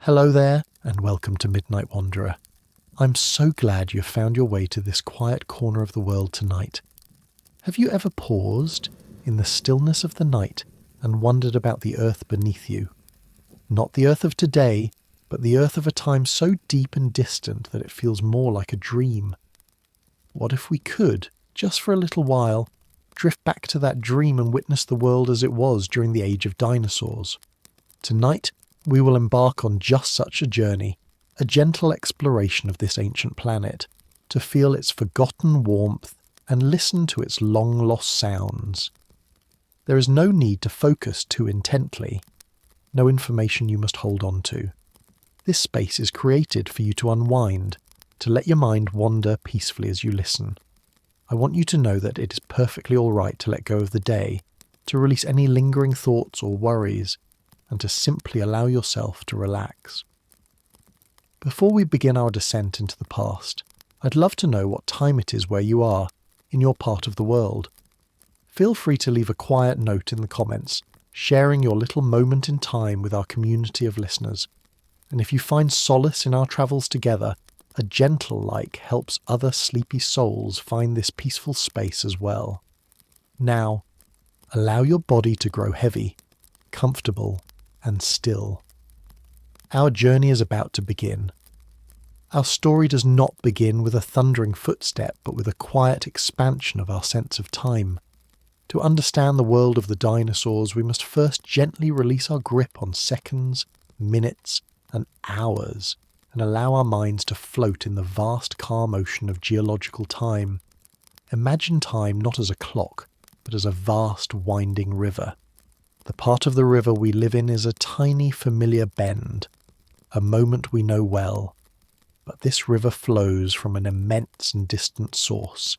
Hello there, and welcome to Midnight Wanderer. I'm so glad you've found your way to this quiet corner of the world tonight. Have you ever paused in the stillness of the night and wondered about the earth beneath you? Not the earth of today, but the earth of a time so deep and distant that it feels more like a dream. What if we could, just for a little while, drift back to that dream and witness the world as it was during the age of dinosaurs? Tonight, we will embark on just such a journey, a gentle exploration of this ancient planet, to feel its forgotten warmth and listen to its long-lost sounds. There is no need to focus too intently, no information you must hold on to. This space is created for you to unwind, to let your mind wander peacefully as you listen. I want you to know that it is perfectly all right to let go of the day, to release any lingering thoughts or worries, and to simply allow yourself to relax. Before we begin our descent into the past, I'd love to know what time it is where you are, in your part of the world. Feel free to leave a quiet note in the comments, sharing your little moment in time with our community of listeners. And if you find solace in our travels together, a gentle like helps other sleepy souls find this peaceful space as well. Now, allow your body to grow heavy, comfortable, and still. Our journey is about to begin. Our story does not begin with a thundering footstep, but with a quiet expansion of our sense of time. To understand the world of the dinosaurs, we must first gently release our grip on seconds, minutes, and hours, and allow our minds to float in the vast calm ocean of geological time. Imagine time not as a clock, but as a vast winding river. The part of the river we live in is a tiny familiar bend, a moment we know well. But this river flows from an immense and distant source,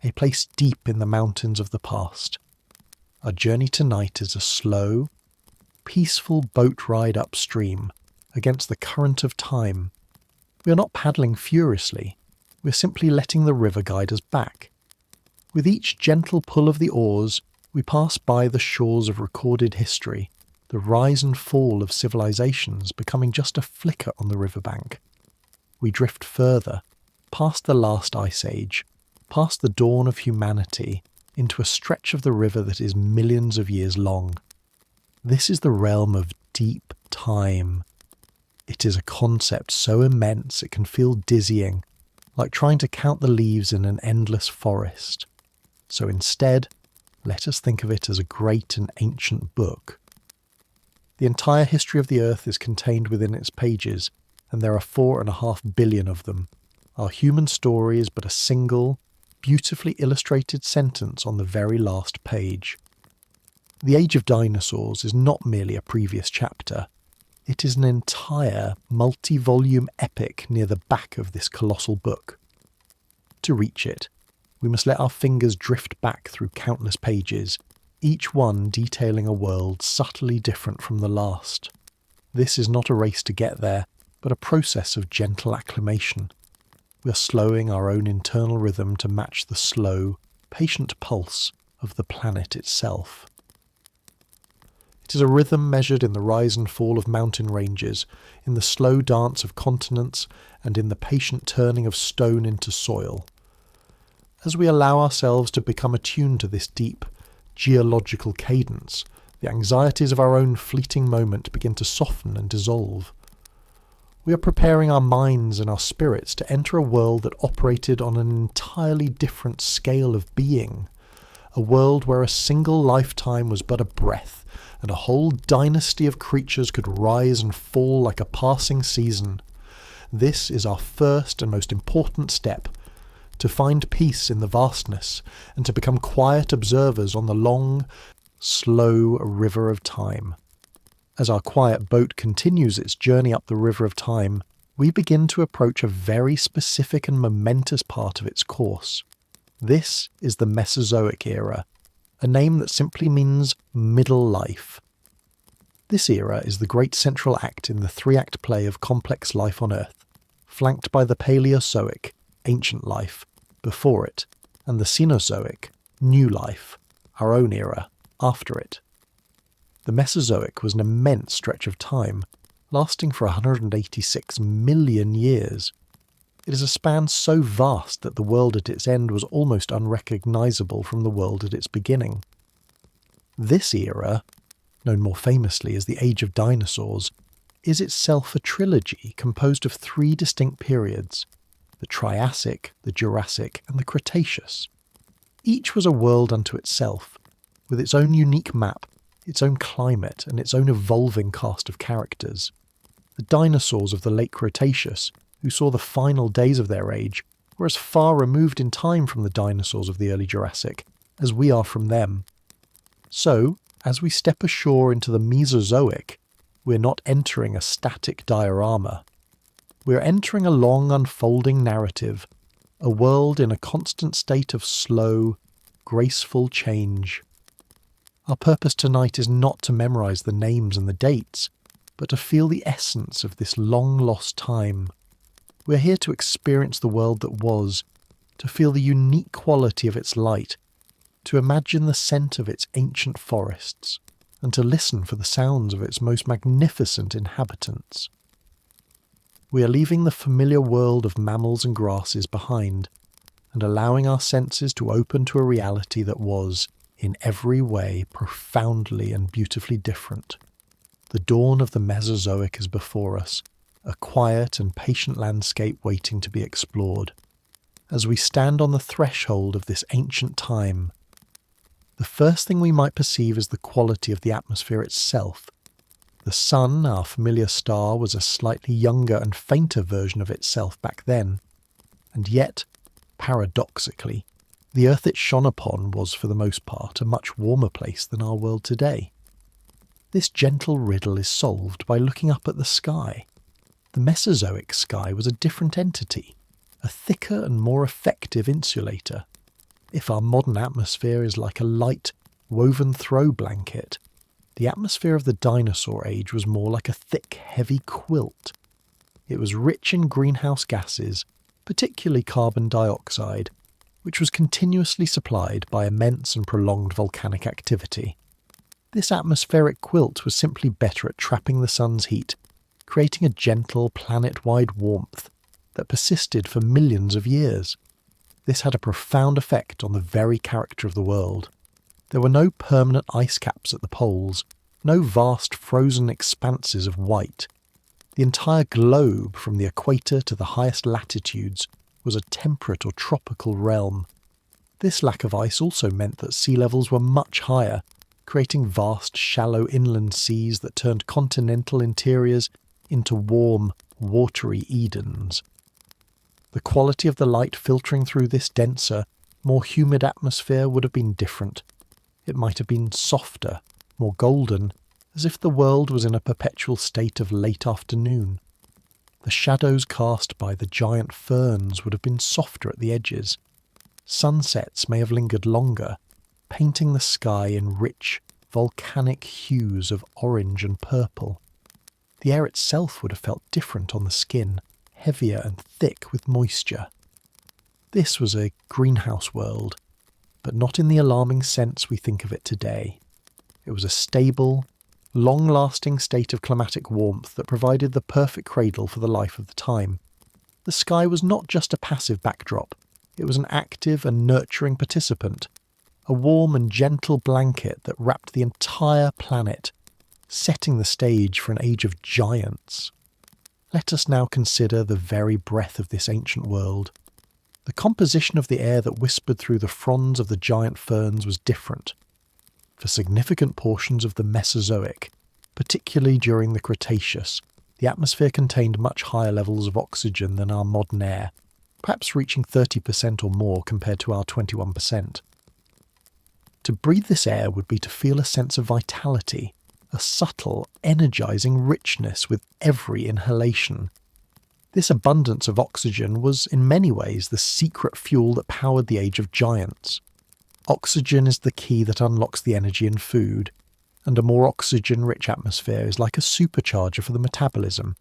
a place deep in the mountains of the past. Our journey tonight is a slow, peaceful boat ride upstream against the current of time. We are not paddling furiously, we're simply letting the river guide us back. With each gentle pull of the oars, we pass by the shores of recorded history, the rise and fall of civilizations becoming just a flicker on the riverbank. We drift further, past the last ice age, past the dawn of humanity, into a stretch of the river that is millions of years long. This is the realm of deep time. It is a concept so immense it can feel dizzying, like trying to count the leaves in an endless forest. So instead, let us think of it as a great and ancient book. The entire history of the Earth is contained within its pages, and there are 4.5 billion of them. Our human story is but a single, beautifully illustrated sentence on the very last page. The Age of Dinosaurs is not merely a previous chapter. It is an entire, multi-volume epic near the back of this colossal book. To reach it, we must let our fingers drift back through countless pages, each one detailing a world subtly different from the last. This is not a race to get there, but a process of gentle acclimation. We are slowing our own internal rhythm to match the slow, patient pulse of the planet itself. It is a rhythm measured in the rise and fall of mountain ranges, in the slow dance of continents, and in the patient turning of stone into soil. As we allow ourselves to become attuned to this deep, geological cadence, the anxieties of our own fleeting moment begin to soften and dissolve. We are preparing our minds and our spirits to enter a world that operated on an entirely different scale of being, a world where a single lifetime was but a breath, and a whole dynasty of creatures could rise and fall like a passing season. This is our first and most important step, to find peace in the vastness, and to become quiet observers on the long, slow river of time. As our quiet boat continues its journey up the river of time, we begin to approach a very specific and momentous part of its course. This is the Mesozoic Era, a name that simply means middle life. This era is the great central act in the three-act play of complex life on Earth, flanked by the Paleozoic, ancient life, before it, and the Cenozoic, new life, our own era, after it. The Mesozoic was an immense stretch of time, lasting for 186 million years. It is a span so vast that the world at its end was almost unrecognisable from the world at its beginning. This era, known more famously as the Age of Dinosaurs, is itself a trilogy composed of 3 distinct periods: the Triassic, the Jurassic, and the Cretaceous. Each was a world unto itself, with its own unique map, its own climate, and its own evolving cast of characters. The dinosaurs of the late Cretaceous, who saw the final days of their age, were as far removed in time from the dinosaurs of the early Jurassic as we are from them. So, as we step ashore into the Mesozoic, we're not entering a static diorama. We're entering a long unfolding narrative, a world in a constant state of slow, graceful change. Our purpose tonight is not to memorise the names and the dates, but to feel the essence of this long-lost time. We're here to experience the world that was, to feel the unique quality of its light, to imagine the scent of its ancient forests, and to listen for the sounds of its most magnificent inhabitants. We are leaving the familiar world of mammals and grasses behind, and allowing our senses to open to a reality that was, in every way, profoundly and beautifully different. The dawn of the Mesozoic is before us, a quiet and patient landscape waiting to be explored. As we stand on the threshold of this ancient time, the first thing we might perceive is the quality of the atmosphere itself. The sun, our familiar star, was a slightly younger and fainter version of itself back then, and yet, paradoxically, the earth it shone upon was for the most part a much warmer place than our world today. This gentle riddle is solved by looking up at the sky. The Mesozoic sky was a different entity, a thicker and more effective insulator. If our modern atmosphere is like a light, woven throw blanket, the atmosphere of the dinosaur age was more like a thick, heavy quilt. It was rich in greenhouse gases, particularly carbon dioxide, which was continuously supplied by immense and prolonged volcanic activity. This atmospheric quilt was simply better at trapping the sun's heat, creating a gentle, planet-wide warmth that persisted for millions of years. This had a profound effect on the very character of the world. There were no permanent ice caps at the poles, no vast frozen expanses of white. The entire globe, from the equator to the highest latitudes, was a temperate or tropical realm. This lack of ice also meant that sea levels were much higher, creating vast, shallow inland seas that turned continental interiors into warm, watery Edens. The quality of the light filtering through this denser, more humid atmosphere would have been different. It might have been softer, more golden, as if the world was in a perpetual state of late afternoon. The shadows cast by the giant ferns would have been softer at the edges. Sunsets may have lingered longer, painting the sky in rich, volcanic hues of orange and purple. The air itself would have felt different on the skin, heavier and thick with moisture. This was a greenhouse world, but not in the alarming sense we think of it today. It was a stable, long-lasting state of climatic warmth that provided the perfect cradle for the life of the time. The sky was not just a passive backdrop, it was an active and nurturing participant, a warm and gentle blanket that wrapped the entire planet, setting the stage for an age of giants. Let us now consider the very breath of this ancient world. The composition of the air that whispered through the fronds of the giant ferns was different. For significant portions of the Mesozoic, particularly during the Cretaceous, the atmosphere contained much higher levels of oxygen than our modern air, perhaps reaching 30% or more compared to our 21%. To breathe this air would be to feel a sense of vitality, a subtle, energizing richness with every inhalation. This abundance of oxygen was in many ways the secret fuel that powered the age of giants. Oxygen is the key that unlocks the energy in food, and a more oxygen-rich atmosphere is like a supercharger for the metabolism.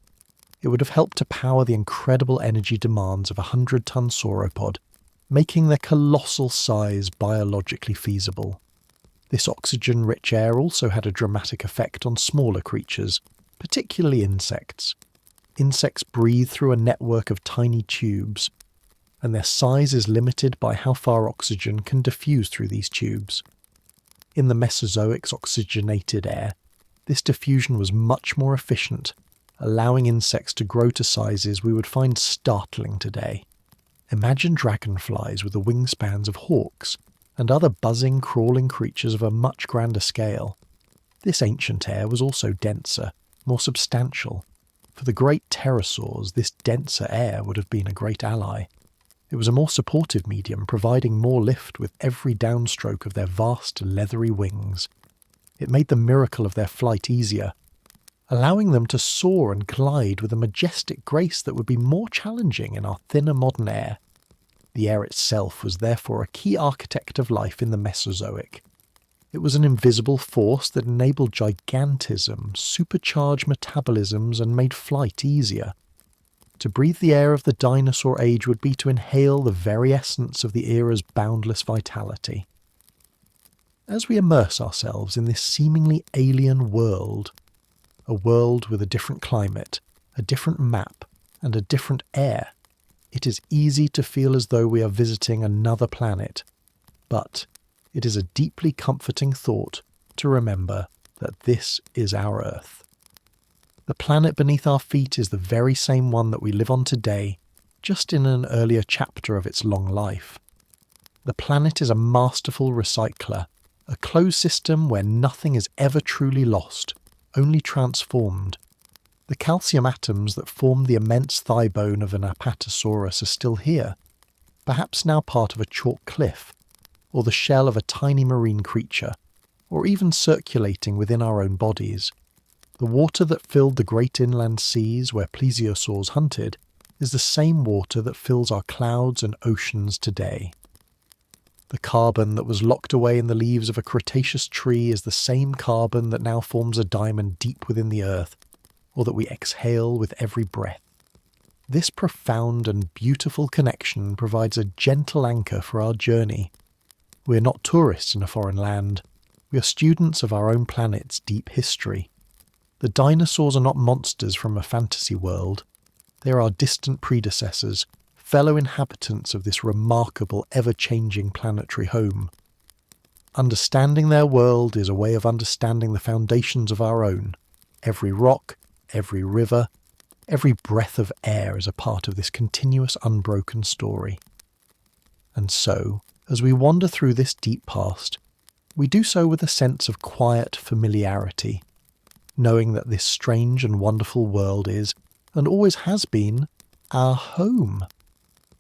It would have helped to power the incredible energy demands of a 100-ton sauropod, making their colossal size biologically feasible. This oxygen-rich air also had a dramatic effect on smaller creatures, particularly insects. Insects breathe through a network of tiny tubes, and their size is limited by how far oxygen can diffuse through these tubes. In the Mesozoic's oxygenated air, this diffusion was much more efficient, allowing insects to grow to sizes we would find startling today. Imagine dragonflies with the wingspans of hawks, and other buzzing, crawling creatures of a much grander scale. This ancient air was also denser, more substantial. For the great pterosaurs, this denser air would have been a great ally. It was a more supportive medium, providing more lift with every downstroke of their vast, leathery wings. It made the miracle of their flight easier, allowing them to soar and glide with a majestic grace that would be more challenging in our thinner modern air. The air itself was therefore a key architect of life in the Mesozoic. It was an invisible force that enabled gigantism, supercharged metabolisms, and made flight easier. To breathe the air of the dinosaur age would be to inhale the very essence of the era's boundless vitality. As we immerse ourselves in this seemingly alien world, a world with a different climate, a different map, and a different air, it is easy to feel as though we are visiting another planet. But it is a deeply comforting thought to remember that this is our Earth. The planet beneath our feet is the very same one that we live on today, just in an earlier chapter of its long life. The planet is a masterful recycler, a closed system where nothing is ever truly lost, only transformed. The calcium atoms that formed the immense thigh bone of an Apatosaurus are still here, perhaps now part of a chalk cliff, or the shell of a tiny marine creature, or even circulating within our own bodies. The water that filled the great inland seas where plesiosaurs hunted is the same water that fills our clouds and oceans today. The carbon that was locked away in the leaves of a Cretaceous tree is the same carbon that now forms a diamond deep within the earth, or that we exhale with every breath. This profound and beautiful connection provides a gentle anchor for our journey. We are not tourists in a foreign land. We are students of our own planet's deep history. The dinosaurs are not monsters from a fantasy world. They are our distant predecessors, fellow inhabitants of this remarkable, ever-changing planetary home. Understanding their world is a way of understanding the foundations of our own. Every rock, every river, every breath of air is a part of this continuous, unbroken story. And so, as we wander through this deep past, we do so with a sense of quiet familiarity, knowing that this strange and wonderful world is, and always has been, our home.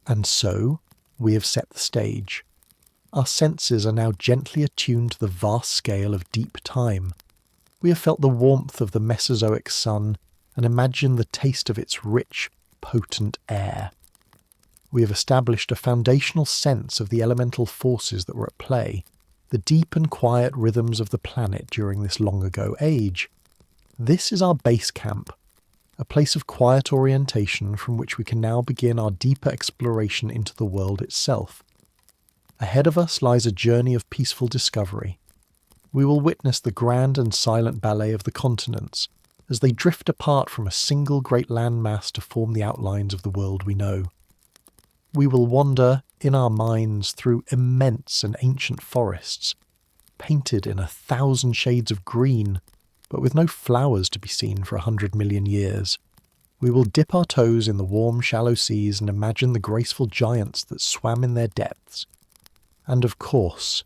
And so, we have set the stage. Our senses are now gently attuned to the vast scale of deep time. We have felt the warmth of the Mesozoic sun and imagined the taste of its rich, potent air. We have established a foundational sense of the elemental forces that were at play, the deep and quiet rhythms of the planet during this long-ago age. This is our base camp, a place of quiet orientation from which we can now begin our deeper exploration into the world itself. Ahead of us lies a journey of peaceful discovery. We will witness the grand and silent ballet of the continents as they drift apart from a single great landmass to form the outlines of the world we know. We will wander, in our minds, through immense and ancient forests, painted in 1,000 shades of green, but with no flowers to be seen for 100 million years. We will dip our toes in the warm, shallow seas and imagine the graceful giants that swam in their depths. And of course,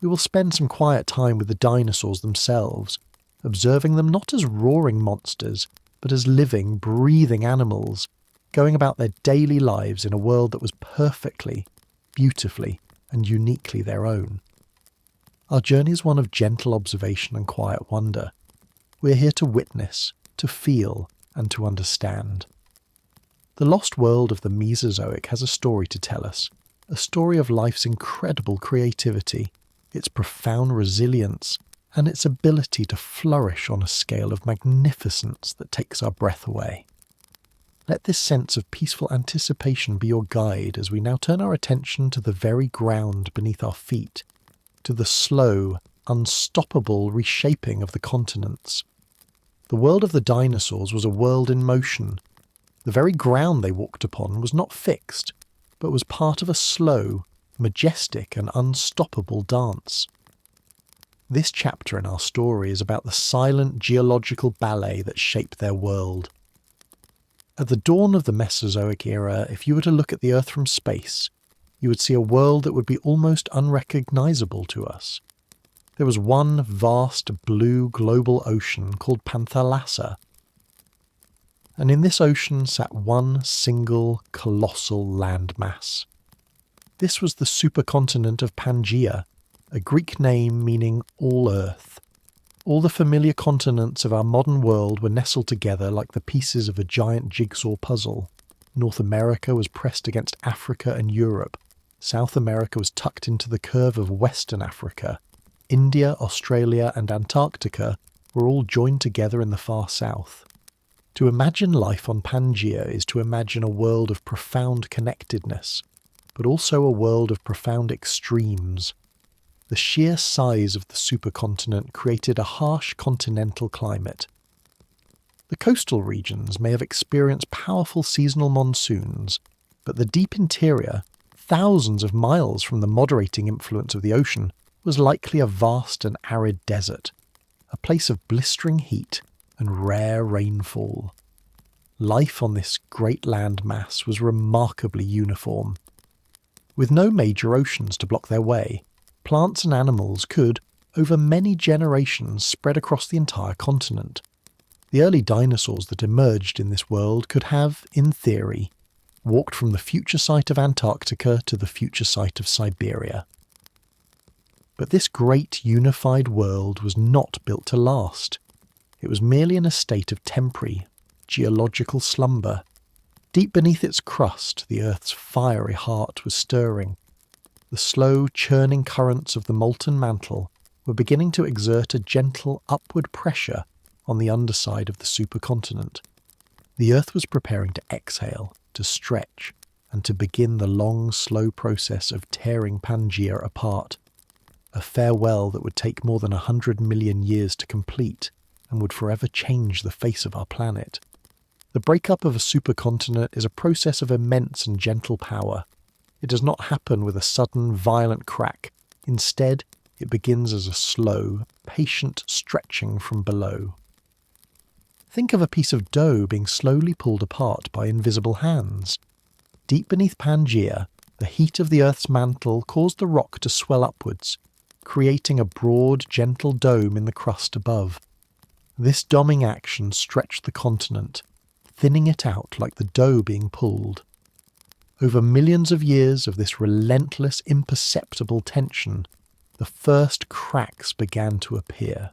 we will spend some quiet time with the dinosaurs themselves, observing them not as roaring monsters, but as living, breathing animals, going about their daily lives in a world that was perfectly, beautifully, and uniquely their own. Our journey is one of gentle observation and quiet wonder. We are here to witness, to feel, and to understand. The lost world of the Mesozoic has a story to tell us, a story of life's incredible creativity, its profound resilience, and its ability to flourish on a scale of magnificence that takes our breath away. Let this sense of peaceful anticipation be your guide as we now turn our attention to the very ground beneath our feet, to the slow, unstoppable reshaping of the continents. The world of the dinosaurs was a world in motion. The very ground they walked upon was not fixed, but was part of a slow, majestic and unstoppable dance. This chapter in our story is about the silent geological ballet that shaped their world. At the dawn of the Mesozoic Era, if you were to look at the Earth from space, you would see a world that would be almost unrecognizable to us. There was one vast blue global ocean called Panthalassa, and in this ocean sat one single colossal landmass. This was the supercontinent of Pangaea, a Greek name meaning all Earth. All the familiar continents of our modern world were nestled together like the pieces of a giant jigsaw puzzle. North America was pressed against Africa and Europe. South America was tucked into the curve of Western Africa. India, Australia and Antarctica were all joined together in the far south. To imagine life on Pangaea is to imagine a world of profound connectedness, but also a world of profound extremes. The sheer size of the supercontinent created a harsh continental climate. The coastal regions may have experienced powerful seasonal monsoons, but the deep interior, thousands of miles from the moderating influence of the ocean, was likely a vast and arid desert, a place of blistering heat and rare rainfall. Life on this great landmass was remarkably uniform. With no major oceans to block their way, plants and animals could, over many generations, spread across the entire continent. The early dinosaurs that emerged in this world could have, in theory, walked from the future site of Antarctica to the future site of Siberia. But this great unified world was not built to last. It was merely in a state of temporary, geological slumber. Deep beneath its crust, the Earth's fiery heart was stirring. The slow, churning currents of the molten mantle were beginning to exert a gentle upward pressure on the underside of the supercontinent. The Earth was preparing to exhale, to stretch, and to begin the long, slow process of tearing Pangaea apart. A farewell that would take more than 100 million years to complete and would forever change the face of our planet. The breakup of a supercontinent is a process of immense and gentle power. It does not happen with a sudden, violent crack. Instead, it begins as a slow, patient stretching from below. Think of a piece of dough being slowly pulled apart by invisible hands. Deep beneath Pangaea, the heat of the Earth's mantle caused the rock to swell upwards, creating a broad, gentle dome in the crust above. This doming action stretched the continent, thinning it out like the dough being pulled. Over millions of years of this relentless, imperceptible tension, the first cracks began to appear.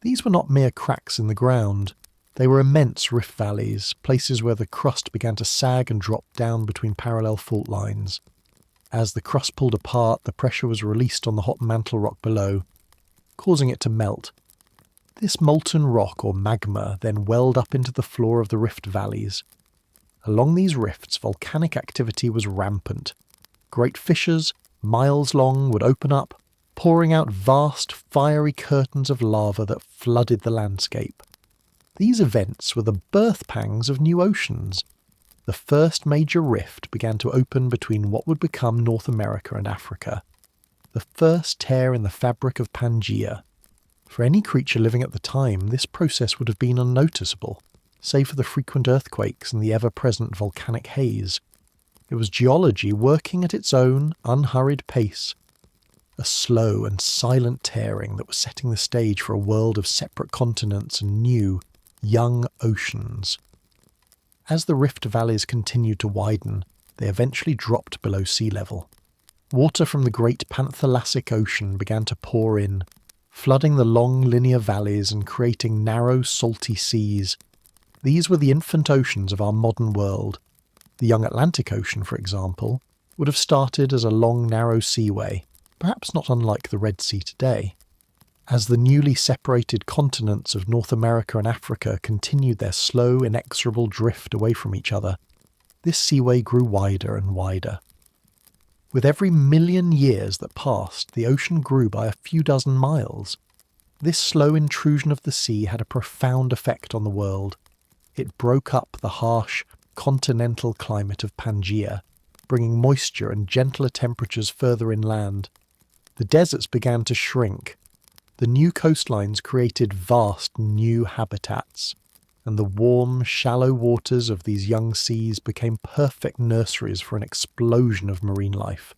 These were not mere cracks in the ground. They were immense rift valleys, places where the crust began to sag and drop down between parallel fault lines. As the crust pulled apart, the pressure was released on the hot mantle rock below, causing it to melt. This molten rock, or magma, then welled up into the floor of the rift valleys. Along these rifts, volcanic activity was rampant. Great fissures, miles long, would open up, pouring out vast, fiery curtains of lava that flooded the landscape. These events were the birth pangs of new oceans. The first major rift began to open between what would become North America and Africa. The first tear in the fabric of Pangaea. For any creature living at the time, this process would have been unnoticeable, save for the frequent earthquakes and the ever-present volcanic haze. It was geology working at its own, unhurried pace. A slow and silent tearing that was setting the stage for a world of separate continents and new, young oceans. As the rift valleys continued to widen, they eventually dropped below sea level. Water from the great Panthallassic Ocean began to pour in, flooding the long linear valleys and creating narrow, salty seas. These were the infant oceans of our modern world. The young Atlantic Ocean, for example, would have started as a long, narrow seaway, perhaps not unlike the Red Sea today. As the newly separated continents of North America and Africa continued their slow, inexorable drift away from each other, this seaway grew wider and wider. With every million years that passed, the ocean grew by a few dozen miles. This slow intrusion of the sea had a profound effect on the world. It broke up the harsh, continental climate of Pangaea, bringing moisture and gentler temperatures further inland. The deserts began to shrink. The new coastlines created vast new habitats, and the warm, shallow waters of these young seas became perfect nurseries for an explosion of marine life.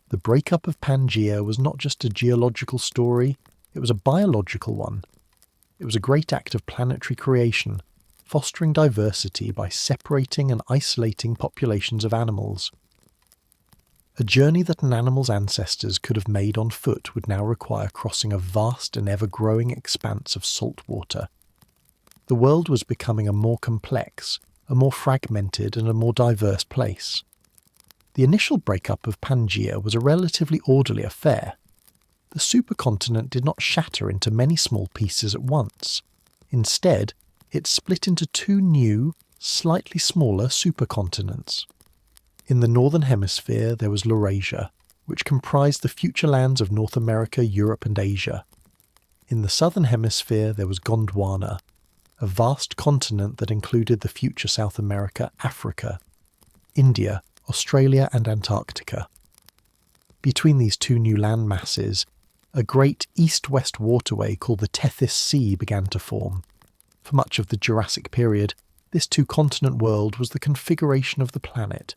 The breakup of Pangaea was not just a geological story, it was a biological one. It was a great act of planetary creation, fostering diversity by separating and isolating populations of animals. A journey that an animal's ancestors could have made on foot would now require crossing a vast and ever-growing expanse of salt water. The world was becoming a more complex, a more fragmented and a more diverse place. The initial breakup of Pangaea was a relatively orderly affair. The supercontinent did not shatter into many small pieces at once. Instead, it split into two new, slightly smaller supercontinents. In the northern hemisphere there was Laurasia, which comprised the future lands of North America, Europe and Asia. In the southern hemisphere there was Gondwana, a vast continent that included the future South America, Africa, India, Australia and Antarctica. Between these two new land masses, a great east-west waterway called the Tethys Sea began to form. For much of the Jurassic period, this two-continent world was the configuration of the planet.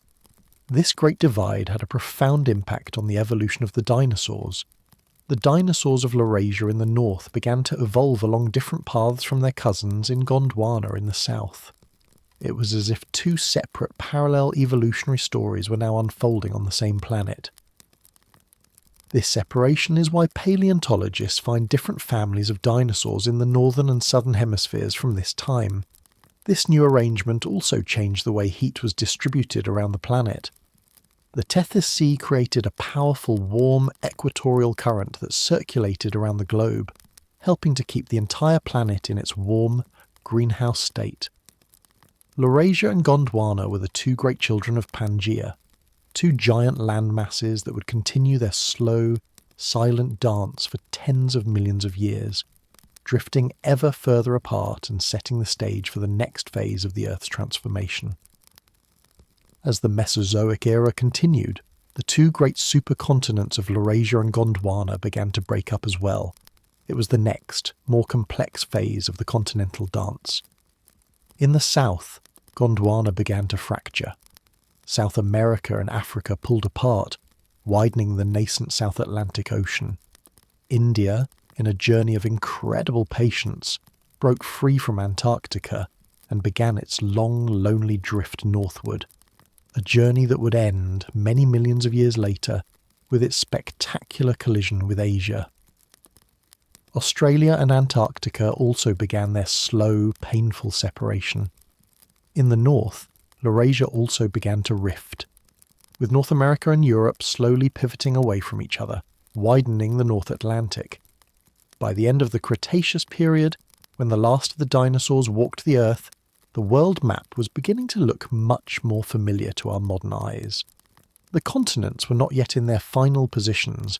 This great divide had a profound impact on the evolution of the dinosaurs. The dinosaurs of Laurasia in the north began to evolve along different paths from their cousins in Gondwana in the south. It was as if two separate parallel evolutionary stories were now unfolding on the same planet. This separation is why paleontologists find different families of dinosaurs in the northern and southern hemispheres from this time. This new arrangement also changed the way heat was distributed around the planet. The Tethys Sea created a powerful, warm, equatorial current that circulated around the globe, helping to keep the entire planet in its warm, greenhouse state. Laurasia and Gondwana were the two great children of Pangaea, two giant land masses that would continue their slow, silent dance for tens of millions of years, drifting ever further apart and setting the stage for the next phase of the Earth's transformation. As the Mesozoic Era continued, the two great supercontinents of Laurasia and Gondwana began to break up as well. It was the next, more complex phase of the continental dance. In the south, Gondwana began to fracture. South America and Africa pulled apart, widening the nascent South Atlantic Ocean. India, in a journey of incredible patience, broke free from Antarctica and began its long, lonely drift northward, a journey that would end many millions of years later with its spectacular collision with Asia. Australia and Antarctica also began their slow, painful separation. In the north, Laurasia also began to rift, with North America and Europe slowly pivoting away from each other, widening the North Atlantic. By the end of the Cretaceous period, when the last of the dinosaurs walked the Earth, the world map was beginning to look much more familiar to our modern eyes. The continents were not yet in their final positions,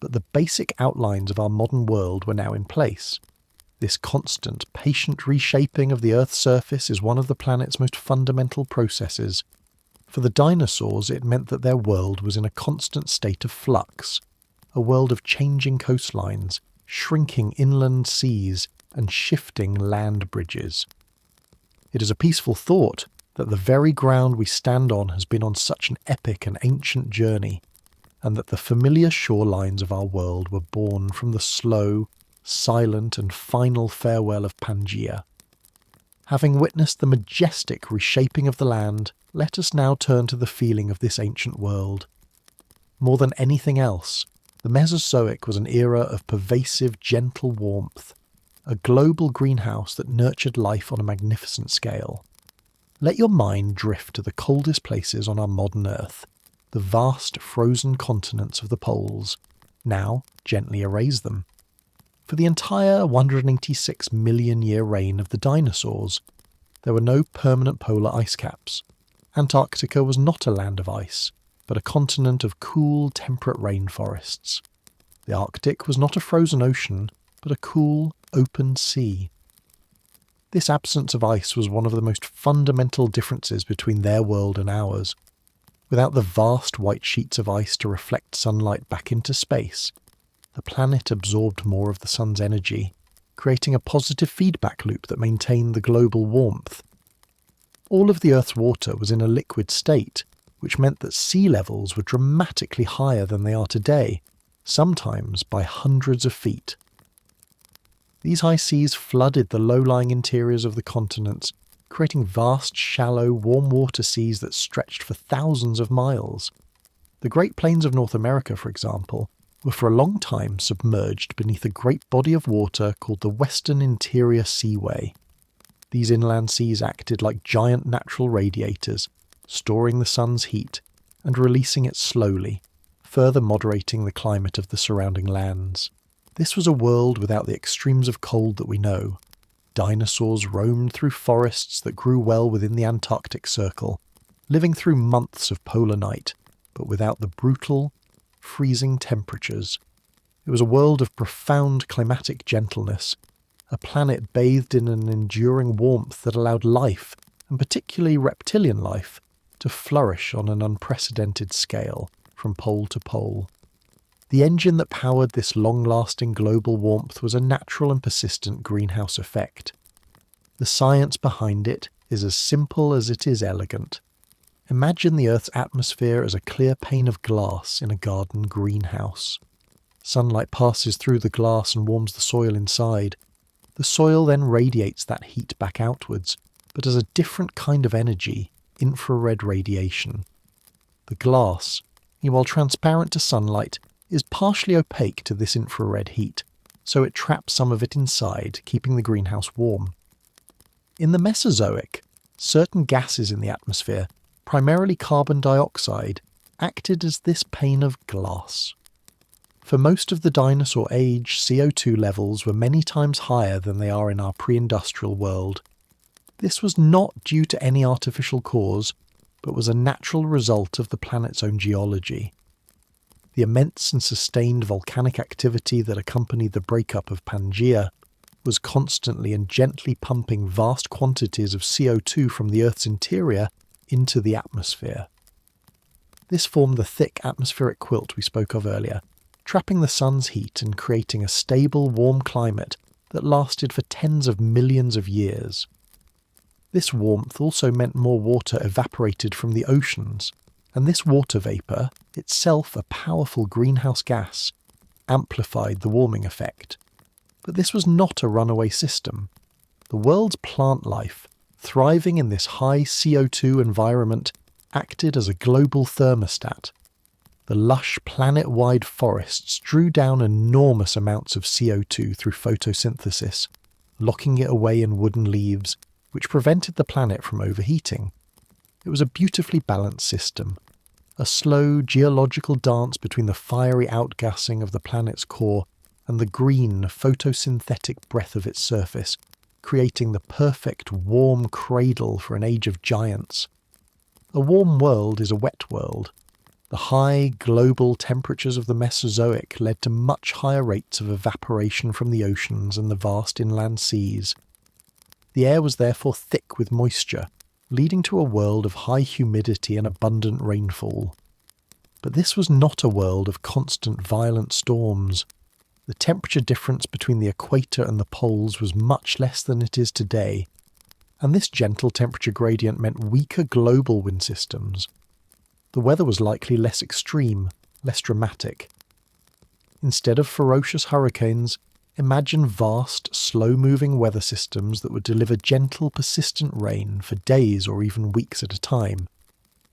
but the basic outlines of our modern world were now in place. This constant, patient reshaping of the Earth's surface is one of the planet's most fundamental processes. For the dinosaurs, it meant that their world was in a constant state of flux, a world of changing coastlines, shrinking inland seas, and shifting land bridges. It is a peaceful thought that the very ground we stand on has been on such an epic and ancient journey, and that the familiar shorelines of our world were born from the slow, silent and final farewell of Pangaea. Having witnessed the majestic reshaping of the land, let us now turn to the feeling of this ancient world. More than anything else, the Mesozoic was an era of pervasive, gentle warmth, a global greenhouse that nurtured life on a magnificent scale. Let your mind drift to the coldest places on our modern Earth, the vast frozen continents of the poles. Now gently erase them. For the entire 186 million year reign of the dinosaurs, there were no permanent polar ice caps. Antarctica was not a land of ice, but a continent of cool, temperate rainforests. The Arctic was not a frozen ocean, but a cool, open sea. This absence of ice was one of the most fundamental differences between their world and ours. Without the vast white sheets of ice to reflect sunlight back into space, the planet absorbed more of the sun's energy, creating a positive feedback loop that maintained the global warmth. All of the Earth's water was in a liquid state, which meant that sea levels were dramatically higher than they are today, sometimes by hundreds of feet. These high seas flooded the low-lying interiors of the continents, creating vast, shallow, warm water seas that stretched for thousands of miles. The Great Plains of North America, for example, were for a long time submerged beneath a great body of water called the Western Interior Seaway. These inland seas acted like giant natural radiators, storing the sun's heat and releasing it slowly, further moderating the climate of the surrounding lands. This was a world without the extremes of cold that we know. Dinosaurs roamed through forests that grew well within the Antarctic Circle, living through months of polar night, but without the brutal, freezing temperatures. It was a world of profound climatic gentleness, a planet bathed in an enduring warmth that allowed life, and particularly reptilian life, to flourish on an unprecedented scale, from pole to pole. The engine that powered this long-lasting global warmth was a natural and persistent greenhouse effect. The science behind it is as simple as it is elegant. Imagine the Earth's atmosphere as a clear pane of glass in a garden greenhouse. Sunlight passes through the glass and warms the soil inside. The soil then radiates that heat back outwards, but as a different kind of energy, infrared radiation. The glass, while transparent to sunlight, is partially opaque to this infrared heat, so it traps some of it inside, keeping the greenhouse warm. In the Mesozoic, certain gases in the atmosphere, primarily carbon dioxide, acted as this pane of glass. For most of the dinosaur age, CO2 levels were many times higher than they are in our pre-industrial world. This was not due to any artificial cause, but was a natural result of the planet's own geology. The immense and sustained volcanic activity that accompanied the breakup of Pangaea was constantly and gently pumping vast quantities of CO2 from the Earth's interior into the atmosphere. This formed the thick atmospheric quilt we spoke of earlier, trapping the sun's heat and creating a stable, warm climate that lasted for tens of millions of years. This warmth also meant more water evaporated from the oceans, and this water vapour, itself a powerful greenhouse gas, amplified the warming effect. But this was not a runaway system. The world's plant life, thriving in this high CO2 environment, acted as a global thermostat. The lush planet-wide forests drew down enormous amounts of CO2 through photosynthesis, locking it away in wooden leaves, which prevented the planet from overheating. It was a beautifully balanced system, a slow geological dance between the fiery outgassing of the planet's core and the green photosynthetic breath of its surface, creating the perfect warm cradle for an age of giants. A warm world is a wet world. The high global temperatures of the Mesozoic led to much higher rates of evaporation from the oceans and the vast inland seas. The air was therefore thick with moisture, leading to a world of high humidity and abundant rainfall. But this was not a world of constant violent storms. The temperature difference between the equator and the poles was much less than it is today, and this gentle temperature gradient meant weaker global wind systems. The weather was likely less extreme, less dramatic. Instead of ferocious hurricanes, imagine vast, slow-moving weather systems that would deliver gentle, persistent rain for days or even weeks at a time.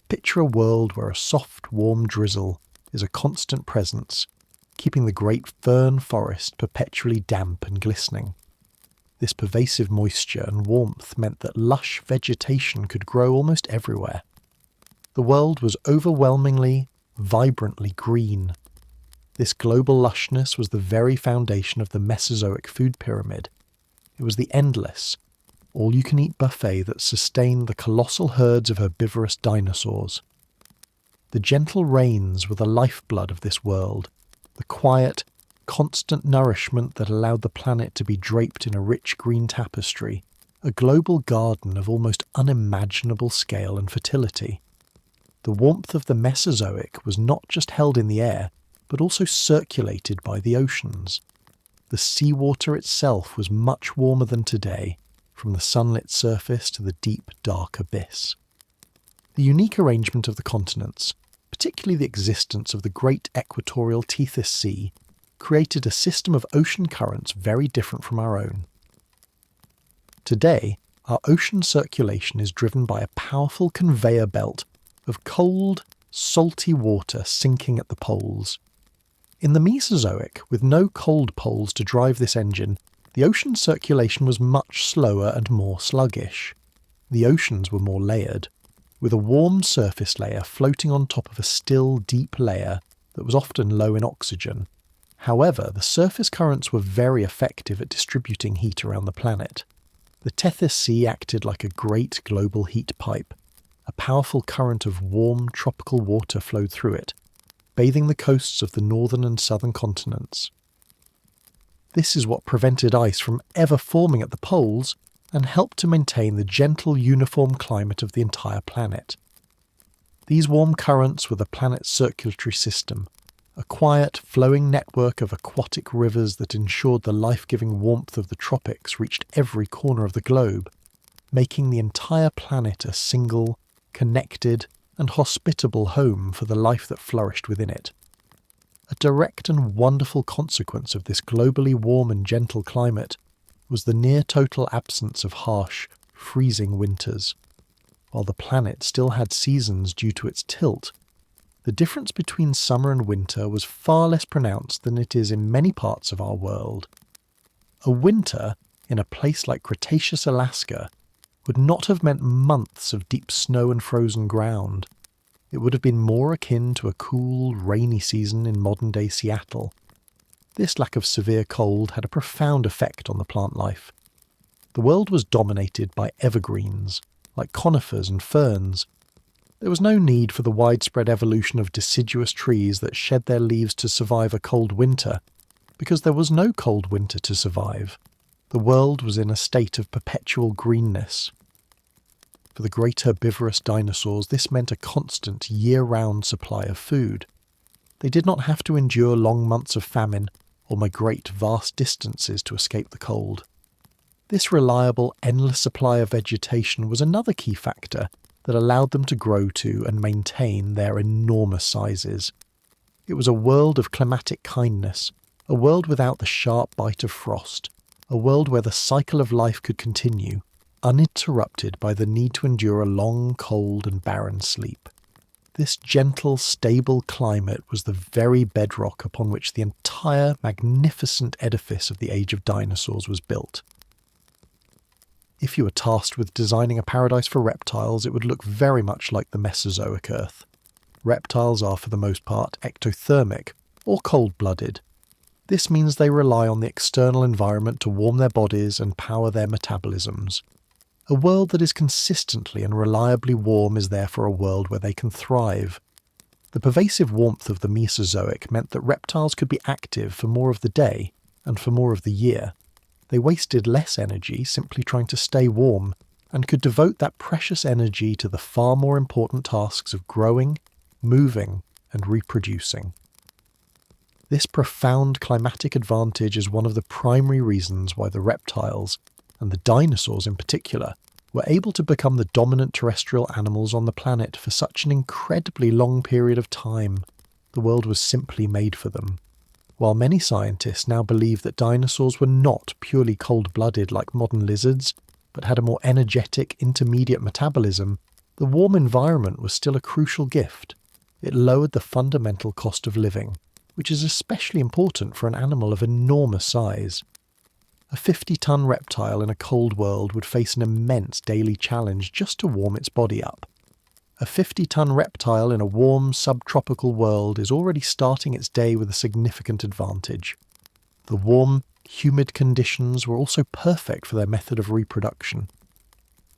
Picture a world where a soft, warm drizzle is a constant presence, keeping the great fern forest perpetually damp and glistening. This pervasive moisture and warmth meant that lush vegetation could grow almost everywhere. The world was overwhelmingly, vibrantly green. This global lushness was the very foundation of the Mesozoic food pyramid. It was the endless, all-you-can-eat buffet that sustained the colossal herds of herbivorous dinosaurs. The gentle rains were the lifeblood of this world, the quiet, constant nourishment that allowed the planet to be draped in a rich green tapestry, a global garden of almost unimaginable scale and fertility. The warmth of the Mesozoic was not just held in the air, but also circulated by the oceans. The seawater itself was much warmer than today, from the sunlit surface to the deep, dark abyss. The unique arrangement of the continents, particularly the existence of the great equatorial Tethys Sea, created a system of ocean currents very different from our own. Today, our ocean circulation is driven by a powerful conveyor belt of cold, salty water sinking at the poles. In the Mesozoic, with no cold poles to drive this engine, the ocean circulation was much slower and more sluggish. The oceans were more layered, with a warm surface layer floating on top of a still, deep layer that was often low in oxygen. However, the surface currents were very effective at distributing heat around the planet. The Tethys Sea acted like a great global heat pipe. A powerful current of warm, tropical water flowed through it, bathing the coasts of the northern and southern continents. This is what prevented ice from ever forming at the poles and helped to maintain the gentle, uniform climate of the entire planet. These warm currents were the planet's circulatory system, a quiet, flowing network of aquatic rivers that ensured the life-giving warmth of the tropics reached every corner of the globe, making the entire planet a single, connected, and hospitable home for the life that flourished within it. A direct and wonderful consequence of this globally warm and gentle climate was the near-total absence of harsh, freezing winters. While the planet still had seasons due to its tilt, the difference between summer and winter was far less pronounced than it is in many parts of our world. A winter in a place like Cretaceous Alaska would not have meant months of deep snow and frozen ground. It would have been more akin to a cool, rainy season in modern-day Seattle. This lack of severe cold had a profound effect on the plant life. The world was dominated by evergreens, like conifers and ferns. There was no need for the widespread evolution of deciduous trees that shed their leaves to survive a cold winter, because there was no cold winter to survive. The world was in a state of perpetual greenness. For the great herbivorous dinosaurs, this meant a constant, year-round supply of food. They did not have to endure long months of famine or migrate vast distances to escape the cold. This reliable, endless supply of vegetation was another key factor that allowed them to grow to and maintain their enormous sizes. It was a world of climatic kindness, a world without the sharp bite of frost, a world where the cycle of life could continue, uninterrupted by the need to endure a long, cold and barren sleep. This gentle, stable climate was the very bedrock upon which the entire magnificent edifice of the Age of Dinosaurs was built. If you were tasked with designing a paradise for reptiles, it would look very much like the Mesozoic Earth. Reptiles are, for the most part, ectothermic, or cold-blooded. This means they rely on the external environment to warm their bodies and power their metabolisms. A world that is consistently and reliably warm is therefore a world where they can thrive. The pervasive warmth of the Mesozoic meant that reptiles could be active for more of the day and for more of the year. They wasted less energy simply trying to stay warm and could devote that precious energy to the far more important tasks of growing, moving, and reproducing. This profound climatic advantage is one of the primary reasons why the reptiles, and the dinosaurs in particular, were able to become the dominant terrestrial animals on the planet for such an incredibly long period of time. The world was simply made for them. While many scientists now believe that dinosaurs were not purely cold-blooded like modern lizards, but had a more energetic, intermediate metabolism, the warm environment was still a crucial gift. It lowered the fundamental cost of living, which is especially important for an animal of enormous size. A 50-ton reptile in a cold world would face an immense daily challenge just to warm its body up. A 50-ton reptile in a warm, subtropical world is already starting its day with a significant advantage. The warm, humid conditions were also perfect for their method of reproduction.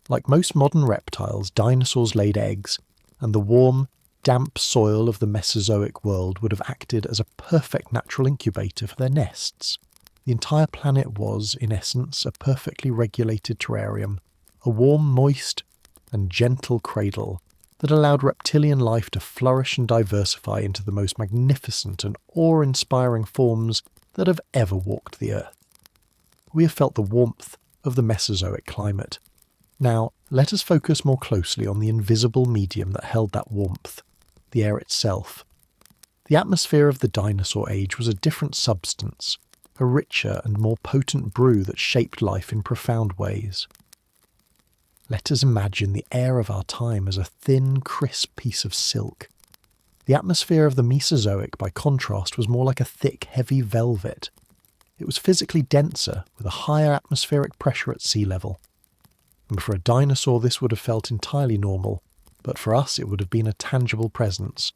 Like most modern reptiles, dinosaurs laid eggs, and the warm, damp soil of the Mesozoic world would have acted as a perfect natural incubator for their nests. The entire planet was, in essence, a perfectly regulated terrarium, a warm, moist, and gentle cradle that allowed reptilian life to flourish and diversify into the most magnificent and awe-inspiring forms that have ever walked the earth. We have felt the warmth of the Mesozoic climate. Now, let us focus more closely on the invisible medium that held that warmth, the air itself. The atmosphere of the dinosaur age was a different substance, a richer and more potent brew that shaped life in profound ways. Let us imagine the air of our time as a thin, crisp piece of silk. The atmosphere of the Mesozoic, by contrast, was more like a thick, heavy velvet. It was physically denser, with a higher atmospheric pressure at sea level. And for a dinosaur this would have felt entirely normal, but for us it would have been a tangible presence.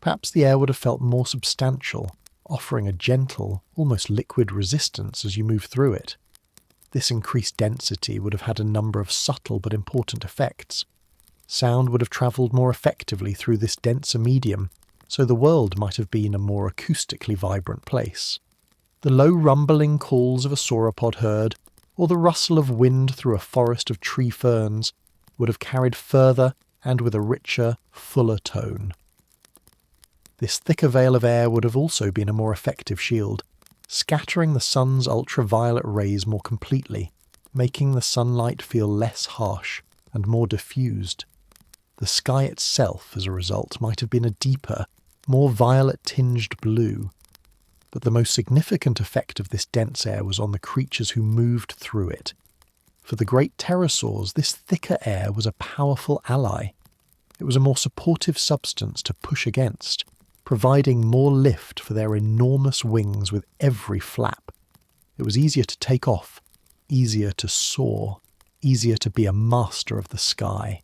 Perhaps the air would have felt more substantial, offering a gentle, almost liquid resistance as you move through it. This increased density would have had a number of subtle but important effects. Sound would have travelled more effectively through this denser medium, so the world might have been a more acoustically vibrant place. The low rumbling calls of a sauropod herd, or the rustle of wind through a forest of tree ferns, would have carried further and with a richer, fuller tone. This thicker veil of air would have also been a more effective shield, scattering the sun's ultraviolet rays more completely, making the sunlight feel less harsh and more diffused. The sky itself, as a result, might have been a deeper, more violet-tinged blue. But the most significant effect of this dense air was on the creatures who moved through it. For the great pterosaurs, this thicker air was a powerful ally. It was a more supportive substance to push against, providing more lift for their enormous wings with every flap. It was easier to take off, easier to soar, easier to be a master of the sky.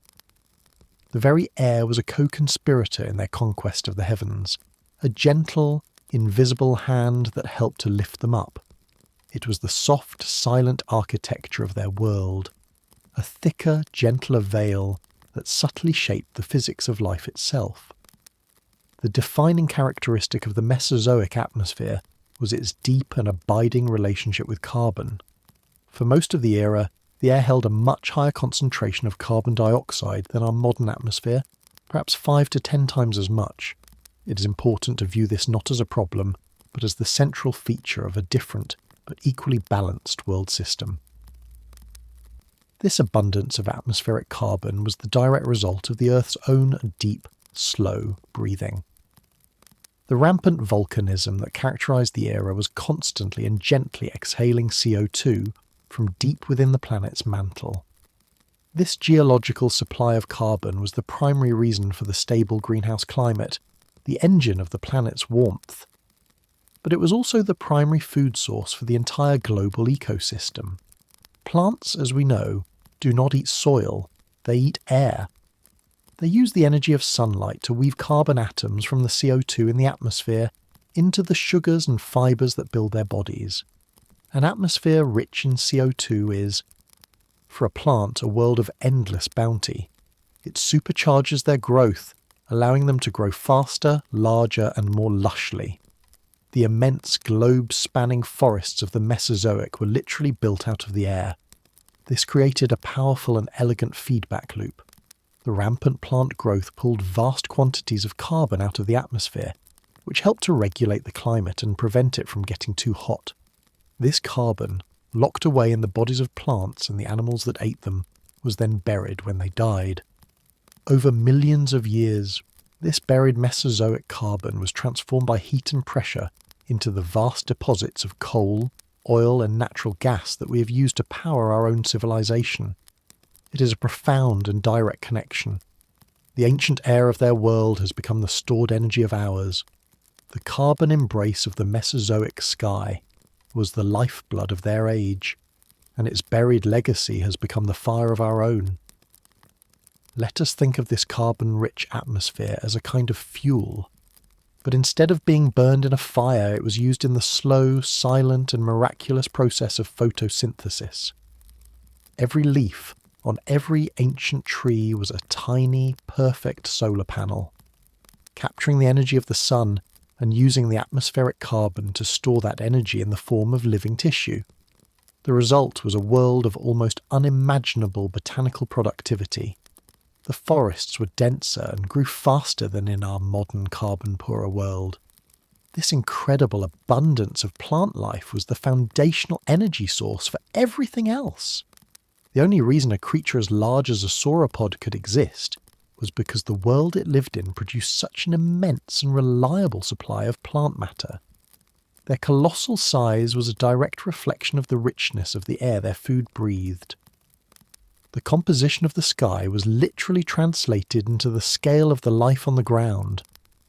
The very air was a co-conspirator in their conquest of the heavens, a gentle, invisible hand that helped to lift them up. It was the soft, silent architecture of their world, a thicker, gentler veil that subtly shaped the physics of life itself. The defining characteristic of the Mesozoic atmosphere was its deep and abiding relationship with carbon. For most of the era, the air held a much higher concentration of carbon dioxide than our modern atmosphere, perhaps 5 to 10 times as much. It is important to view this not as a problem, but as the central feature of a different but equally balanced world system. This abundance of atmospheric carbon was the direct result of the Earth's own deep, slow breathing. The rampant volcanism that characterized the era was constantly and gently exhaling CO2 from deep within the planet's mantle. This geological supply of carbon was the primary reason for the stable greenhouse climate, the engine of the planet's warmth. But it was also the primary food source for the entire global ecosystem. Plants, as we know, do not eat soil, they eat air. They use the energy of sunlight to weave carbon atoms from the CO2 in the atmosphere into the sugars and fibres that build their bodies. An atmosphere rich in CO2 is, for a plant, a world of endless bounty. It supercharges their growth, allowing them to grow faster, larger, and more lushly. The immense globe-spanning forests of the Mesozoic were literally built out of the air. This created a powerful and elegant feedback loop. The rampant plant growth pulled vast quantities of carbon out of the atmosphere, which helped to regulate the climate and prevent it from getting too hot. This carbon, locked away in the bodies of plants and the animals that ate them, was then buried when they died. Over millions of years, this buried Mesozoic carbon was transformed by heat and pressure into the vast deposits of coal, oil, and natural gas that we have used to power our own civilization. It is a profound and direct connection. The ancient air of their world has become the stored energy of ours. The carbon embrace of the Mesozoic sky was the lifeblood of their age, and its buried legacy has become the fire of our own. Let us think of this carbon-rich atmosphere as a kind of fuel, but instead of being burned in a fire, it was used in the slow, silent, and miraculous process of photosynthesis. Every leaf on every ancient tree was a tiny, perfect solar panel. capturing the energy of the sun and using the atmospheric carbon to store that energy in the form of living tissue. The result was a world of almost unimaginable botanical productivity. The forests were denser and grew faster than in our modern carbon-poorer world. This incredible abundance of plant life was the foundational energy source for everything else. The only reason a creature as large as a sauropod could exist was because the world it lived in produced such an immense and reliable supply of plant matter. Their colossal size was a direct reflection of the richness of the air their food breathed. The composition of the sky was literally translated into the scale of the life on the ground,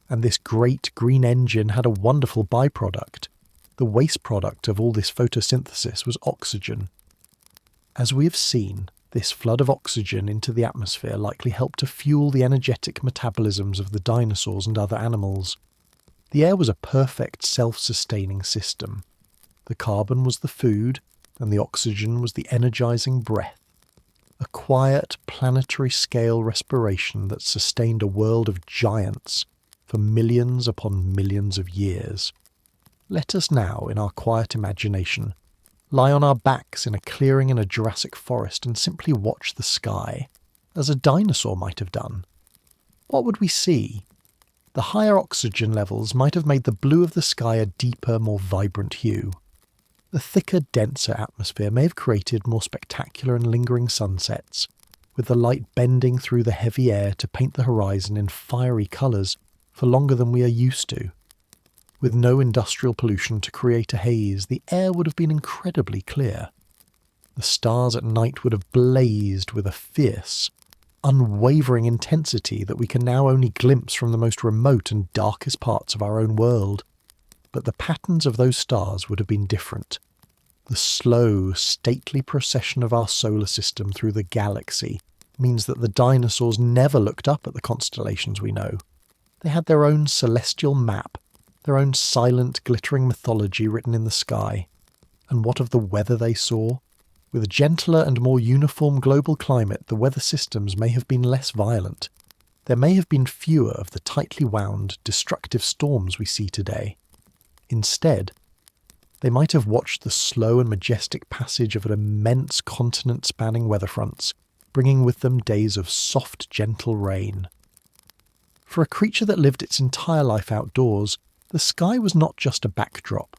and this great green engine had a wonderful byproduct. The waste product of all this photosynthesis was oxygen. As we have seen, this flood of oxygen into the atmosphere likely helped to fuel the energetic metabolisms of the dinosaurs and other animals. The air was a perfect self-sustaining system. The carbon was the food, and the oxygen was the energizing breath. A quiet, planetary-scale respiration that sustained a world of giants for millions upon millions of years. Let us now, in our quiet imagination, lie on our backs in a clearing in a Jurassic forest and simply watch the sky, as a dinosaur might have done. What would we see? The higher oxygen levels might have made the blue of the sky a deeper, more vibrant hue. The thicker, denser atmosphere may have created more spectacular and lingering sunsets, with the light bending through the heavy air to paint the horizon in fiery colours for longer than we are used to. With no industrial pollution to create a haze, the air would have been incredibly clear. The stars at night would have blazed with a fierce, unwavering intensity that we can now only glimpse from the most remote and darkest parts of our own world. But the patterns of those stars would have been different. The slow, stately procession of our solar system through the galaxy means that the dinosaurs never looked up at the constellations we know. They had their own celestial map, their own silent, glittering mythology written in the sky. And what of the weather they saw? With a gentler and more uniform global climate, the weather systems may have been less violent. There may have been fewer of the tightly wound, destructive storms we see today. Instead, they might have watched the slow and majestic passage of an immense continent-spanning weather fronts, bringing with them days of soft, gentle rain. For a creature that lived its entire life outdoors, the sky was not just a backdrop.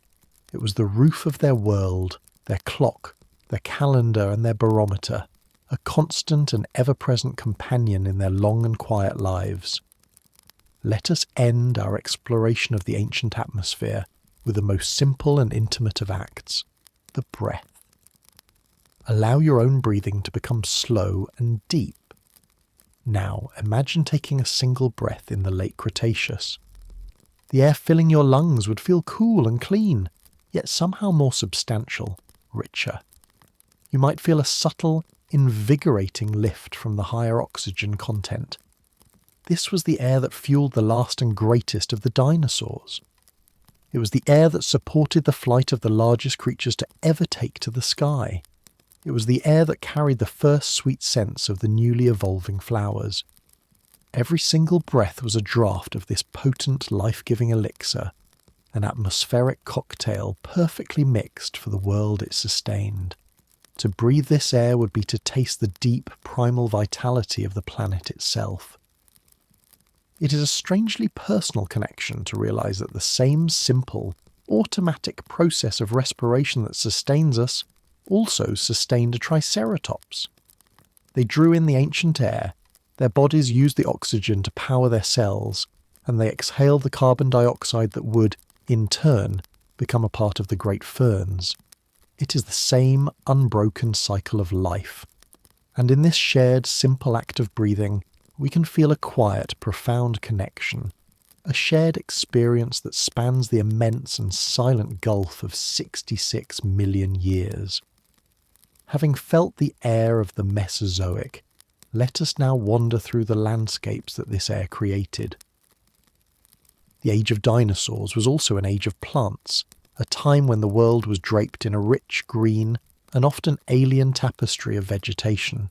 It was the roof of their world, their clock, their calendar and their barometer, a constant and ever-present companion in their long and quiet lives. Let us end our exploration of the ancient atmosphere with the most simple and intimate of acts, the breath. Allow your own breathing to become slow and deep. Now imagine taking a single breath in the late Cretaceous. The air filling your lungs would feel cool and clean, yet somehow more substantial, richer. You might feel a subtle, invigorating lift from the higher oxygen content. This was the air that fueled the last and greatest of the dinosaurs. It was the air that supported the flight of the largest creatures to ever take to the sky. It was the air that carried the first sweet scents of the newly evolving flowers. Every single breath was a draught of this potent, life-giving elixir, an atmospheric cocktail perfectly mixed for the world it sustained. To breathe this air would be to taste the deep, primal vitality of the planet itself. It is a strangely personal connection to realize that the same simple, automatic process of respiration that sustains us also sustained a triceratops. They drew in the ancient air, their bodies used the oxygen to power their cells, and they exhaled the carbon dioxide that would, in turn, become a part of the great ferns. It is the same unbroken cycle of life. And in this shared, simple act of breathing, we can feel a quiet, profound connection, a shared experience that spans the immense and silent gulf of 66 million years. Having felt the air of the Mesozoic, let us now wander through the landscapes that this air created. The age of dinosaurs was also an age of plants, a time when the world was draped in a rich green and often alien tapestry of vegetation.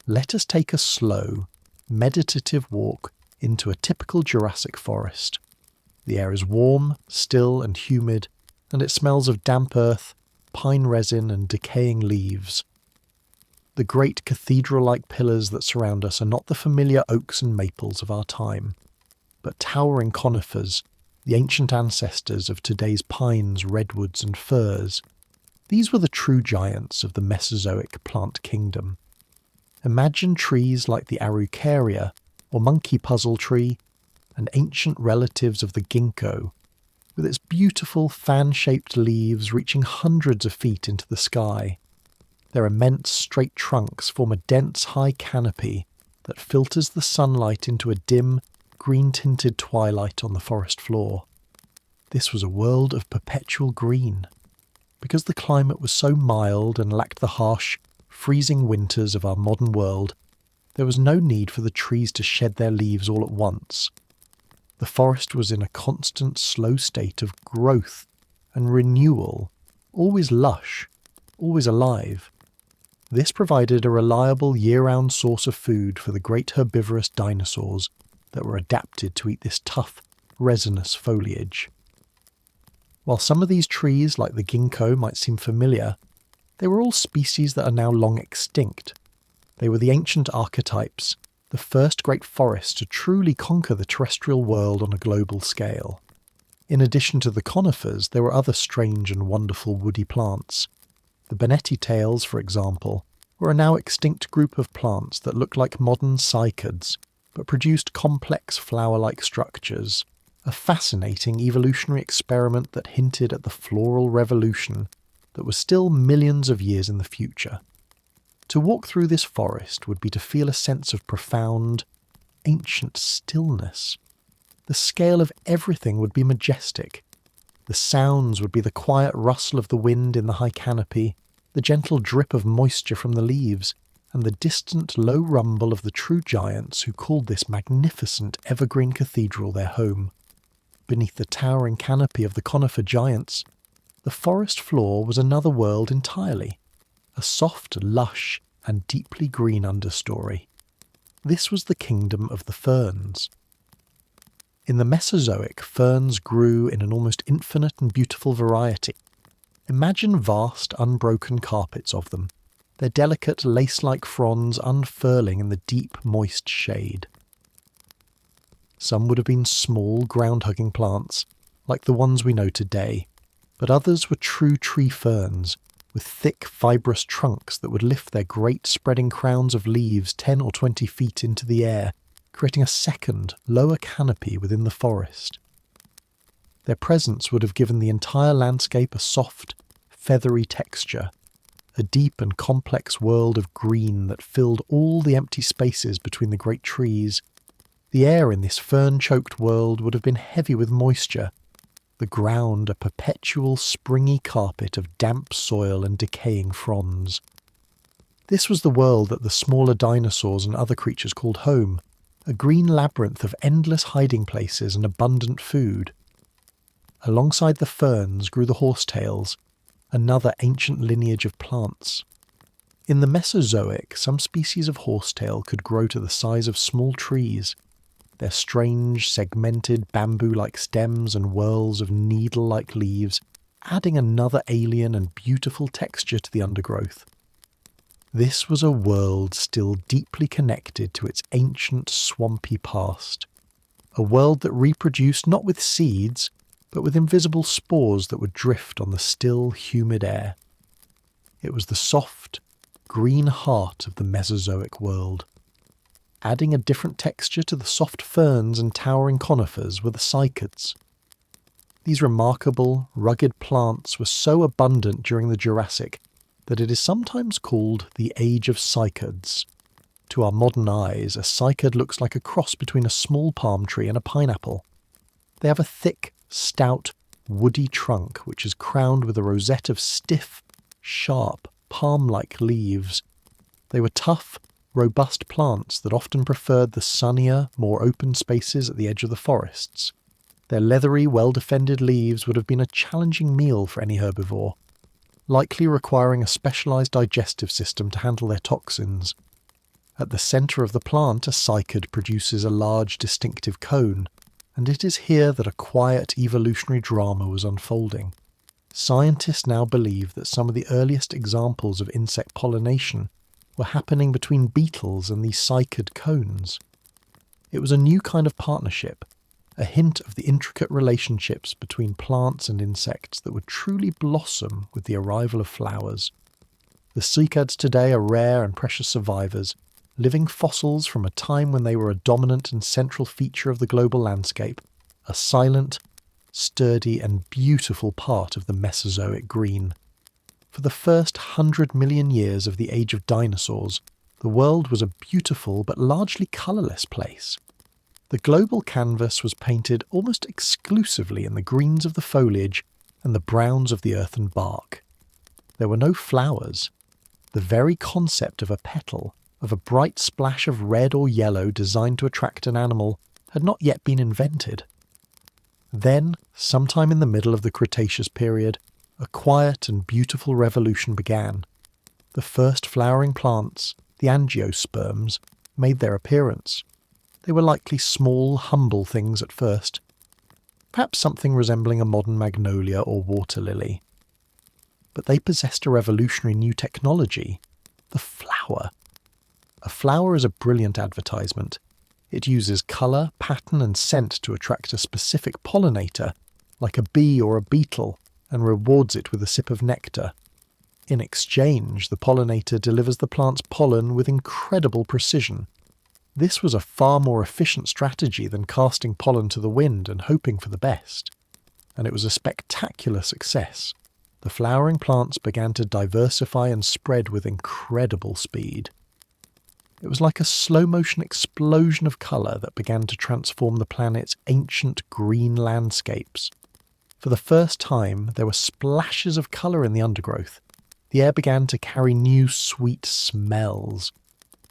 Let us take a slow, meditative walk into a typical Jurassic forest. The air is warm, still and humid, and it smells of damp earth, pine resin and decaying leaves. The great cathedral-like pillars that surround us are not the familiar oaks and maples of our time, but towering conifers, the ancient ancestors of today's pines, redwoods and firs. These were the true giants of the Mesozoic plant kingdom. Imagine trees like the Araucaria or monkey puzzle tree, and ancient relatives of the ginkgo, with its beautiful fan-shaped leaves reaching hundreds of feet into the sky. Their immense straight trunks form a dense high canopy that filters the sunlight into a dim, green-tinted twilight on the forest floor. This was a world of perpetual green. Because the climate was so mild and lacked the harsh, freezing winters of our modern world, there was no need for the trees to shed their leaves all at once. The forest was in a constant, slow state of growth and renewal, always lush, always alive. This provided a reliable year-round source of food for the great herbivorous dinosaurs that were adapted to eat this tough, resinous foliage. While some of these trees, like the ginkgo, might seem familiar, they were all species that are now long extinct. They were the ancient archetypes, the first great forests to truly conquer the terrestrial world on a global scale. In addition to the conifers, there were other strange and wonderful woody plants. The bonnetti tails, for example, were a now extinct group of plants that looked like modern cycads, but produced complex flower-like structures, a fascinating evolutionary experiment that hinted at the floral revolution that was still millions of years in the future. To walk through this forest would be to feel a sense of profound, ancient stillness. The scale of everything would be majestic. The sounds would be the quiet rustle of the wind in the high canopy, the gentle drip of moisture from the leaves, and the distant low rumble of the true giants who called this magnificent evergreen cathedral their home. Beneath the towering canopy of the conifer giants, the forest floor was another world entirely, a soft, lush, and deeply green understory. This was the kingdom of the ferns. In the Mesozoic, ferns grew in an almost infinite and beautiful variety. Imagine vast, unbroken carpets of them, their delicate, lace-like fronds unfurling in the deep, moist shade. Some would have been small, ground-hugging plants, like the ones we know today, but others were true tree ferns, with thick, fibrous trunks that would lift their great spreading crowns of leaves 10 or 20 feet into the air, creating a second, lower canopy within the forest. Their presence would have given the entire landscape a soft, feathery texture, a deep and complex world of green that filled all the empty spaces between the great trees. The air in this fern-choked world would have been heavy with moisture, the ground a perpetual springy carpet of damp soil and decaying fronds. This was the world that the smaller dinosaurs and other creatures called home, a green labyrinth of endless hiding places and abundant food. Alongside the ferns grew the horsetails, another ancient lineage of plants. In the Mesozoic, some species of horsetail could grow to the size of small trees, their strange, segmented, bamboo-like stems and whorls of needle-like leaves adding another alien and beautiful texture to the undergrowth. This was a world still deeply connected to its ancient, swampy past. A world that reproduced not with seeds, but with invisible spores that would drift on the still, humid air. It was the soft, green heart of the Mesozoic world. Adding a different texture to the soft ferns and towering conifers were the cycads. These remarkable, rugged plants were so abundant during the Jurassic that it is sometimes called the Age of Cycads. To our modern eyes, a cycad looks like a cross between a small palm tree and a pineapple. They have a thick, stout, woody trunk which is crowned with a rosette of stiff, sharp, palm-like leaves. They were tough, robust plants that often preferred the sunnier, more open spaces at the edge of the forests. Their leathery, well-defended leaves would have been a challenging meal for any herbivore, likely requiring a specialized digestive system to handle their toxins. At the centre of the plant, a cycad produces a large distinctive cone, and it is here that a quiet evolutionary drama was unfolding. Scientists now believe that some of the earliest examples of insect pollination were happening between beetles and these cycad cones. It was a new kind of partnership, a hint of the intricate relationships between plants and insects that would truly blossom with the arrival of flowers. The cycads today are rare and precious survivors, living fossils from a time when they were a dominant and central feature of the global landscape, a silent, sturdy and beautiful part of the Mesozoic green. For the first 100 million years of the age of dinosaurs, the world was a beautiful but largely colourless place. The global canvas was painted almost exclusively in the greens of the foliage and the browns of the earth and bark. There were no flowers. The very concept of a petal, of a bright splash of red or yellow designed to attract an animal, had not yet been invented. Then, sometime in the middle of the Cretaceous period, a quiet and beautiful revolution began. The first flowering plants, the angiosperms, made their appearance. They were likely small, humble things at first, perhaps something resembling a modern magnolia or water lily. But they possessed a revolutionary new technology, the flower. A flower is a brilliant advertisement. It uses colour, pattern and scent to attract a specific pollinator, like a bee or a beetle, and rewards it with a sip of nectar. In exchange, the pollinator delivers the plant's pollen with incredible precision. This was a far more efficient strategy than casting pollen to the wind and hoping for the best. And it was a spectacular success. The flowering plants began to diversify and spread with incredible speed. It was like a slow-motion explosion of colour that began to transform the planet's ancient green landscapes. For the first time, there were splashes of colour in the undergrowth. The air began to carry new sweet smells.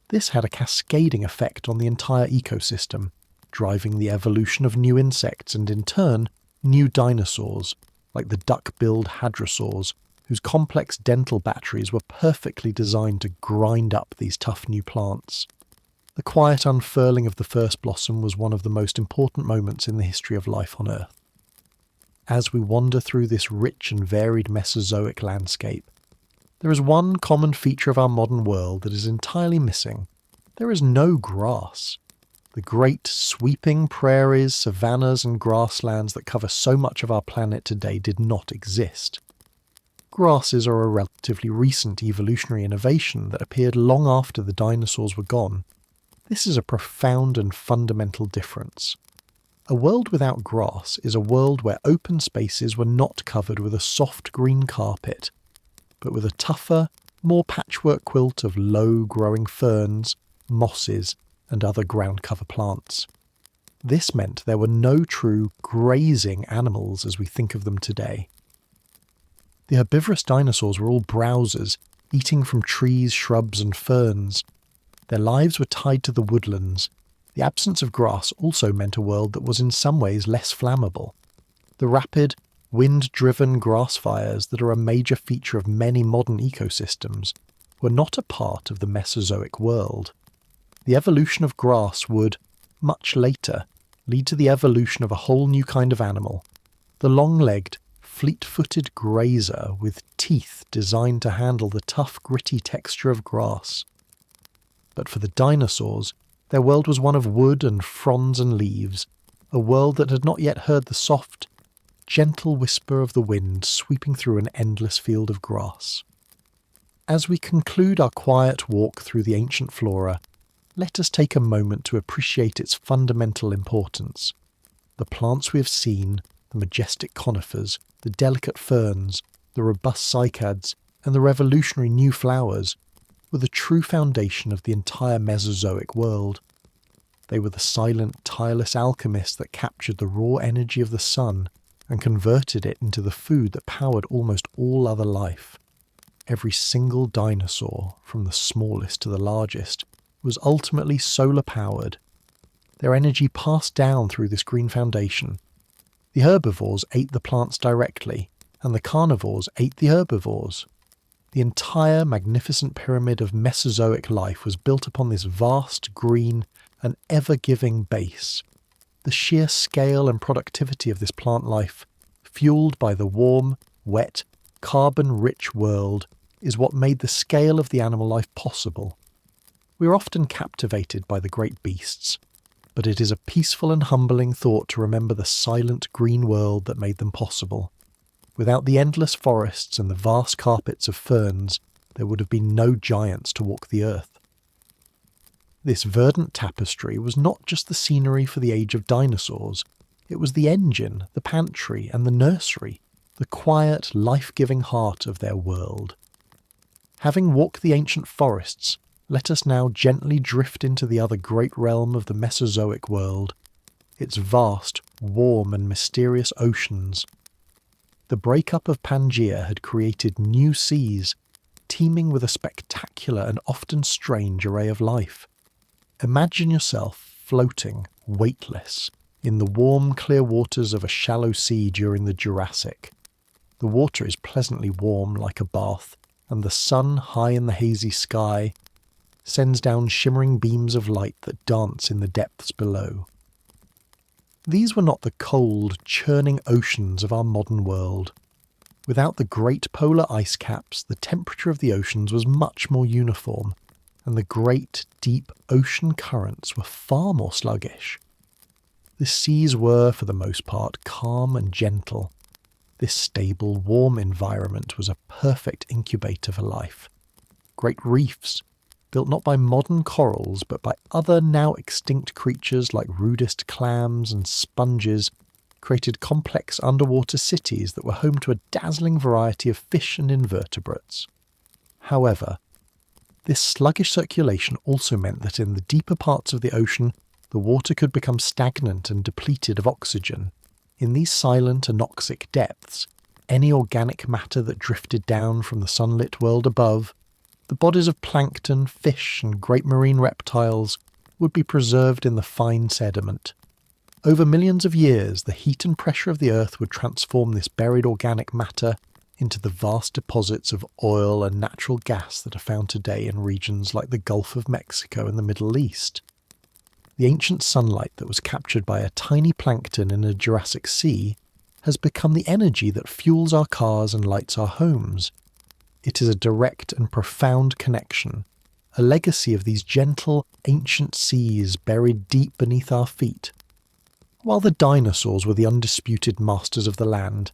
This had a cascading effect on the entire ecosystem, driving the evolution of new insects and, in turn, new dinosaurs, like the duck-billed hadrosaurs, whose complex dental batteries were perfectly designed to grind up these tough new plants. The quiet unfurling of the first blossom was one of the most important moments in the history of life on Earth. As we wander through this rich and varied Mesozoic landscape, there is one common feature of our modern world that is entirely missing. There is no grass. The great sweeping prairies, savannas and grasslands that cover so much of our planet today did not exist. Grasses are a relatively recent evolutionary innovation that appeared long after the dinosaurs were gone. This is a profound and fundamental difference. A world without grass is a world where open spaces were not covered with a soft green carpet, but with a tougher, more patchwork quilt of low-growing ferns, mosses, and other ground cover plants. This meant there were no true grazing animals as we think of them today. The herbivorous dinosaurs were all browsers, eating from trees, shrubs and ferns. Their lives were tied to the woodlands. The absence of grass also meant a world that was in some ways less flammable. The rapid, wind-driven grass fires that are a major feature of many modern ecosystems were not a part of the Mesozoic world. The evolution of grass would, much later, lead to the evolution of a whole new kind of animal, the long-legged, fleet-footed grazer with teeth designed to handle the tough, gritty texture of grass. But for the dinosaurs, their world was one of wood and fronds and leaves, a world that had not yet heard the soft, gentle whisper of the wind sweeping through an endless field of grass. As we conclude our quiet walk through the ancient flora, let us take a moment to appreciate its fundamental importance. The plants we have seen, the majestic conifers, the delicate ferns, the robust cycads, and the revolutionary new flowers, were the true foundation of the entire Mesozoic world. They were the silent, tireless alchemists that captured the raw energy of the sun and converted it into the food that powered almost all other life. Every single dinosaur, from the smallest to the largest, was ultimately solar-powered. Their energy passed down through this green foundation. The herbivores ate the plants directly, and the carnivores ate the herbivores. The entire magnificent pyramid of Mesozoic life was built upon this vast, green, and ever-giving base. The sheer scale and productivity of this plant life, fueled by the warm, wet, carbon-rich world, is what made the scale of the animal life possible. We are often captivated by the great beasts, but it is a peaceful and humbling thought to remember the silent green world that made them possible. Without the endless forests and the vast carpets of ferns, there would have been no giants to walk the earth. This verdant tapestry was not just the scenery for the age of dinosaurs. It was the engine, the pantry, and the nursery, the quiet, life-giving heart of their world. Having walked the ancient forests, let us now gently drift into the other great realm of the Mesozoic world, its vast, warm, and mysterious oceans. The breakup of Pangaea had created new seas, teeming with a spectacular and often strange array of life. Imagine yourself floating, weightless, in the warm, clear waters of a shallow sea during the Jurassic. The water is pleasantly warm like a bath, and the sun, high in the hazy sky, sends down shimmering beams of light that dance in the depths below. These were not the cold, churning oceans of our modern world. Without the great polar ice caps, the temperature of the oceans was much more uniform, and the great, deep ocean currents were far more sluggish. The seas were, for the most part, calm and gentle. This stable, warm environment was a perfect incubator for life. Great reefs, built not by modern corals but by other now extinct creatures like rudest clams and sponges, created complex underwater cities that were home to a dazzling variety of fish and invertebrates. However, this sluggish circulation also meant that in the deeper parts of the ocean, the water could become stagnant and depleted of oxygen. In these silent anoxic depths, any organic matter that drifted down from the sunlit world above, the bodies of plankton, fish, and great marine reptiles, would be preserved in the fine sediment. Over millions of years, the heat and pressure of the earth would transform this buried organic matter into the vast deposits of oil and natural gas that are found today in regions like the Gulf of Mexico and the Middle East. The ancient sunlight that was captured by a tiny plankton in a Jurassic Sea has become the energy that fuels our cars and lights our homes. It is a direct and profound connection, a legacy of these gentle, ancient seas buried deep beneath our feet. While the dinosaurs were the undisputed masters of the land,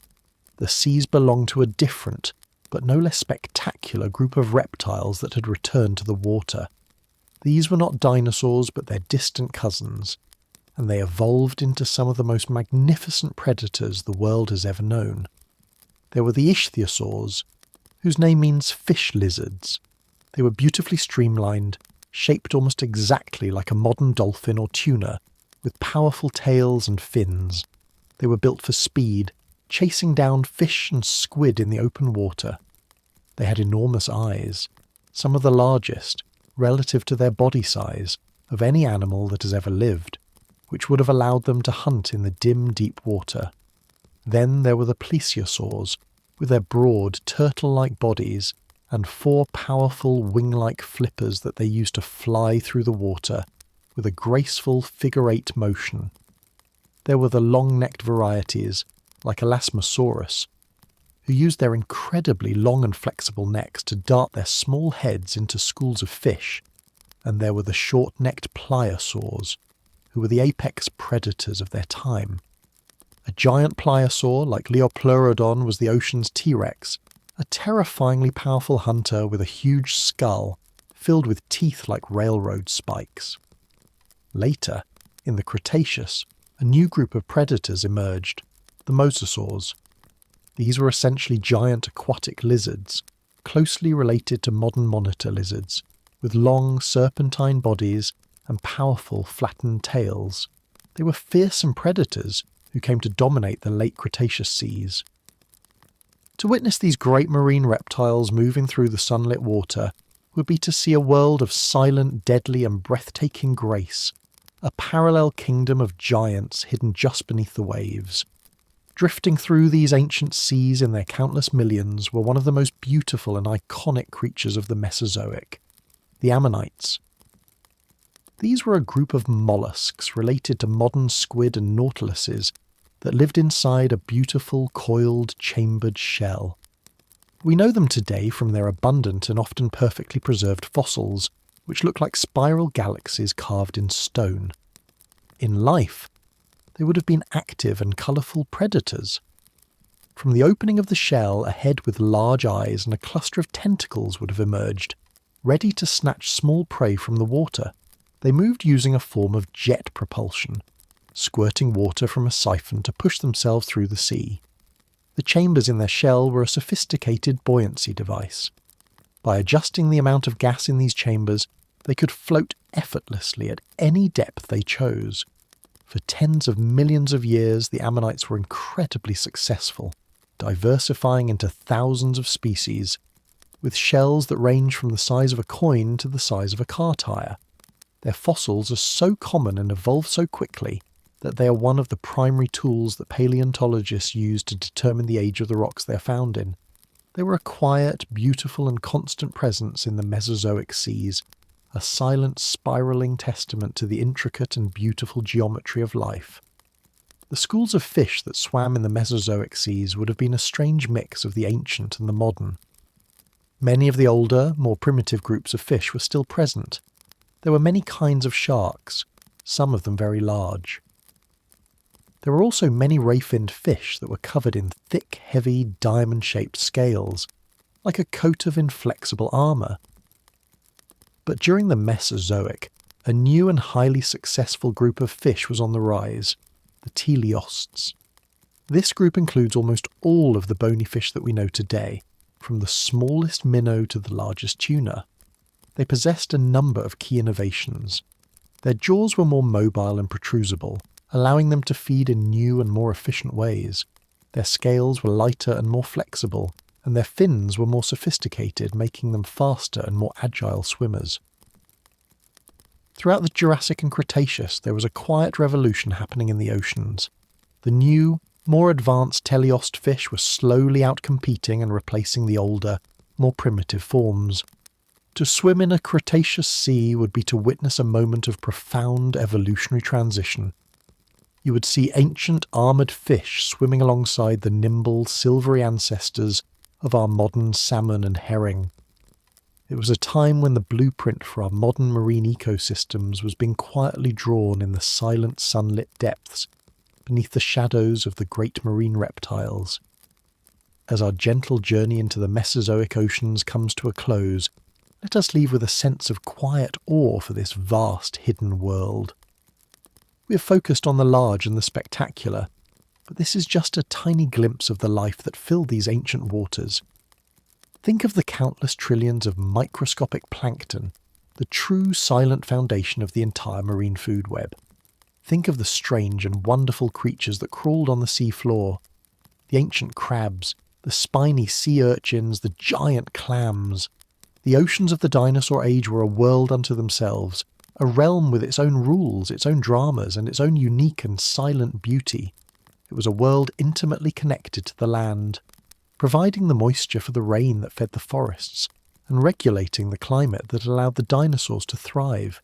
the seas belonged to a different, but no less spectacular group of reptiles that had returned to the water. These were not dinosaurs but their distant cousins, and they evolved into some of the most magnificent predators the world has ever known. There were the ichthyosaurs, whose name means fish lizards. They were beautifully streamlined, shaped almost exactly like a modern dolphin or tuna, with powerful tails and fins. They were built for speed, chasing down fish and squid in the open water. They had enormous eyes, some of the largest, relative to their body size, of any animal that has ever lived, which would have allowed them to hunt in the dim, deep water. Then there were the plesiosaurs, with their broad, turtle-like bodies and 4 powerful wing-like flippers that they used to fly through the water with a graceful figure-8 motion. There were the long-necked varieties, like Elasmosaurus, who used their incredibly long and flexible necks to dart their small heads into schools of fish, and there were the short-necked pliosaurs, who were the apex predators of their time. A giant pliosaur like Liopleurodon was the ocean's T-Rex, a terrifyingly powerful hunter with a huge skull filled with teeth like railroad spikes. Later, in the Cretaceous, a new group of predators emerged, the mosasaurs. These were essentially giant aquatic lizards, closely related to modern monitor lizards, with long serpentine bodies and powerful flattened tails. They were fearsome predators who came to dominate the late Cretaceous seas. To witness these great marine reptiles moving through the sunlit water would be to see a world of silent, deadly and breathtaking grace, a parallel kingdom of giants hidden just beneath the waves. Drifting through these ancient seas in their countless millions were one of the most beautiful and iconic creatures of the Mesozoic, the ammonites. These were a group of mollusks related to modern squid and nautiluses that lived inside a beautiful, coiled, chambered shell. We know them today from their abundant and often perfectly preserved fossils, which look like spiral galaxies carved in stone. In life, they would have been active and colourful predators. From the opening of the shell, a head with large eyes and a cluster of tentacles would have emerged, ready to snatch small prey from the water. They moved using a form of jet propulsion, squirting water from a siphon to push themselves through the sea. The chambers in their shell were a sophisticated buoyancy device. By adjusting the amount of gas in these chambers, they could float effortlessly at any depth they chose. For tens of millions of years, the ammonites were incredibly successful, diversifying into thousands of species, with shells that range from the size of a coin to the size of a car tyre. Their fossils are so common and evolve so quickly that they are one of the primary tools that paleontologists use to determine the age of the rocks they are found in. They were a quiet, beautiful and constant presence in the Mesozoic seas, a silent, spiralling testament to the intricate and beautiful geometry of life. The schools of fish that swam in the Mesozoic seas would have been a strange mix of the ancient and the modern. Many of the older, more primitive groups of fish were still present. There were many kinds of sharks, some of them very large. There were also many ray-finned fish that were covered in thick, heavy, diamond-shaped scales, like a coat of inflexible armour. But during the Mesozoic, a new and highly successful group of fish was on the rise, the teleosts. This group includes almost all of the bony fish that we know today, from the smallest minnow to the largest tuna. They possessed a number of key innovations. Their jaws were more mobile and protrusible, allowing them to feed in new and more efficient ways. Their scales were lighter and more flexible, and their fins were more sophisticated, making them faster and more agile swimmers. Throughout the Jurassic and Cretaceous, there was a quiet revolution happening in the oceans. The new, more advanced teleost fish were slowly outcompeting and replacing the older, more primitive forms. To swim in a Cretaceous sea would be to witness a moment of profound evolutionary transition. You would see ancient armoured fish swimming alongside the nimble, silvery ancestors of our modern salmon and herring. It was a time when the blueprint for our modern marine ecosystems was being quietly drawn in the silent sunlit depths beneath the shadows of the great marine reptiles. As our gentle journey into the Mesozoic oceans comes to a close, let us leave with a sense of quiet awe for this vast hidden world. We have focused on the large and the spectacular, but this is just a tiny glimpse of the life that filled these ancient waters. Think of the countless trillions of microscopic plankton, the true silent foundation of the entire marine food web. Think of the strange and wonderful creatures that crawled on the sea floor, the ancient crabs, the spiny sea urchins, the giant clams. The oceans of the dinosaur age were a world unto themselves, a realm with its own rules, its own dramas, and its own unique and silent beauty. It was a world intimately connected to the land, providing the moisture for the rain that fed the forests, and regulating the climate that allowed the dinosaurs to thrive.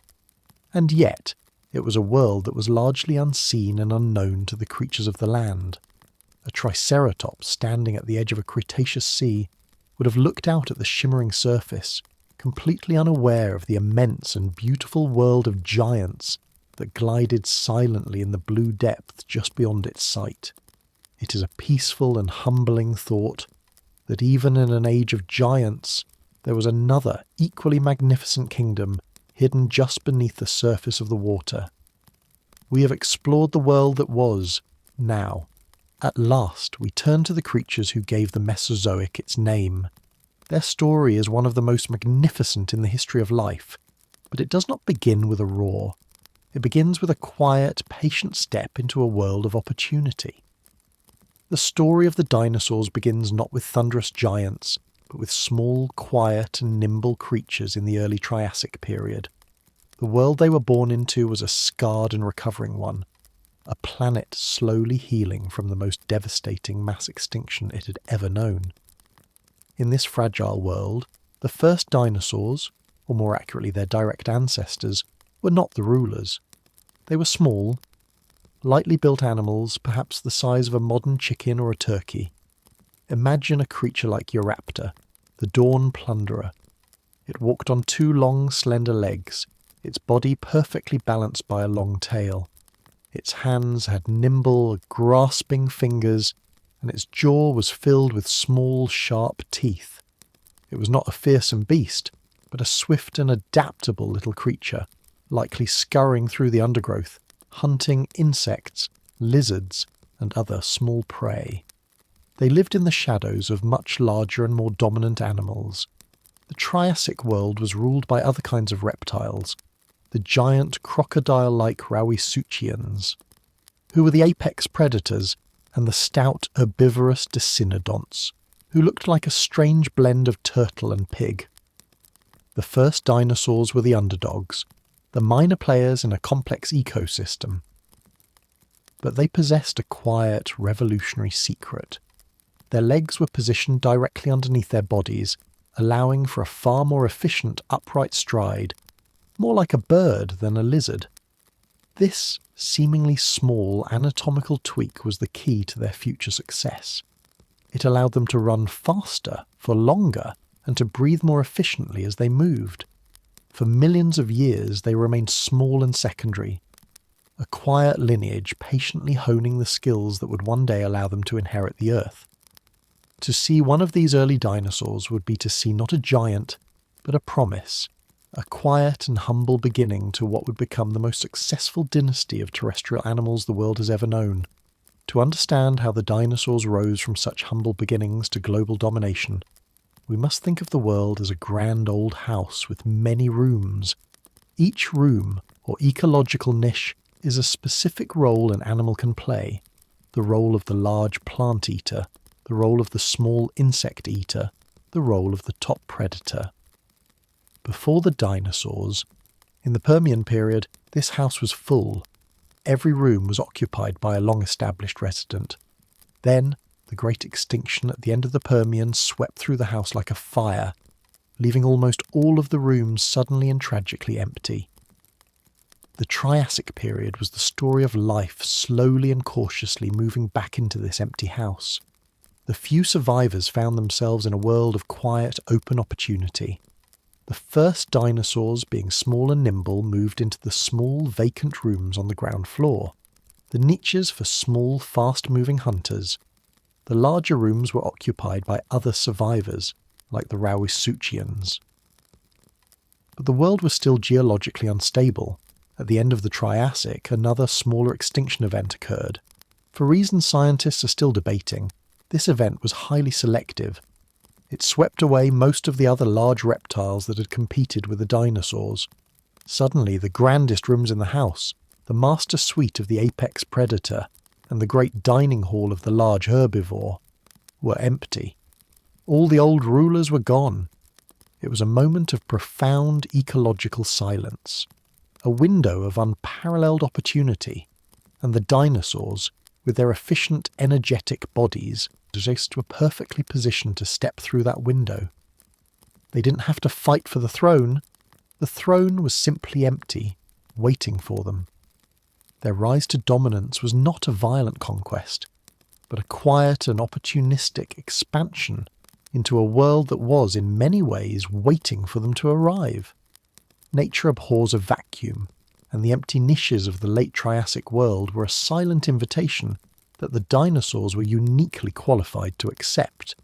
And yet, it was a world that was largely unseen and unknown to the creatures of the land. A triceratops standing at the edge of a Cretaceous sea would have looked out at the shimmering surface, completely unaware of the immense and beautiful world of giants that glided silently in the blue depth just beyond its sight. It is a peaceful and humbling thought that even in an age of giants, there was another equally magnificent kingdom hidden just beneath the surface of the water. We have explored the world that was. Now, at last, we turn to the creatures who gave the Mesozoic its name. Their story is one of the most magnificent in the history of life, but it does not begin with a roar. It begins with a quiet, patient step into a world of opportunity. The story of the dinosaurs begins not with thunderous giants, but with small, quiet and nimble creatures in the early Triassic period. The world they were born into was a scarred and recovering one. a planet slowly healing from the most devastating mass extinction it had ever known. In this fragile world, the first dinosaurs, or more accurately their direct ancestors, were not the rulers. They were small, lightly built animals, perhaps the size of a modern chicken or a turkey. Imagine a creature like your raptor, the dawn plunderer. It walked on two long, slender legs, its body perfectly balanced by a long tail. Its hands had nimble, grasping fingers, and its jaw was filled with small, sharp teeth. It was not a fearsome beast, but a swift and adaptable little creature, likely scurrying through the undergrowth, hunting insects, lizards, and other small prey. They lived in the shadows of much larger and more dominant animals. The Triassic world was ruled by other kinds of reptiles, the giant crocodile-like Rauisuchians, who were the apex predators, and the stout herbivorous Dicynodonts, who looked like a strange blend of turtle and pig. The first dinosaurs were the underdogs, the minor players in a complex ecosystem. But they possessed a quiet, revolutionary secret. Their legs were positioned directly underneath their bodies, allowing for a far more efficient upright stride, more like a bird than a lizard. This seemingly small anatomical tweak was the key to their future success. It allowed them to run faster, for longer, and to breathe more efficiently as they moved. For millions of years they remained small and secondary, a quiet lineage patiently honing the skills that would one day allow them to inherit the Earth. To see one of these early dinosaurs would be to see not a giant, but a promise, a quiet and humble beginning to what would become the most successful dynasty of terrestrial animals the world has ever known. To understand how the dinosaurs rose from such humble beginnings to global domination, we must think of the world as a grand old house with many rooms. Each room, or ecological niche, is a specific role an animal can play. The role of the large plant eater, the role of the small insect eater, the role of the top predator. Before the dinosaurs, in the Permian period, this house was full. Every room was occupied by a long-established resident. Then, the great extinction at the end of the Permian swept through the house like a fire, leaving almost all of the rooms suddenly and tragically empty. The Triassic period was the story of life slowly and cautiously moving back into this empty house. The few survivors found themselves in a world of quiet, open opportunity. The first dinosaurs, being small and nimble, moved into the small, vacant rooms on the ground floor, the niches for small, fast-moving hunters. The larger rooms were occupied by other survivors, like the Rauisuchians. But the world was still geologically unstable. At the end of the Triassic, another smaller extinction event occurred. For reasons scientists are still debating, this event was highly selective. It swept away most of the other large reptiles that had competed with the dinosaurs. Suddenly, the grandest rooms in the house, the master suite of the apex predator, and the great dining hall of the large herbivore, were empty. All the old rulers were gone. It was a moment of profound ecological silence, a window of unparalleled opportunity, and the dinosaurs, with their efficient, energetic bodies, just were perfectly positioned to step through that window. They didn't have to fight for the throne. The throne was simply empty, waiting for them. Their rise to dominance was not a violent conquest, but a quiet and opportunistic expansion into a world that was, in many ways, waiting for them to arrive. Nature abhors a vacuum, and the empty niches of the late Triassic world were a silent invitation that the dinosaurs were uniquely qualified to accept.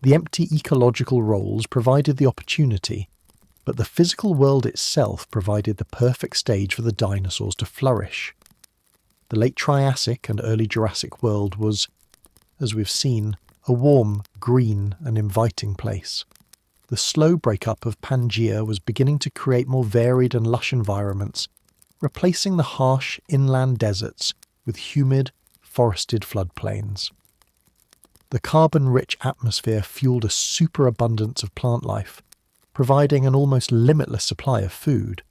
The empty ecological roles provided the opportunity, but the physical world itself provided the perfect stage for the dinosaurs to flourish. The late Triassic and early Jurassic world was, as we've seen, a warm, green and inviting place. The slow breakup of Pangaea was beginning to create more varied and lush environments, replacing the harsh inland deserts with humid, forested floodplains. The carbon-rich atmosphere fueled a superabundance of plant life, providing an almost limitless supply of food.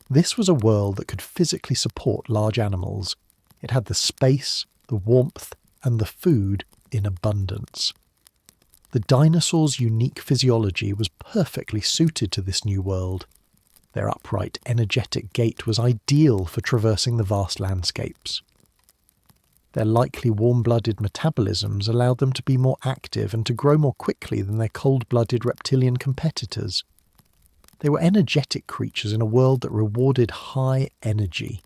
This was a world that could physically support large animals, It had the space, the warmth, and the food in abundance. The dinosaurs' unique physiology was perfectly suited to this new world. Their upright, energetic gait was ideal for traversing the vast landscapes. Their likely warm-blooded metabolisms allowed them to be more active and to grow more quickly than their cold-blooded reptilian competitors. They were energetic creatures in a world that rewarded high energy.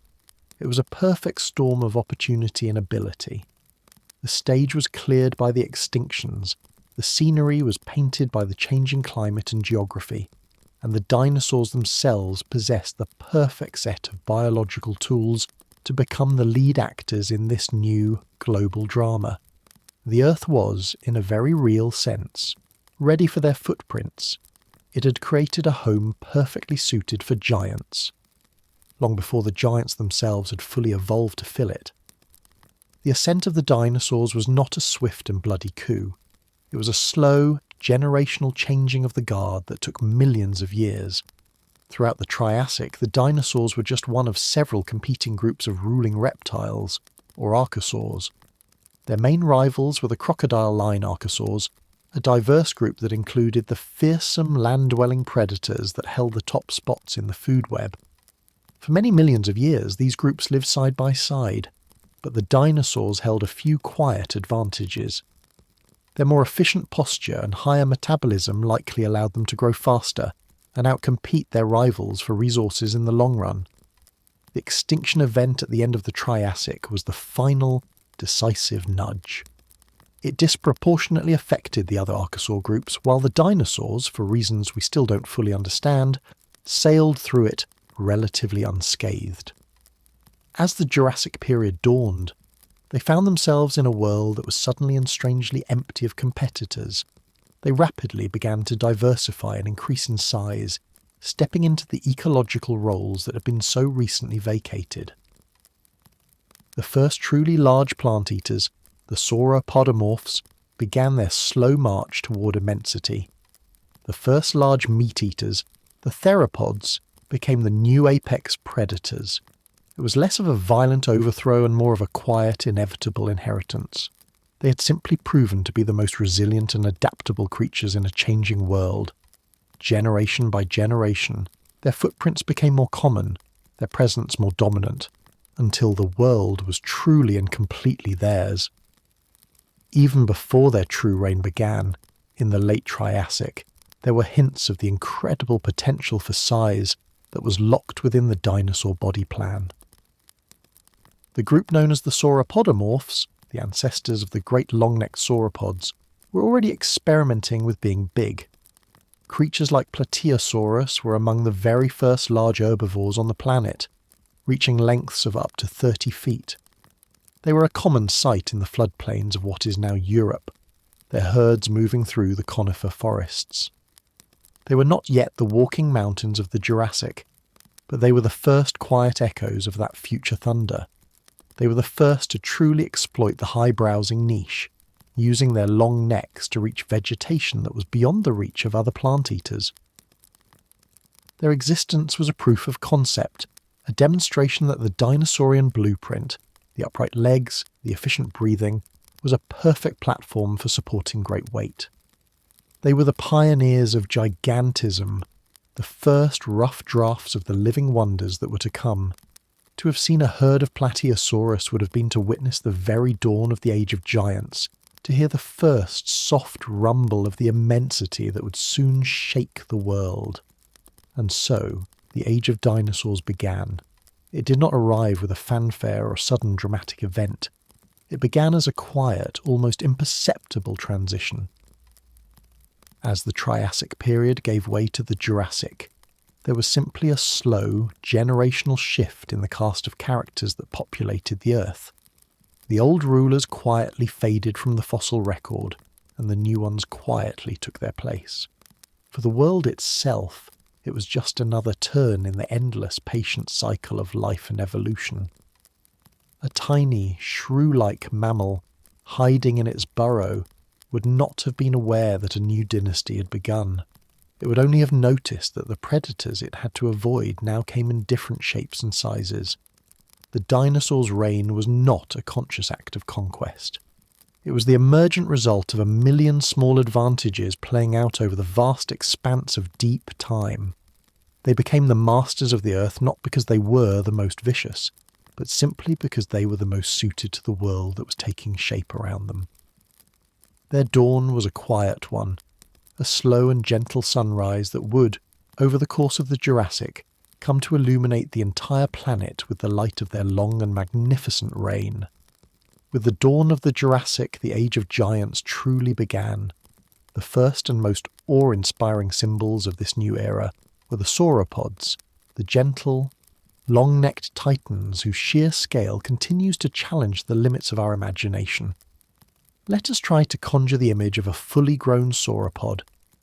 It was a perfect storm of opportunity and ability. The stage was cleared by the extinctions, the scenery was painted by the changing climate and geography, and the dinosaurs themselves possessed the perfect set of biological tools to become the lead actors in this new global drama. The Earth was, in a very real sense, ready for their footprints. It had created a home perfectly suited for giants, long before the giants themselves had fully evolved to fill it. The ascent of the dinosaurs was not a swift and bloody coup. It was a slow, generational changing of the guard that took millions of years. Throughout the Triassic, the dinosaurs were just one of several competing groups of ruling reptiles, or archosaurs. Their main rivals were the crocodile-line archosaurs, a diverse group that included the fearsome land-dwelling predators that held the top spots in the food web. For many millions of years, these groups lived side by side, but the dinosaurs held a few quiet advantages. Their more efficient posture and higher metabolism likely allowed them to grow faster and outcompete their rivals for resources in the long run. The extinction event at the end of the Triassic was the final, decisive nudge. It disproportionately affected the other archosaur groups, while the dinosaurs, for reasons we still don't fully understand, sailed through it relatively unscathed. As the Jurassic period dawned, they found themselves in a world that was suddenly and strangely empty of competitors. They rapidly began to diversify and increase in size, stepping into the ecological roles that had been so recently vacated. The first truly large plant eaters, the sauropodomorphs, began their slow march toward immensity. The first large meat eaters, the theropods, became the new apex predators. It was less of a violent overthrow and more of a quiet, inevitable inheritance. They had simply proven to be the most resilient and adaptable creatures in a changing world. Generation by generation, their footprints became more common, their presence more dominant, until the world was truly and completely theirs. Even before their true reign began, in the late Triassic, there were hints of the incredible potential for size that was locked within the dinosaur body plan. The group known as the sauropodomorphs, the ancestors of the great long-necked sauropods, were already experimenting with being big. Creatures like Plateosaurus were among the very first large herbivores on the planet, reaching lengths of up to 30 feet. They were a common sight in the floodplains of what is now Europe, their herds moving through the conifer forests. They were not yet the walking mountains of the Jurassic, but they were the first quiet echoes of that future thunder. They were the first to truly exploit the high-browsing niche, using their long necks to reach vegetation that was beyond the reach of other plant eaters. Their existence was a proof of concept, a demonstration that the dinosaurian blueprint, the upright legs, the efficient breathing, was a perfect platform for supporting great weight. They were the pioneers of gigantism, the first rough drafts of the living wonders that were to come. To have seen a herd of Plateosaurus would have been to witness the very dawn of the Age of Giants, to hear the first soft rumble of the immensity that would soon shake the world. And so, the Age of Dinosaurs began. It did not arrive with a fanfare or sudden dramatic event. It began as a quiet, almost imperceptible transition. As the Triassic period gave way to the Jurassic, there was simply a slow, generational shift in the cast of characters that populated the Earth. The old rulers quietly faded from the fossil record, and the new ones quietly took their place. For the world itself, it was just another turn in the endless, patient cycle of life and evolution. A tiny, shrew-like mammal, hiding in its burrow, would not have been aware that a new dynasty had begun. It would only have noticed that the predators it had to avoid now came in different shapes and sizes. the dinosaurs' reign was not a conscious act of conquest. It was the emergent result of a million small advantages playing out over the vast expanse of deep time. They became the masters of the earth not because they were the most vicious, but simply because they were the most suited to the world that was taking shape around them. Their dawn was a quiet one, a slow and gentle sunrise that would, over the course of the Jurassic, come to illuminate the entire planet with the light of their long and magnificent reign. With the dawn of the Jurassic, the Age of Giants truly began. The first and most awe-inspiring symbols of this new era were the sauropods, the gentle, long-necked titans whose sheer scale continues to challenge the limits of our imagination. Let us try to conjure the image of a fully grown sauropod,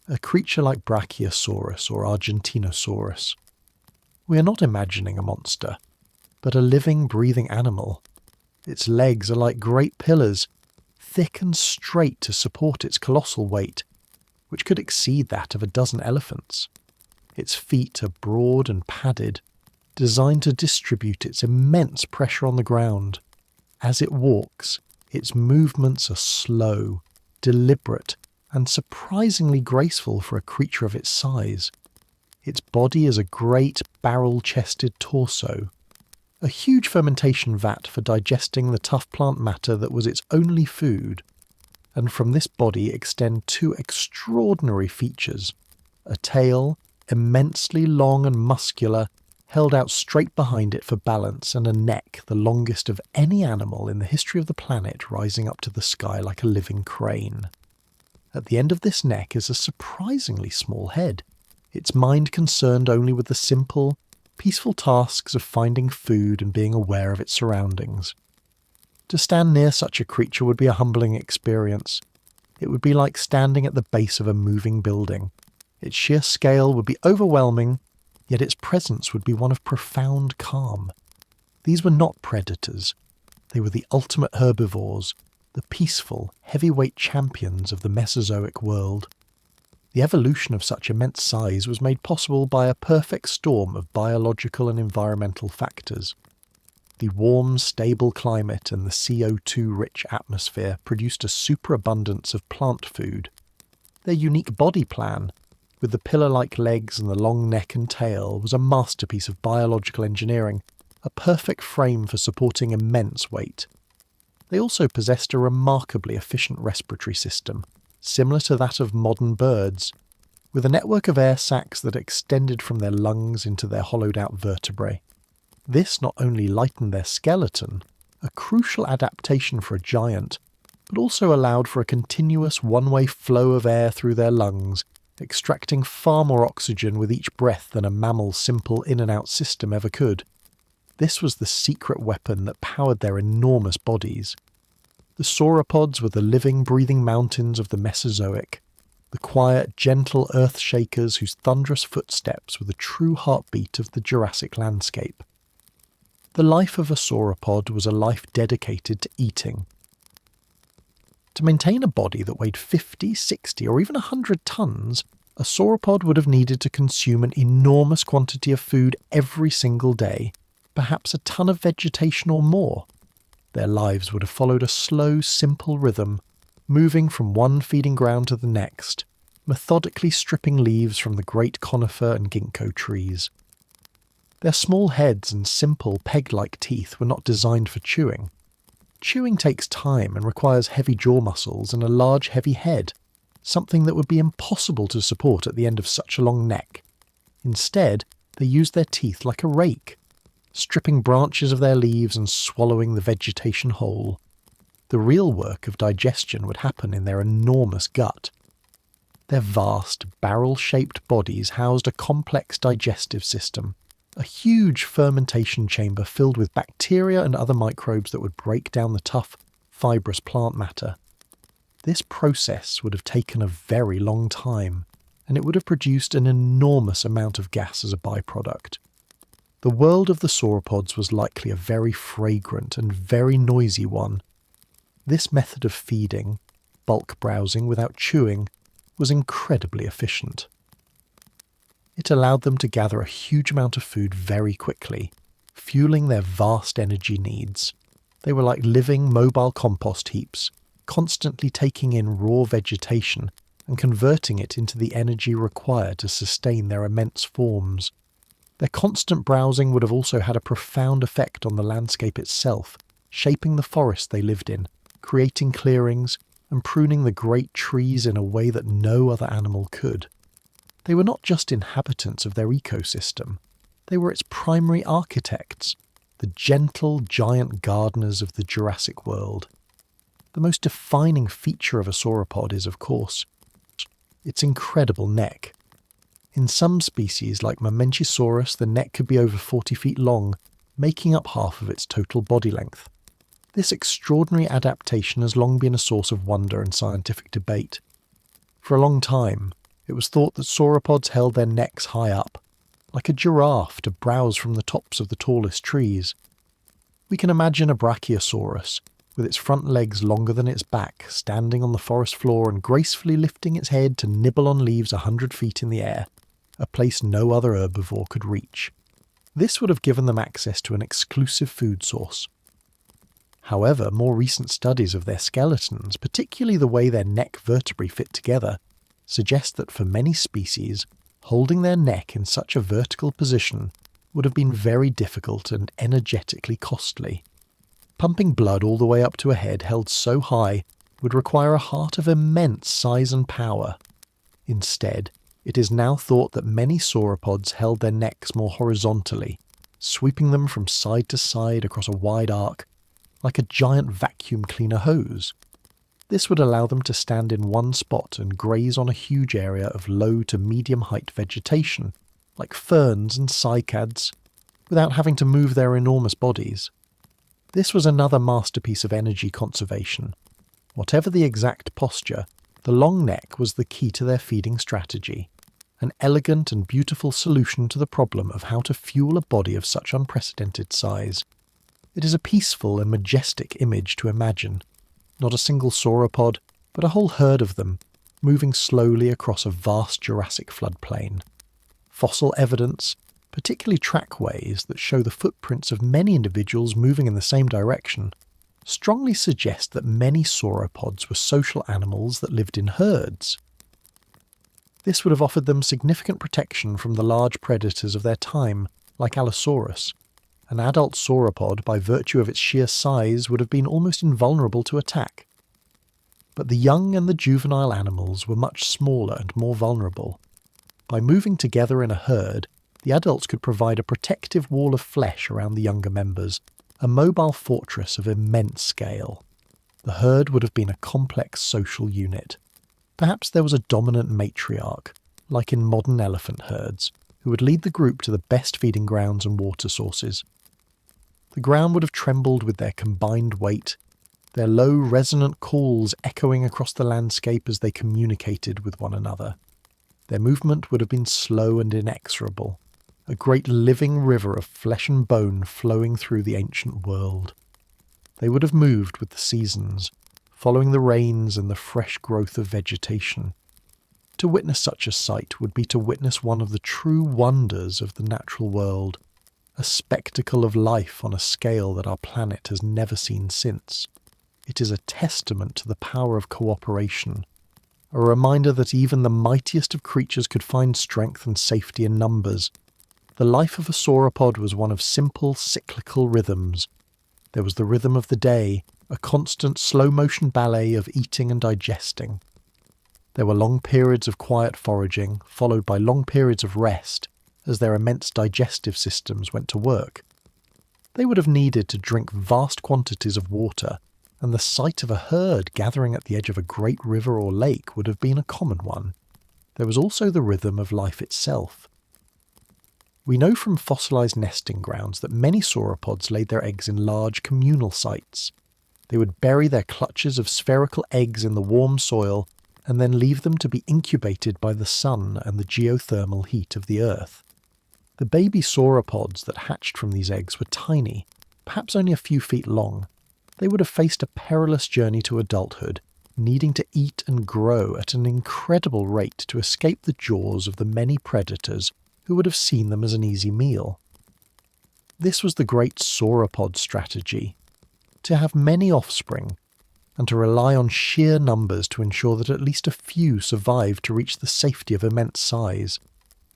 a creature like Brachiosaurus or Argentinosaurus. We are not imagining a monster, but a living, breathing animal. Its legs are like great pillars, thick and straight to support its colossal weight, which could exceed that of a dozen elephants. Its feet are broad and padded, designed to distribute its immense pressure on the ground. As it walks, its movements are slow, deliberate, and surprisingly graceful for a creature of its size. Its body is a great barrel-chested torso, a huge fermentation vat for digesting the tough plant matter that was its only food, and from this body extend two extraordinary features: a tail, immensely long and muscular, held out straight behind it for balance, and a neck the longest of any animal in the history of the planet, rising up to the sky like a living crane. At the end of this neck is a surprisingly small head, its mind concerned only with the simple, peaceful tasks of finding food and being aware of its surroundings. To stand near such a creature would be a humbling experience. It would be like standing at the base of a moving building. Its sheer scale would be overwhelming, yet its presence would be one of profound calm. These were not predators. They were the ultimate herbivores, the peaceful, heavyweight champions of the Mesozoic world. The evolution of such immense size was made possible by a perfect storm of biological and environmental factors. The warm, stable climate and the CO2-rich atmosphere produced a superabundance of plant food. Their unique body plan, with the pillar-like legs and the long neck and tail, was a masterpiece of biological engineering, a perfect frame for supporting immense weight. They also possessed a remarkably efficient respiratory system, similar to that of modern birds, with a network of air sacs that extended from their lungs into their hollowed-out vertebrae. This not only lightened their skeleton, a crucial adaptation for a giant, but also allowed for a continuous one-way flow of air through their lungs, extracting far more oxygen with each breath than a mammal's simple in-and-out system ever could. This was the secret weapon that powered their enormous bodies. The sauropods were the living, breathing mountains of the Mesozoic, the quiet, gentle earth shakers whose thunderous footsteps were the true heartbeat of the Jurassic landscape. The life of a sauropod was a life dedicated to eating. To maintain a body that weighed 50, 60, or even 100 tons, a sauropod would have needed to consume an enormous quantity of food every single day, perhaps a ton of vegetation or more. Their lives would have followed a slow, simple rhythm, moving from one feeding ground to the next, methodically stripping leaves from the great conifer and ginkgo trees. Their small heads and simple, peg-like teeth were not designed for chewing. Chewing takes time and requires heavy jaw muscles and a large, heavy head, something that would be impossible to support at the end of such a long neck. Instead, they used their teeth like a rake, stripping branches of their leaves and swallowing the vegetation whole. The real work of digestion would happen in their enormous gut. Their vast, barrel-shaped bodies housed a complex digestive system, a huge fermentation chamber filled with bacteria and other microbes that would break down the tough, fibrous plant matter. This process would have taken a very long time, and it would have produced an enormous amount of gas as a byproduct. The world of the sauropods was likely a very fragrant and very noisy one. This method of feeding, bulk browsing without chewing, was incredibly efficient. It allowed them to gather a huge amount of food very quickly, fueling their vast energy needs. They were like living mobile compost heaps, constantly taking in raw vegetation and converting it into the energy required to sustain their immense forms. Their constant browsing would have also had a profound effect on the landscape itself, shaping the forest they lived in, creating clearings, and pruning the great trees in a way that no other animal could. They were not just inhabitants of their ecosystem, they were its primary architects, the gentle giant gardeners of the Jurassic world. The most defining feature of a sauropod is, of course, its incredible neck. In some species, like Mamenchisaurus, the neck could be over 40 feet long, making up half of its total body length. This extraordinary adaptation has long been a source of wonder and scientific debate. For a long time, it was thought that sauropods held their necks high up, like a giraffe to browse from the tops of the tallest trees. We can imagine a Brachiosaurus, with its front legs longer than its back, standing on the forest floor and gracefully lifting its head to nibble on leaves 100 feet in the air, a place no other herbivore could reach. This would have given them access to an exclusive food source. However, more recent studies of their skeletons, particularly the way their neck vertebrae fit together, suggest that for many species, holding their neck in such a vertical position would have been very difficult and energetically costly. Pumping blood all the way up to a head held so high would require a heart of immense size and power. Instead, it is now thought that many sauropods held their necks more horizontally, sweeping them from side to side across a wide arc, like a giant vacuum cleaner hose. This would allow them to stand in one spot and graze on a huge area of low to medium height vegetation, like ferns and cycads, without having to move their enormous bodies. This was another masterpiece of energy conservation. Whatever the exact posture, the long neck was the key to their feeding strategy, an elegant and beautiful solution to the problem of how to fuel a body of such unprecedented size. It is a peaceful and majestic image to imagine. Not a single sauropod, but a whole herd of them, moving slowly across a vast Jurassic floodplain. Fossil evidence, particularly trackways that show the footprints of many individuals moving in the same direction, strongly suggest that many sauropods were social animals that lived in herds. This would have offered them significant protection from the large predators of their time, like Allosaurus. An adult sauropod, by virtue of its sheer size, would have been almost invulnerable to attack. But the young and the juvenile animals were much smaller and more vulnerable. By moving together in a herd, the adults could provide a protective wall of flesh around the younger members, a mobile fortress of immense scale. The herd would have been a complex social unit. Perhaps there was a dominant matriarch, like in modern elephant herds, who would lead the group to the best feeding grounds and water sources. The ground would have trembled with their combined weight, their low resonant calls echoing across the landscape as they communicated with one another. Their movement would have been slow and inexorable, a great living river of flesh and bone flowing through the ancient world. They would have moved with the seasons, following the rains and the fresh growth of vegetation. To witness such a sight would be to witness one of the true wonders of the natural world, a spectacle of life on a scale that our planet has never seen since. It is a testament to the power of cooperation, a reminder that even the mightiest of creatures could find strength and safety in numbers. The life of a sauropod was one of simple, cyclical rhythms. There was the rhythm of the day, a constant slow-motion ballet of eating and digesting. There were long periods of quiet foraging, followed by long periods of rest, as their immense digestive systems went to work. They would have needed to drink vast quantities of water, and the sight of a herd gathering at the edge of a great river or lake would have been a common one. There was also the rhythm of life itself. We know from fossilized nesting grounds that many sauropods laid their eggs in large communal sites. They would bury their clutches of spherical eggs in the warm soil and then leave them to be incubated by the sun and the geothermal heat of the earth. The baby sauropods that hatched from these eggs were tiny, perhaps only a few feet long. They would have faced a perilous journey to adulthood, needing to eat and grow at an incredible rate to escape the jaws of the many predators who would have seen them as an easy meal. This was the great sauropod strategy: to have many offspring and to rely on sheer numbers to ensure that at least a few survived to reach the safety of immense size.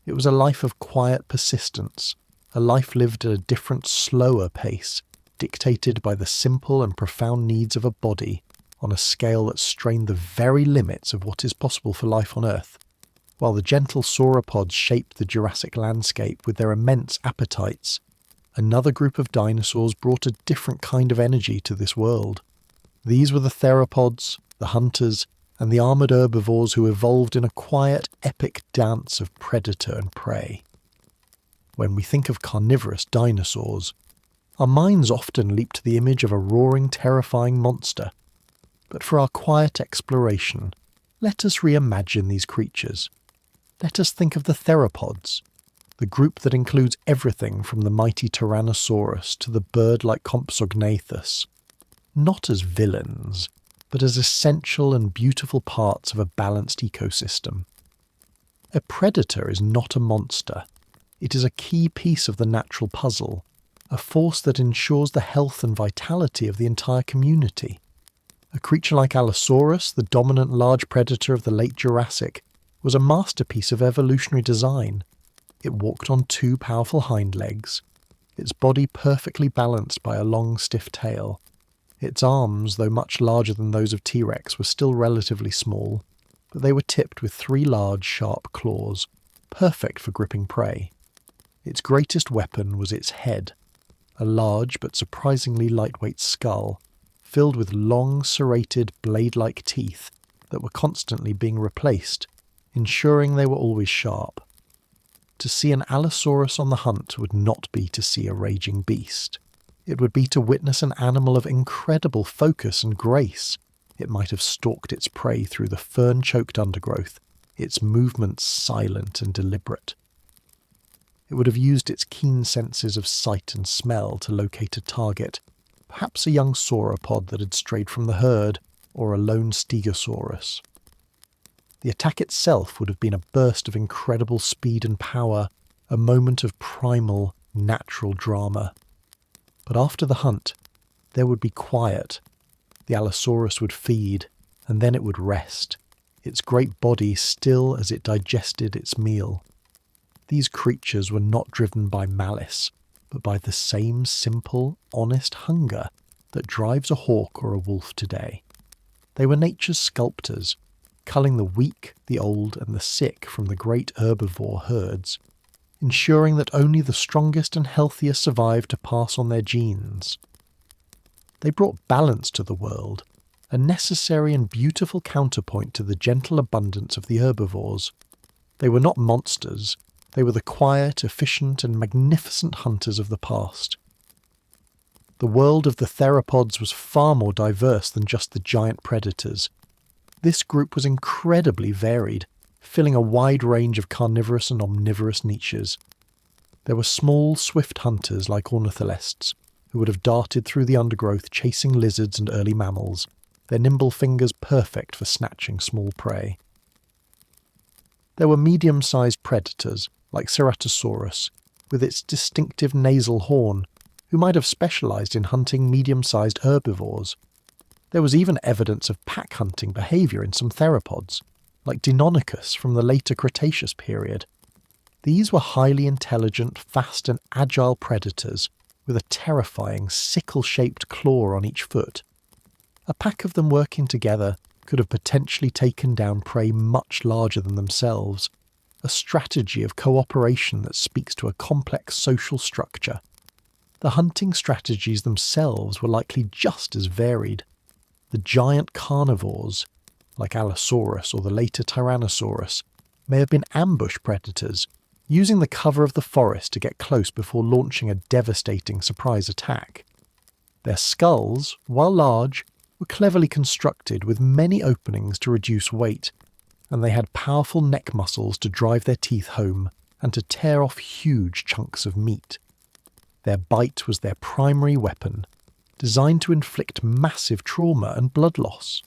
It was a life of quiet persistence, a life lived at a different, slower pace, dictated by the simple and profound needs of a body on a scale that strained the very limits of what is possible for life on Earth. While the gentle sauropods shaped the Jurassic landscape with their immense appetites, another group of dinosaurs brought a different kind of energy to this world. These were the theropods, the hunters, and the armoured herbivores who evolved in a quiet, epic dance of predator and prey. When we think of carnivorous dinosaurs, our minds often leap to the image of a roaring, terrifying monster. But for our quiet exploration, let us reimagine these creatures. Let us think of the theropods, the group that includes everything from the mighty Tyrannosaurus to the bird-like Compsognathus, not as villains, but as essential and beautiful parts of a balanced ecosystem. A predator is not a monster. It is a key piece of the natural puzzle, a force that ensures the health and vitality of the entire community. A creature like Allosaurus, the dominant large predator of the late Jurassic, was a masterpiece of evolutionary design. It walked on two powerful hind legs, its body perfectly balanced by a long, stiff tail. Its arms, though much larger than those of T-Rex, were still relatively small, but they were tipped with three large, sharp claws, perfect for gripping prey. Its greatest weapon was its head, a large but surprisingly lightweight skull, filled with long, serrated, blade-like teeth that were constantly being replaced, ensuring they were always sharp. To see an Allosaurus on the hunt would not be to see a raging beast. It would be to witness an animal of incredible focus and grace. It might have stalked its prey through the fern-choked undergrowth, its movements silent and deliberate. It would have used its keen senses of sight and smell to locate a target, perhaps a young sauropod that had strayed from the herd, or a lone stegosaurus. The attack itself would have been a burst of incredible speed and power, a moment of primal, natural drama. But after the hunt, there would be quiet. The Allosaurus would feed, and then it would rest, its great body still as it digested its meal. These creatures were not driven by malice, but by the same simple, honest hunger that drives a hawk or a wolf today. They were nature's sculptors, culling the weak, the old, and the sick from the great herbivore herds, ensuring that only the strongest and healthiest survived to pass on their genes. They brought balance to the world, a necessary and beautiful counterpoint to the gentle abundance of the herbivores. They were not monsters, they were the quiet, efficient, and magnificent hunters of the past. The world of the theropods was far more diverse than just the giant predators. This group was incredibly varied, filling a wide range of carnivorous and omnivorous niches. There were small, swift hunters like ornitholosts, who would have darted through the undergrowth chasing lizards and early mammals, their nimble fingers perfect for snatching small prey. There were medium-sized predators like Ceratosaurus, with its distinctive nasal horn, who might have specialized in hunting medium-sized herbivores. There was even evidence of pack-hunting behavior in some theropods, like Deinonychus from the later Cretaceous period. These were highly intelligent, fast and agile predators with a terrifying, sickle-shaped claw on each foot. A pack of them working together could have potentially taken down prey much larger than themselves, a strategy of cooperation that speaks to a complex social structure. The hunting strategies themselves were likely just as varied. The giant carnivores, like Allosaurus or the later Tyrannosaurus, may have been ambush predators, using the cover of the forest to get close before launching a devastating surprise attack. Their skulls, while large, were cleverly constructed with many openings to reduce weight, and they had powerful neck muscles to drive their teeth home and to tear off huge chunks of meat. Their bite was their primary weapon, designed to inflict massive trauma and blood loss.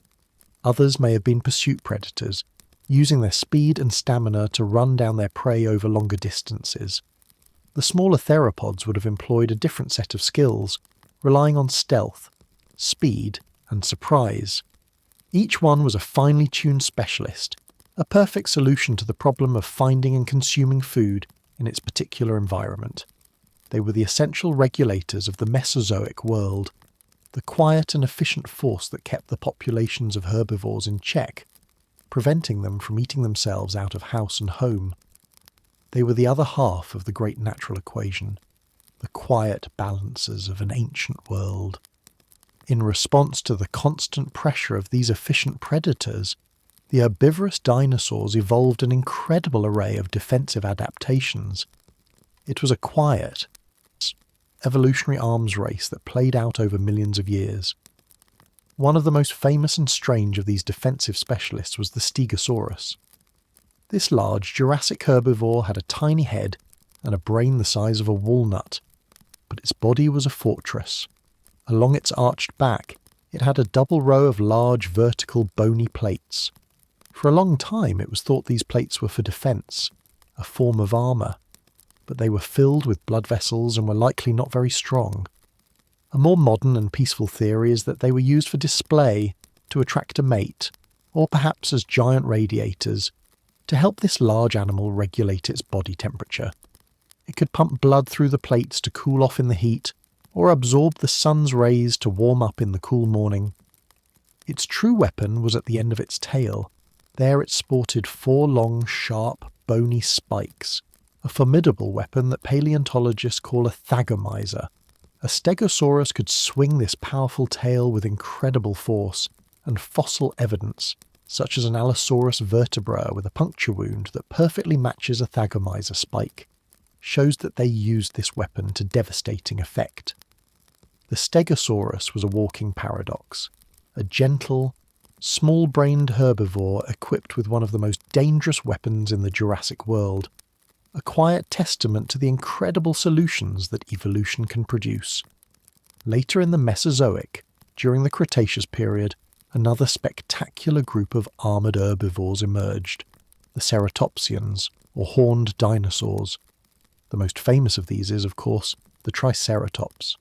Others may have been pursuit predators, using their speed and stamina to run down their prey over longer distances. The smaller theropods would have employed a different set of skills, relying on stealth, speed, and surprise. Each one was a finely tuned specialist, a perfect solution to the problem of finding and consuming food in its particular environment. They were the essential regulators of the Mesozoic world, the quiet and efficient force that kept the populations of herbivores in check, preventing them from eating themselves out of house and home. They were the other half of the great natural equation, the quiet balancers of an ancient world. In response to the constant pressure of these efficient predators, the herbivorous dinosaurs evolved an incredible array of defensive adaptations. It was a quiet, evolutionary arms race that played out over millions of years. One of the most famous and strange of these defensive specialists was the Stegosaurus. This large Jurassic herbivore had a tiny head and a brain the size of a walnut, but its body was a fortress. Along its arched back, it had a double row of large vertical bony plates. For a long time it was thought these plates were for defence, a form of armour, but they were filled with blood vessels and were likely not very strong. A more modern and peaceful theory is that they were used for display, to attract a mate, or perhaps as giant radiators, to help this large animal regulate its body temperature. It could pump blood through the plates to cool off in the heat, or absorb the sun's rays to warm up in the cool morning. Its true weapon was at the end of its tail. There it sported 4 long, sharp, bony spikes, a formidable weapon that paleontologists call a thagomizer. A Stegosaurus could swing this powerful tail with incredible force, and fossil evidence, such as an Allosaurus vertebra with a puncture wound that perfectly matches a thagomizer spike, shows that they used this weapon to devastating effect. The Stegosaurus was a walking paradox, a gentle, small-brained herbivore equipped with one of the most dangerous weapons in the Jurassic world, a quiet testament to the incredible solutions that evolution can produce. Later in the Mesozoic, during the Cretaceous period, another spectacular group of armoured herbivores emerged, the ceratopsians, or horned dinosaurs. The most famous of these is, of course, the Triceratops.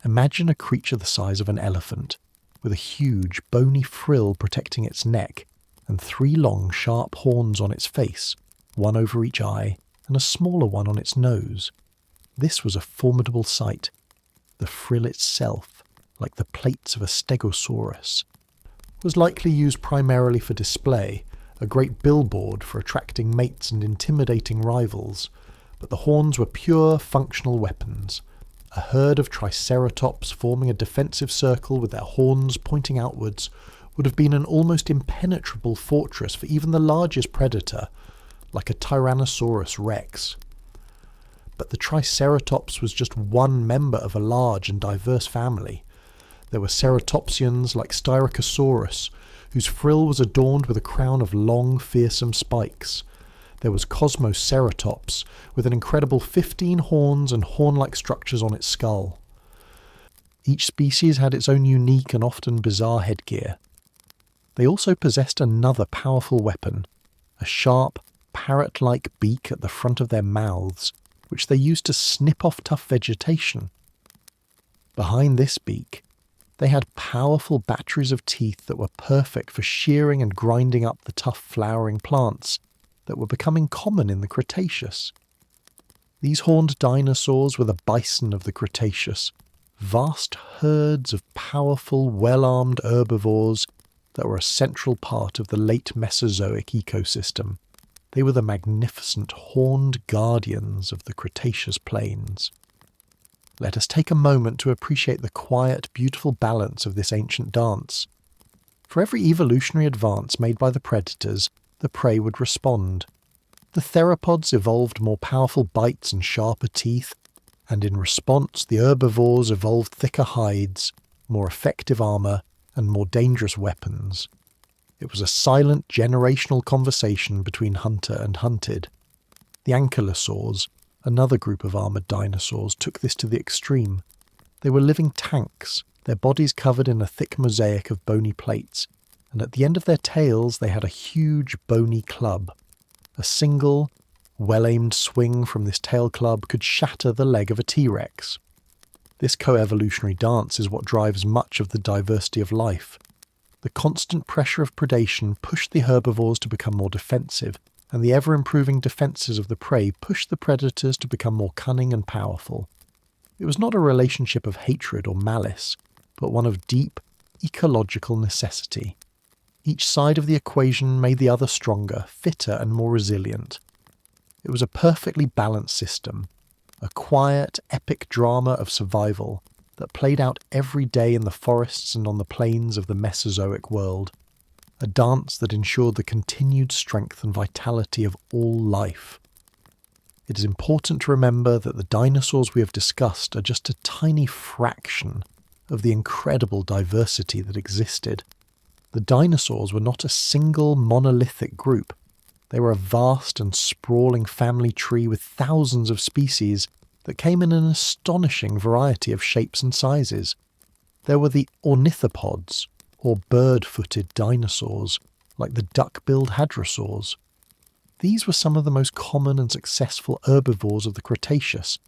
Imagine a creature the size of an elephant, with a huge bony frill protecting its neck, and 3 long sharp horns on its face, one over each eye, and a smaller one on its nose. This was a formidable sight. The frill itself, like the plates of a Stegosaurus, was likely used primarily for display, a great billboard for attracting mates and intimidating rivals, but the horns were pure functional weapons. A herd of Triceratops forming a defensive circle with their horns pointing outwards would have been an almost impenetrable fortress for even the largest predator, like a Tyrannosaurus rex. But the Triceratops was just one member of a large and diverse family. There were ceratopsians like Styracosaurus, whose frill was adorned with a crown of long, fearsome spikes. There was Cosmoceratops, with an incredible 15 horns and horn-like structures on its skull. Each species had its own unique and often bizarre headgear. They also possessed another powerful weapon, a sharp, parrot-like beak at the front of their mouths, which they used to snip off tough vegetation. Behind this beak, they had powerful batteries of teeth that were perfect for shearing and grinding up the tough flowering plants that were becoming common in the Cretaceous. These horned dinosaurs were the bison of the Cretaceous, vast herds of powerful, well-armed herbivores that were a central part of the late Mesozoic ecosystem. They were the magnificent horned guardians of the Cretaceous plains. Let us take a moment to appreciate the quiet, beautiful balance of this ancient dance. For every evolutionary advance made by the predators, the prey would respond. The theropods evolved more powerful bites and sharper teeth, and in response the herbivores evolved thicker hides, more effective armour, and more dangerous weapons. It was a silent generational conversation between hunter and hunted. The ankylosaurs, another group of armoured dinosaurs, took this to the extreme. They were living tanks, their bodies covered in a thick mosaic of bony plates, and at the end of their tails they had a huge bony club, a single, well-aimed swing from this tail club could shatter the leg of a T-Rex. This co-evolutionary dance is what drives much of the diversity of life. The constant pressure of predation pushed the herbivores to become more defensive, and the ever-improving defences of the prey pushed the predators to become more cunning and powerful. It was not a relationship of hatred or malice, but one of deep, ecological necessity. Each side of the equation made the other stronger, fitter, and more resilient. It was a perfectly balanced system, a quiet, epic drama of survival that played out every day in the forests and on the plains of the Mesozoic world, a dance that ensured the continued strength and vitality of all life. It is important to remember that the dinosaurs we have discussed are just a tiny fraction of the incredible diversity that existed. The dinosaurs were not a single monolithic group. They were a vast and sprawling family tree with thousands of species that came in an astonishing variety of shapes and sizes. There were the ornithopods, or bird-footed dinosaurs, like the duck-billed hadrosaurs. These were some of the most common and successful herbivores of the Cretaceous,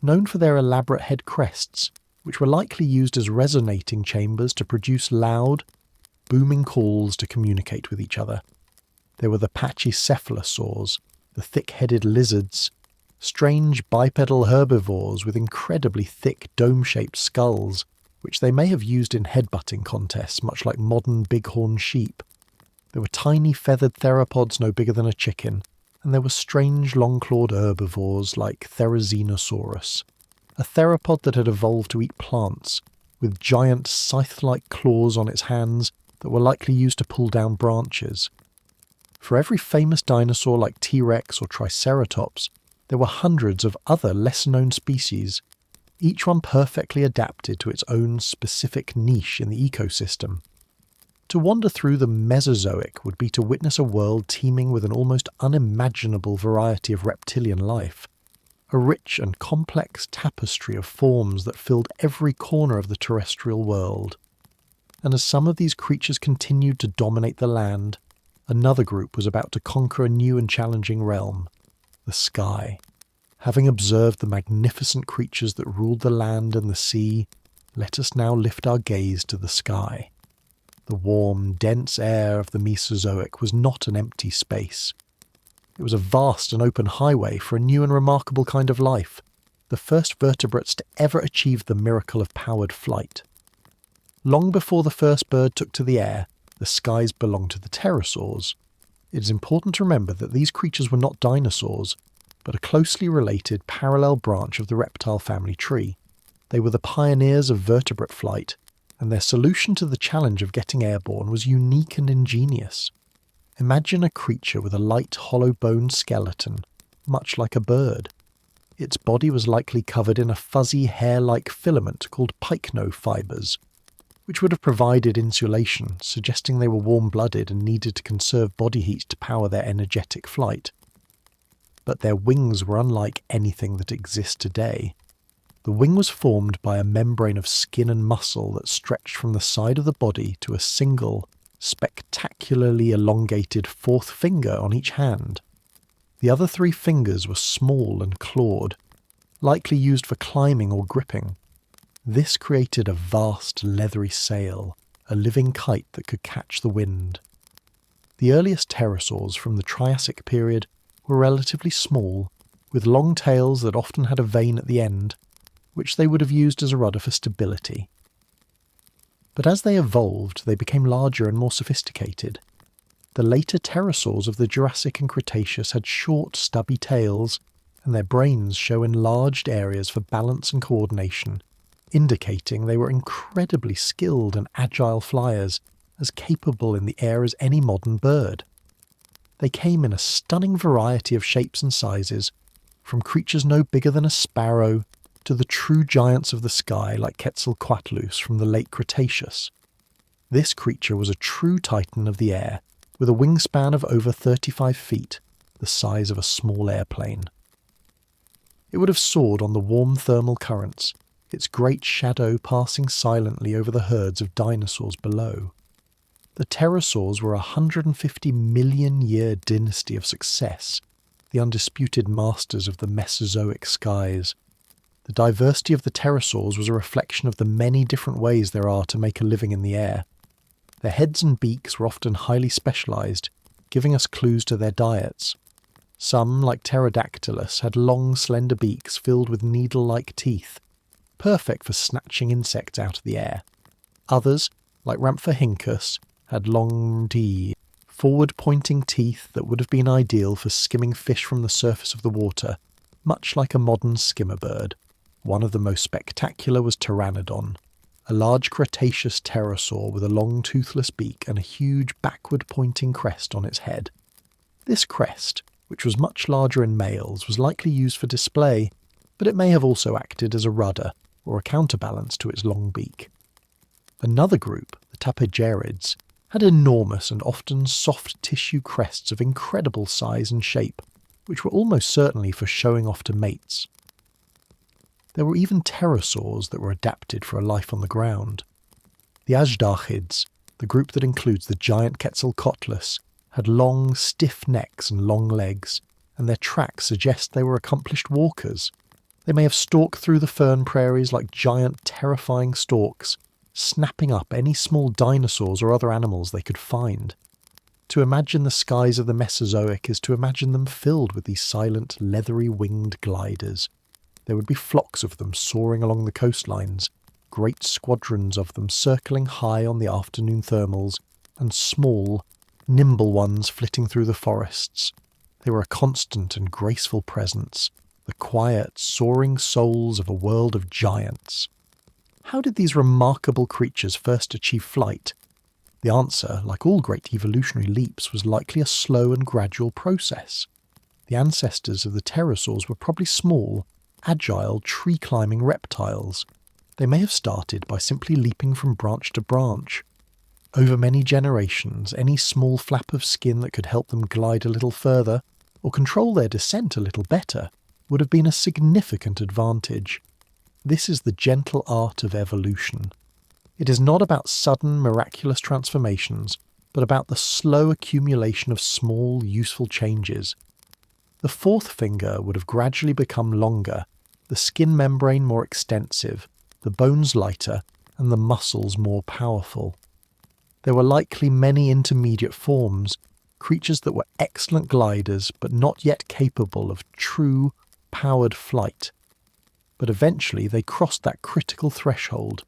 known for their elaborate head crests, which were likely used as resonating chambers to produce loud, booming calls to communicate with each other. There were the pachycephalosaurs, the thick-headed lizards, strange bipedal herbivores with incredibly thick dome-shaped skulls, which they may have used in headbutting contests, much like modern bighorn sheep. There were tiny feathered theropods no bigger than a chicken, and there were strange long-clawed herbivores like Therizinosaurus, a theropod that had evolved to eat plants, with giant scythe-like claws on its hands that were likely used to pull down branches. For every famous dinosaur like T-Rex or Triceratops, there were hundreds of other lesser-known species, each one perfectly adapted to its own specific niche in the ecosystem. To wander through the Mesozoic would be to witness a world teeming with an almost unimaginable variety of reptilian life, a rich and complex tapestry of forms that filled every corner of the terrestrial world. And as some of these creatures continued to dominate the land, another group was about to conquer a new and challenging realm, the sky. Having observed the magnificent creatures that ruled the land and the sea, let us now lift our gaze to the sky. The warm, dense air of the Mesozoic was not an empty space. It was a vast and open highway for a new and remarkable kind of life, the first vertebrates to ever achieve the miracle of powered flight. Long before the first bird took to the air, the skies belonged to the pterosaurs. It is important to remember that these creatures were not dinosaurs, but a closely related parallel branch of the reptile family tree. They were the pioneers of vertebrate flight, and their solution to the challenge of getting airborne was unique and ingenious. Imagine a creature with a light hollow-boned skeleton, much like a bird. Its body was likely covered in a fuzzy hair-like filament called pycnofibers, which would have provided insulation, suggesting they were warm-blooded and needed to conserve body heat to power their energetic flight. But their wings were unlike anything that exists today. The wing was formed by a membrane of skin and muscle that stretched from the side of the body to a single, spectacularly elongated fourth finger on each hand. The other three fingers were small and clawed, likely used for climbing or gripping. This created a vast leathery sail, a living kite that could catch the wind. The earliest pterosaurs from the Triassic period were relatively small, with long tails that often had a vein at the end, which they would have used as a rudder for stability. But as they evolved, they became larger and more sophisticated. The later pterosaurs of the Jurassic and Cretaceous had short, stubby tails, and their brains show enlarged areas for balance and coordination, indicating they were incredibly skilled and agile flyers, as capable in the air as any modern bird. They came in a stunning variety of shapes and sizes, from creatures no bigger than a sparrow to the true giants of the sky like Quetzalcoatlus from the late Cretaceous. This creature was a true titan of the air, with a wingspan of over 35 feet, the size of a small airplane. It would have soared on the warm thermal currents, its great shadow passing silently over the herds of dinosaurs below. The pterosaurs were a 150 million year dynasty of success, the undisputed masters of the Mesozoic skies. The diversity of the pterosaurs was a reflection of the many different ways there are to make a living in the air. Their heads and beaks were often highly specialised, giving us clues to their diets. Some, like Pterodactylus, had long, slender beaks filled with needle-like teeth, perfect for snatching insects out of the air. Others, like Rhamphorhynchus, had long forward-pointing teeth that would have been ideal for skimming fish from the surface of the water, much like a modern skimmer bird. One of the most spectacular was Pteranodon, a large Cretaceous pterosaur with a long toothless beak and a huge backward-pointing crest on its head. This crest, which was much larger in males, was likely used for display, but it may have also acted as a rudder or a counterbalance to its long beak. Another group, the Tapagerids, had enormous and often soft tissue crests of incredible size and shape, which were almost certainly for showing off to mates. There were even pterosaurs that were adapted for a life on the ground. The Azhdarchids, the group that includes the giant Quetzalcoatlus, had long, stiff necks and long legs, and their tracks suggest they were accomplished walkers. They may have stalked through the fern prairies like giant, terrifying storks, snapping up any small dinosaurs or other animals they could find. To imagine the skies of the Mesozoic is to imagine them filled with these silent, leathery winged gliders. There would be flocks of them soaring along the coastlines, great squadrons of them circling high on the afternoon thermals, and small, nimble ones flitting through the forests. They were a constant and graceful presence, the quiet, soaring souls of a world of giants. How did these remarkable creatures first achieve flight? The answer, like all great evolutionary leaps, was likely a slow and gradual process. The ancestors of the pterosaurs were probably small, agile, tree-climbing reptiles. They may have started by simply leaping from branch to branch. Over many generations, any small flap of skin that could help them glide a little further, or control their descent a little better, would have been a significant advantage. This is the gentle art of evolution. It is not about sudden, miraculous transformations, but about the slow accumulation of small, useful changes. The fourth finger would have gradually become longer, the skin membrane more extensive, the bones lighter, and the muscles more powerful. There were likely many intermediate forms, creatures that were excellent gliders but not yet capable of true, powered flight. But eventually they crossed that critical threshold.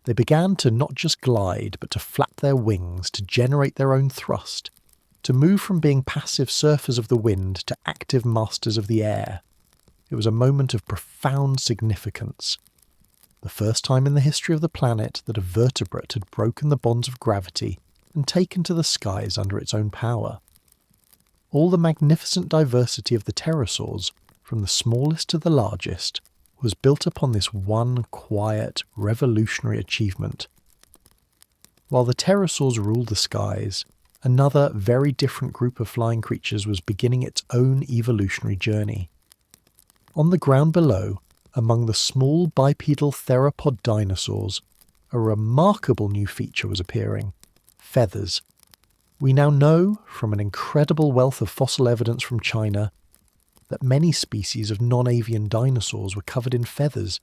They began to not just glide, but to flap their wings, to generate their own thrust, to move from being passive surfers of the wind to active masters of the air. It was a moment of profound significance. The first time in the history of the planet that a vertebrate had broken the bonds of gravity and taken to the skies under its own power. All the magnificent diversity of the pterosaurs, from the smallest to the largest, was built upon this one quiet, revolutionary achievement. While the pterosaurs ruled the skies, another very different group of flying creatures was beginning its own evolutionary journey. On the ground below, among the small bipedal theropod dinosaurs, a remarkable new feature was appearing: feathers. We now know, from an incredible wealth of fossil evidence from China, that many species of non-avian dinosaurs were covered in feathers.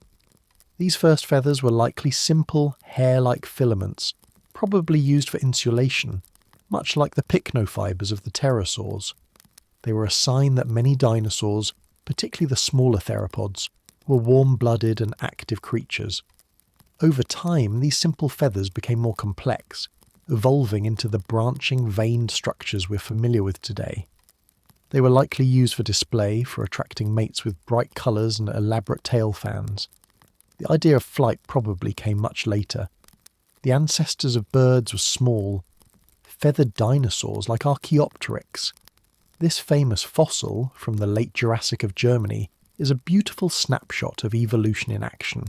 These first feathers were likely simple, hair-like filaments, probably used for insulation, much like the pycnofibers of the pterosaurs. They were a sign that many dinosaurs, particularly the smaller theropods, were warm-blooded and active creatures. Over time, these simple feathers became more complex, evolving into the branching, veined structures we're familiar with today. They were likely used for display, for attracting mates with bright colours and elaborate tail fans. The idea of flight probably came much later. The ancestors of birds were small, feathered dinosaurs like Archaeopteryx. This famous fossil, from the late Jurassic of Germany, is a beautiful snapshot of evolution in action.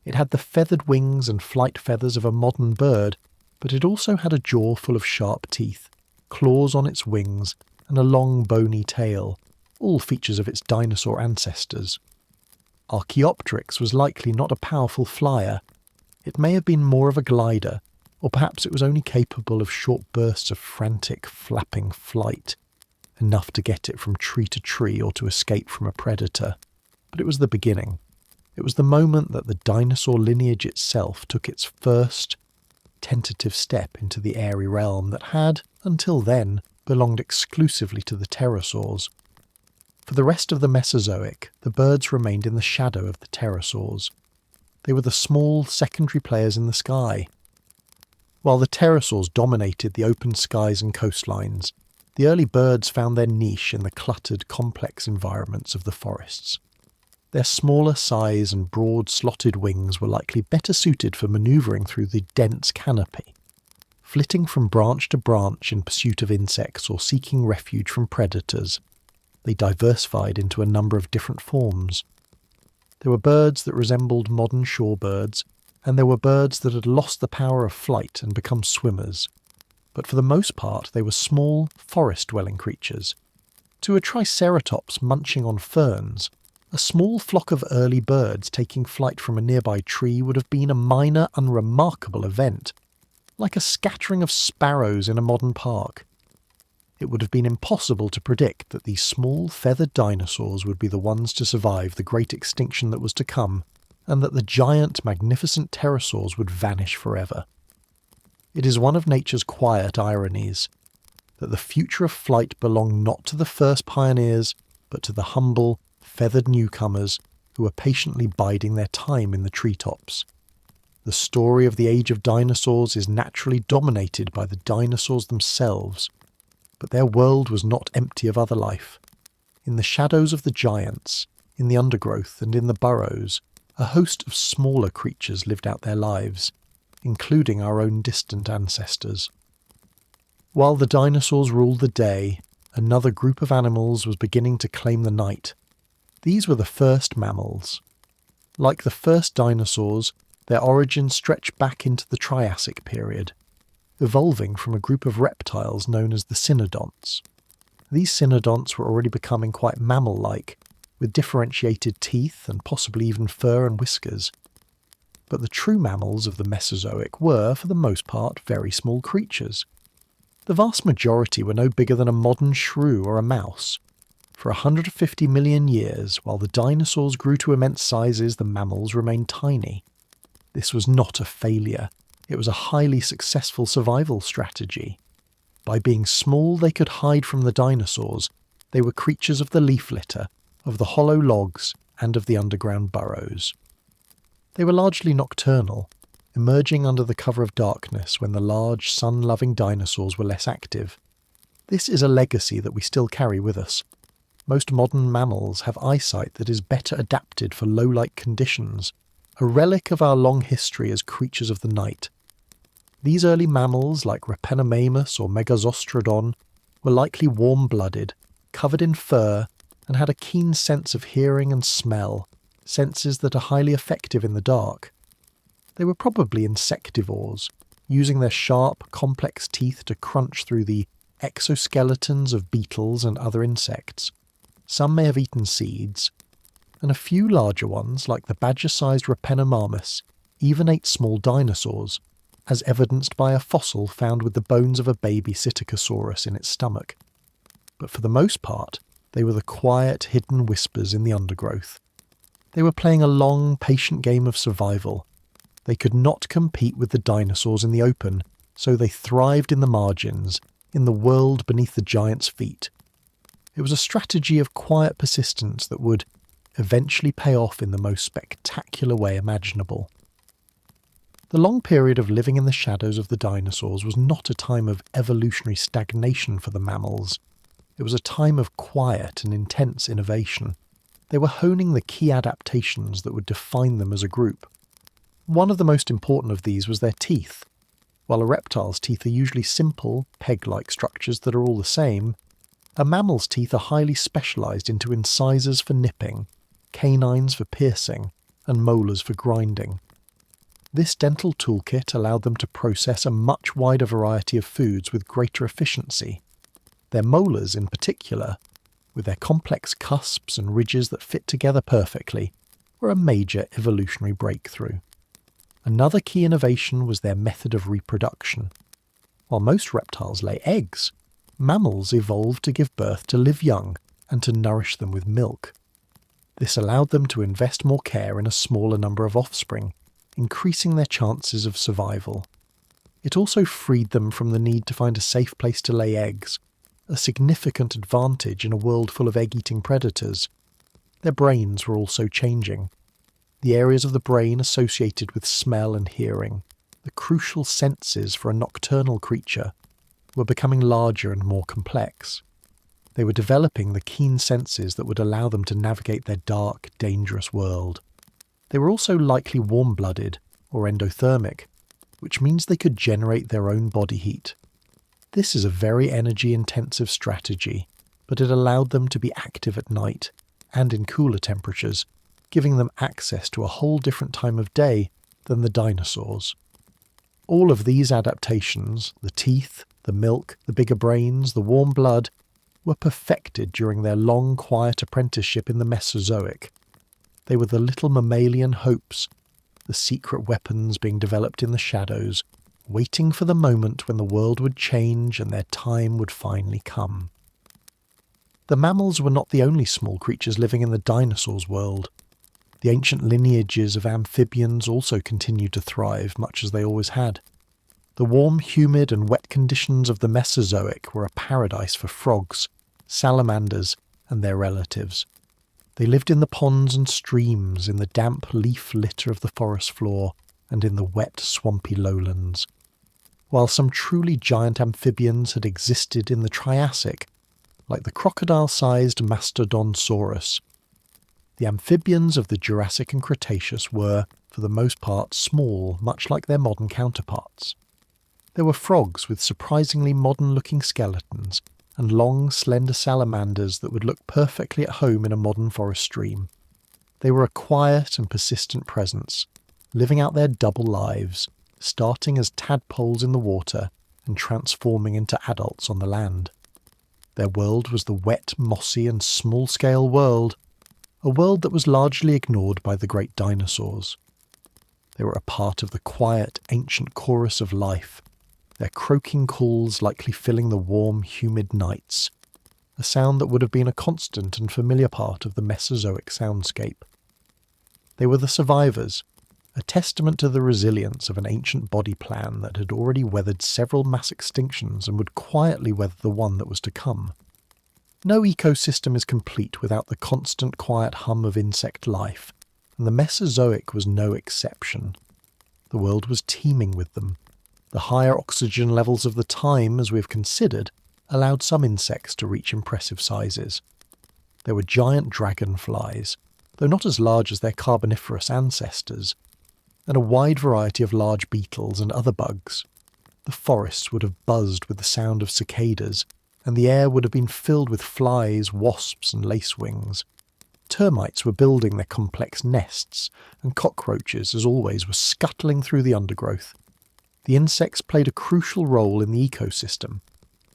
It had the feathered wings and flight feathers of a modern bird, but it also had a jaw full of sharp teeth, claws on its wings, and a long bony tail, all features of its dinosaur ancestors. Archaeopteryx was likely not a powerful flyer. It may have been more of a glider, or perhaps it was only capable of short bursts of frantic, flapping flight. enough to get it from tree to tree or to escape from a predator. But it was the beginning. It was the moment that the dinosaur lineage itself took its first tentative step into the airy realm that had, until then, belonged exclusively to the pterosaurs. For the rest of the Mesozoic, the birds remained in the shadow of the pterosaurs. They were the small secondary players in the sky. While the pterosaurs dominated the open skies and coastlines, the early birds found their niche in the cluttered, complex environments of the forests. Their smaller size and broad slotted wings were likely better suited for manoeuvring through the dense canopy, flitting from branch to branch in pursuit of insects or seeking refuge from predators. They diversified into a number of different forms. There were birds that resembled modern shorebirds, and there were birds that had lost the power of flight and become swimmers. But for the most part they were small, forest-dwelling creatures. To a triceratops munching on ferns, a small flock of early birds taking flight from a nearby tree would have been a minor, unremarkable event, like a scattering of sparrows in a modern park. It would have been impossible to predict that these small, feathered dinosaurs would be the ones to survive the great extinction that was to come, and that the giant, magnificent pterosaurs would vanish forever. It is one of nature's quiet ironies that the future of flight belonged not to the first pioneers, but to the humble, feathered newcomers who were patiently biding their time in the treetops. The story of the age of dinosaurs is naturally dominated by the dinosaurs themselves, but their world was not empty of other life. In the shadows of the giants, in the undergrowth and in the burrows, a host of smaller creatures lived out their lives, including our own distant ancestors. While the dinosaurs ruled the day, another group of animals was beginning to claim the night. These were the first mammals. Like the first dinosaurs, their origins stretch back into the Triassic period, evolving from a group of reptiles known as the cynodonts. These cynodonts were already becoming quite mammal-like, with differentiated teeth and possibly even fur and whiskers. But the true mammals of the Mesozoic were, for the most part, very small creatures. The vast majority were no bigger than a modern shrew or a mouse. For 150 million years, while the dinosaurs grew to immense sizes, the mammals remained tiny. This was not a failure. It was a highly successful survival strategy. By being small, they could hide from the dinosaurs. They were creatures of the leaf litter, of the hollow logs, and of the underground burrows. They were largely nocturnal, emerging under the cover of darkness when the large, sun-loving dinosaurs were less active. This is a legacy that we still carry with us. Most modern mammals have eyesight that is better adapted for low-light conditions, a relic of our long history as creatures of the night. These early mammals, like Repenomamus or Megazostrodon, were likely warm-blooded, covered in fur, and had a keen sense of hearing and smell, senses that are highly effective in the dark. They were probably insectivores, using their sharp, complex teeth to crunch through the exoskeletons of beetles and other insects. Some may have eaten seeds, and a few larger ones, like the badger-sized Repenomamus, even ate small dinosaurs, as evidenced by a fossil found with the bones of a baby Psittacosaurus in its stomach. But for the most part, they were the quiet, hidden whispers in the undergrowth. They were playing a long, patient game of survival. They could not compete with the dinosaurs in the open, so they thrived in the margins, in the world beneath the giants' feet. It was a strategy of quiet persistence that would eventually pay off in the most spectacular way imaginable. The long period of living in the shadows of the dinosaurs was not a time of evolutionary stagnation for the mammals. It was a time of quiet and intense innovation. They were honing the key adaptations that would define them as a group. One of the most important of these was their teeth. While a reptile's teeth are usually simple, peg-like structures that are all the same, a mammal's teeth are highly specialised into incisors for nipping, canines for piercing, and molars for grinding. This dental toolkit allowed them to process a much wider variety of foods with greater efficiency. Their molars, in particular, with their complex cusps and ridges that fit together perfectly, were a major evolutionary breakthrough. Another key innovation was their method of reproduction. While most reptiles lay eggs, mammals evolved to give birth to live young and to nourish them with milk. This allowed them to invest more care in a smaller number of offspring, increasing their chances of survival. It also freed them from the need to find a safe place to lay eggs, a significant advantage in a world full of egg-eating predators. Their brains were also changing. The areas of the brain associated with smell and hearing, the crucial senses for a nocturnal creature, were becoming larger and more complex. They were developing the keen senses that would allow them to navigate their dark, dangerous world. They were also likely warm-blooded, or endothermic, which means they could generate their own body heat. This is a very energy-intensive strategy, but it allowed them to be active at night and in cooler temperatures, giving them access to a whole different time of day than the dinosaurs. All of these adaptations, the teeth, the milk, the bigger brains, the warm blood, were perfected during their long, quiet apprenticeship in the Mesozoic. They were the little mammalian hopes, the secret weapons being developed in the shadows, waiting for the moment when the world would change and their time would finally come. The mammals were not the only small creatures living in the dinosaurs' world. The ancient lineages of amphibians also continued to thrive, much as they always had. The warm, humid and wet conditions of the Mesozoic were a paradise for frogs, salamanders and their relatives. They lived in the ponds and streams, in the damp leaf litter of the forest floor, and in the wet, swampy lowlands. While some truly giant amphibians had existed in the Triassic, like the crocodile-sized Mastodonsaurus, the amphibians of the Jurassic and Cretaceous were, for the most part, small, much like their modern counterparts. There were frogs with surprisingly modern-looking skeletons, and long, slender salamanders that would look perfectly at home in a modern forest stream. They were a quiet and persistent presence, living out their double lives, starting as tadpoles in the water and transforming into adults on the land. Their world was the wet, mossy and small-scale world, a world that was largely ignored by the great dinosaurs. They were a part of the quiet, ancient chorus of life, their croaking calls likely filling the warm, humid nights, a sound that would have been a constant and familiar part of the Mesozoic soundscape. They were the survivors, a testament to the resilience of an ancient body plan that had already weathered several mass extinctions and would quietly weather the one that was to come. No ecosystem is complete without the constant quiet hum of insect life, and the Mesozoic was no exception. The world was teeming with them. The higher oxygen levels of the time, as we have considered, allowed some insects to reach impressive sizes. There were giant dragonflies, though not as large as their carboniferous ancestors, and a wide variety of large beetles and other bugs. The forests would have buzzed with the sound of cicadas, and the air would have been filled with flies, wasps and lacewings. Termites were building their complex nests, and cockroaches, as always, were scuttling through the undergrowth. The insects played a crucial role in the ecosystem.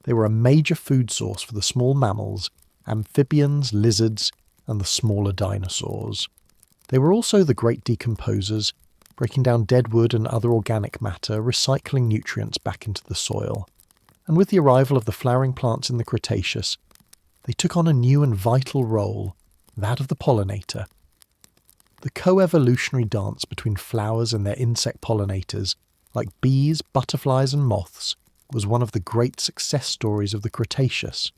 They were a major food source for the small mammals, amphibians, lizards, and the smaller dinosaurs. They were also the great decomposers, breaking down dead wood and other organic matter, recycling nutrients back into the soil. And with the arrival of the flowering plants in the Cretaceous, they took on a new and vital role, that of the pollinator. The co-evolutionary dance between flowers and their insect pollinators, like bees, butterflies and moths, was one of the great success stories of the Cretaceous.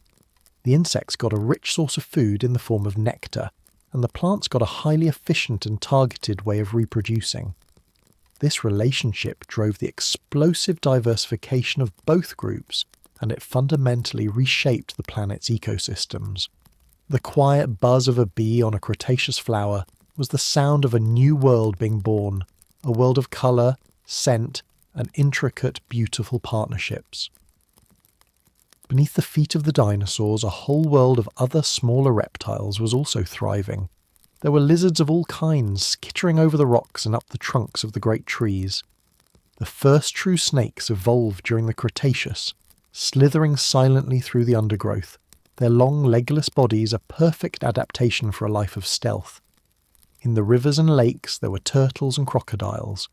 The insects got a rich source of food in the form of nectar, and the plants got a highly efficient and targeted way of reproducing. This relationship drove the explosive diversification of both groups, and it fundamentally reshaped the planet's ecosystems. The quiet buzz of a bee on a Cretaceous flower was the sound of a new world being born, a world of colour, scent, and intricate, beautiful partnerships. Beneath the feet of the dinosaurs, a whole world of other smaller reptiles was also thriving. There were lizards of all kinds skittering over the rocks and up the trunks of the great trees. The first true snakes evolved during the Cretaceous, slithering silently through the undergrowth, their long legless bodies a perfect adaptation for a life of stealth. In the rivers and lakes there were turtles and crocodiles.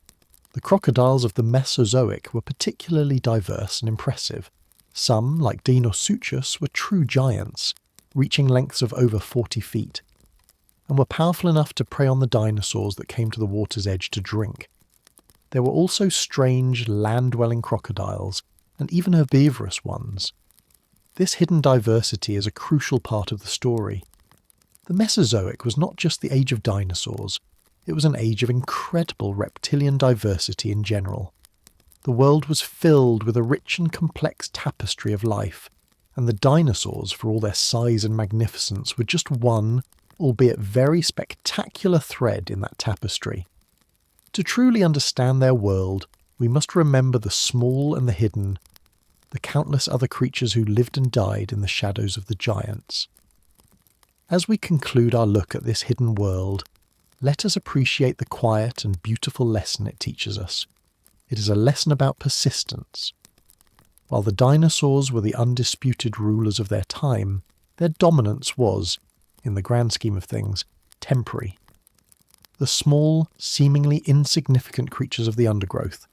The crocodiles of the Mesozoic were particularly diverse and impressive, Some, like Dinosaurs, were true giants, reaching lengths of over 40 feet, and were powerful enough to prey on the dinosaurs that came to the water's edge to drink. There were also strange, land-dwelling crocodiles, and even herbivorous ones. This hidden diversity is a crucial part of the story. The Mesozoic was not just the age of dinosaurs, it was an age of incredible reptilian diversity in general. The world was filled with a rich and complex tapestry of life, and the dinosaurs, for all their size and magnificence, were just one, albeit very spectacular thread in that tapestry. To truly understand their world, we must remember the small and the hidden, the countless other creatures who lived and died in the shadows of the giants. As we conclude our look at this hidden world, let us appreciate the quiet and beautiful lesson it teaches us. It is a lesson about persistence. While the dinosaurs were the undisputed rulers of their time, their dominance was, in the grand scheme of things, temporary. The small, seemingly insignificant creatures of the undergrowth,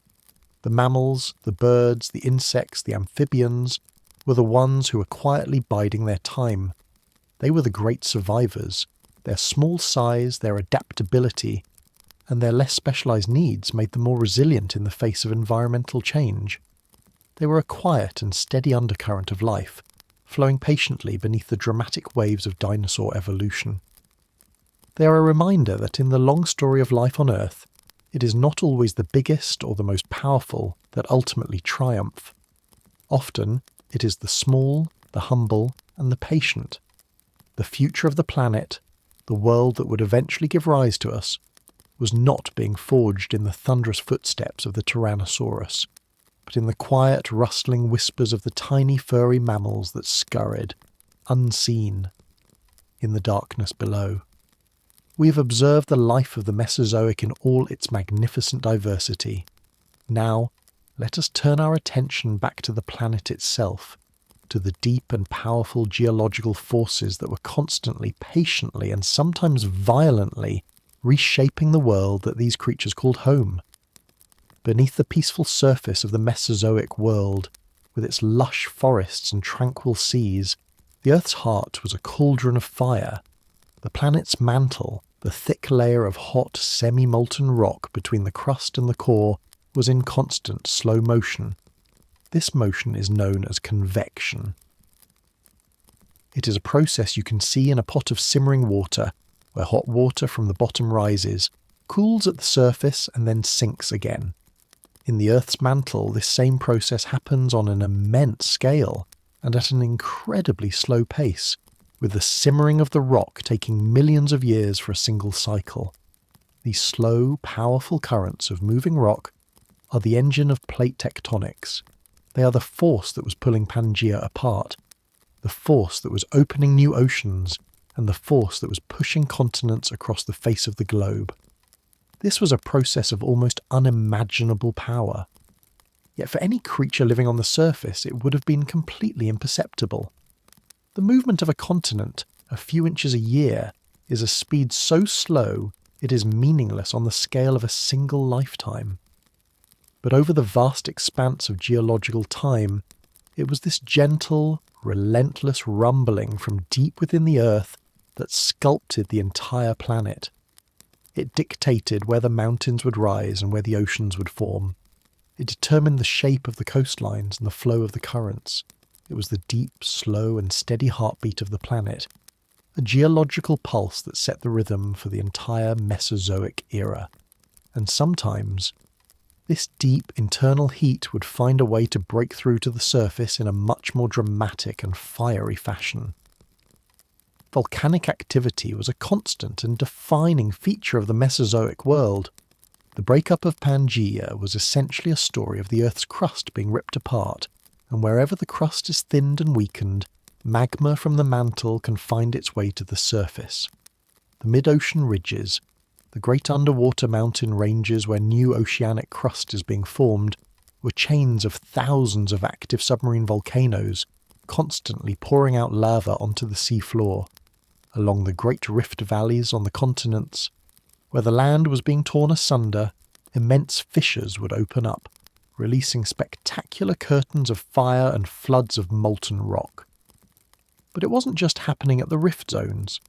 the mammals, the birds, the insects, the amphibians, were the ones who were quietly biding their time. They were the great survivors. Their small size, their adaptability, and their less specialized needs made them more resilient in the face of environmental change. They were a quiet and steady undercurrent of life, flowing patiently beneath the dramatic waves of dinosaur evolution. They are a reminder that in the long story of life on Earth, it is not always the biggest or the most powerful that ultimately triumph. Often, it is the small, the humble, and the patient. The future of the planet, the world that would eventually give rise to us, was not being forged in the thunderous footsteps of the Tyrannosaurus, but in the quiet, rustling whispers of the tiny furry mammals that scurried, unseen, in the darkness below. We have observed the life of the Mesozoic in all its magnificent diversity. Now, let us turn our attention back to the planet itself, to the deep and powerful geological forces that were constantly, patiently, and sometimes violently reshaping the world that these creatures called home. Beneath the peaceful surface of the Mesozoic world, with its lush forests and tranquil seas, the Earth's heart was a cauldron of fire. The planet's mantle, the thick layer of hot, semi-molten rock between the crust and the core, was in constant slow motion. This motion is known as convection. It is a process you can see in a pot of simmering water, where hot water from the bottom rises, cools at the surface, and then sinks again. In the Earth's mantle, this same process happens on an immense scale and at an incredibly slow pace, with the simmering of the rock taking millions of years for a single cycle. These slow, powerful currents of moving rock are the engine of plate tectonics. They are the force that was pulling Pangaea apart, the force that was opening new oceans, and the force that was pushing continents across the face of the globe. This was a process of almost unimaginable power. Yet for any creature living on the surface, it would have been completely imperceptible. The movement of a continent, a few inches a year, is a speed so slow it is meaningless on the scale of a single lifetime. But over the vast expanse of geological time, it was this gentle, relentless rumbling from deep within the earth that sculpted the entire planet. It dictated where the mountains would rise and where the oceans would form. It determined the shape of the coastlines and the flow of the currents. It was the deep, slow and steady heartbeat of the planet, a geological pulse that set the rhythm for the entire Mesozoic era. And sometimes, this deep internal heat would find a way to break through to the surface in a much more dramatic and fiery fashion. Volcanic activity was a constant and defining feature of the Mesozoic world. The breakup of Pangaea was essentially a story of the Earth's crust being ripped apart, and wherever the crust is thinned and weakened, magma from the mantle can find its way to the surface. The mid-ocean ridges, the great underwater mountain ranges where new oceanic crust is being formed, were chains of thousands of active submarine volcanoes, constantly pouring out lava onto the sea floor. Along the great rift valleys on the continents, where the land was being torn asunder, immense fissures would open up, releasing spectacular curtains of fire and floods of molten rock. But it wasn't just happening at the rift zones.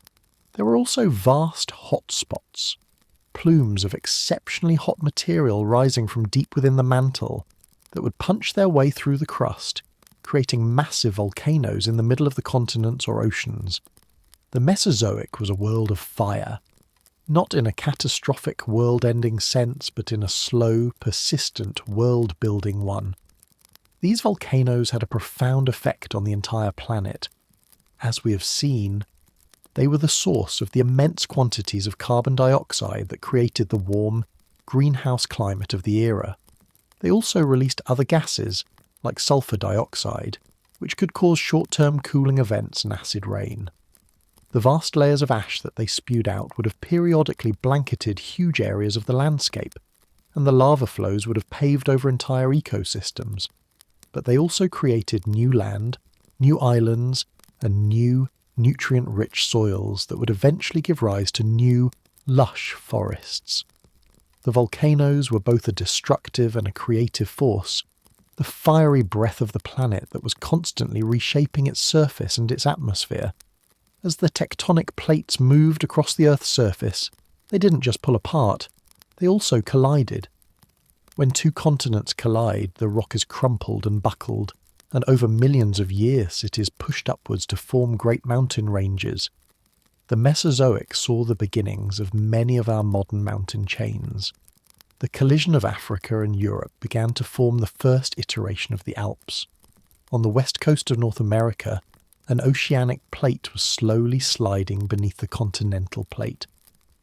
There were also vast hot spots, plumes of exceptionally hot material rising from deep within the mantle that would punch their way through the crust, creating massive volcanoes in the middle of the continents or oceans. The Mesozoic was a world of fire, not in a catastrophic world-ending sense, but in a slow, persistent, world-building one. These volcanoes had a profound effect on the entire planet. As we have seen, they were the source of the immense quantities of carbon dioxide that created the warm, greenhouse climate of the era. They also released other gases, like sulfur dioxide, which could cause short-term cooling events and acid rain. The vast layers of ash that they spewed out would have periodically blanketed huge areas of the landscape, and the lava flows would have paved over entire ecosystems. But they also created new land, new islands, and new, nutrient-rich soils that would eventually give rise to new, lush forests. The volcanoes were both a destructive and a creative force, the fiery breath of the planet that was constantly reshaping its surface and its atmosphere. As the tectonic plates moved across the Earth's surface, they didn't just pull apart, they also collided. When two continents collide, the rock is crumpled and buckled, and over millions of years it is pushed upwards to form great mountain ranges. The Mesozoic saw the beginnings of many of our modern mountain chains. The collision of Africa and Europe began to form the first iteration of the Alps. On the west coast of North America, an oceanic plate was slowly sliding beneath the continental plate,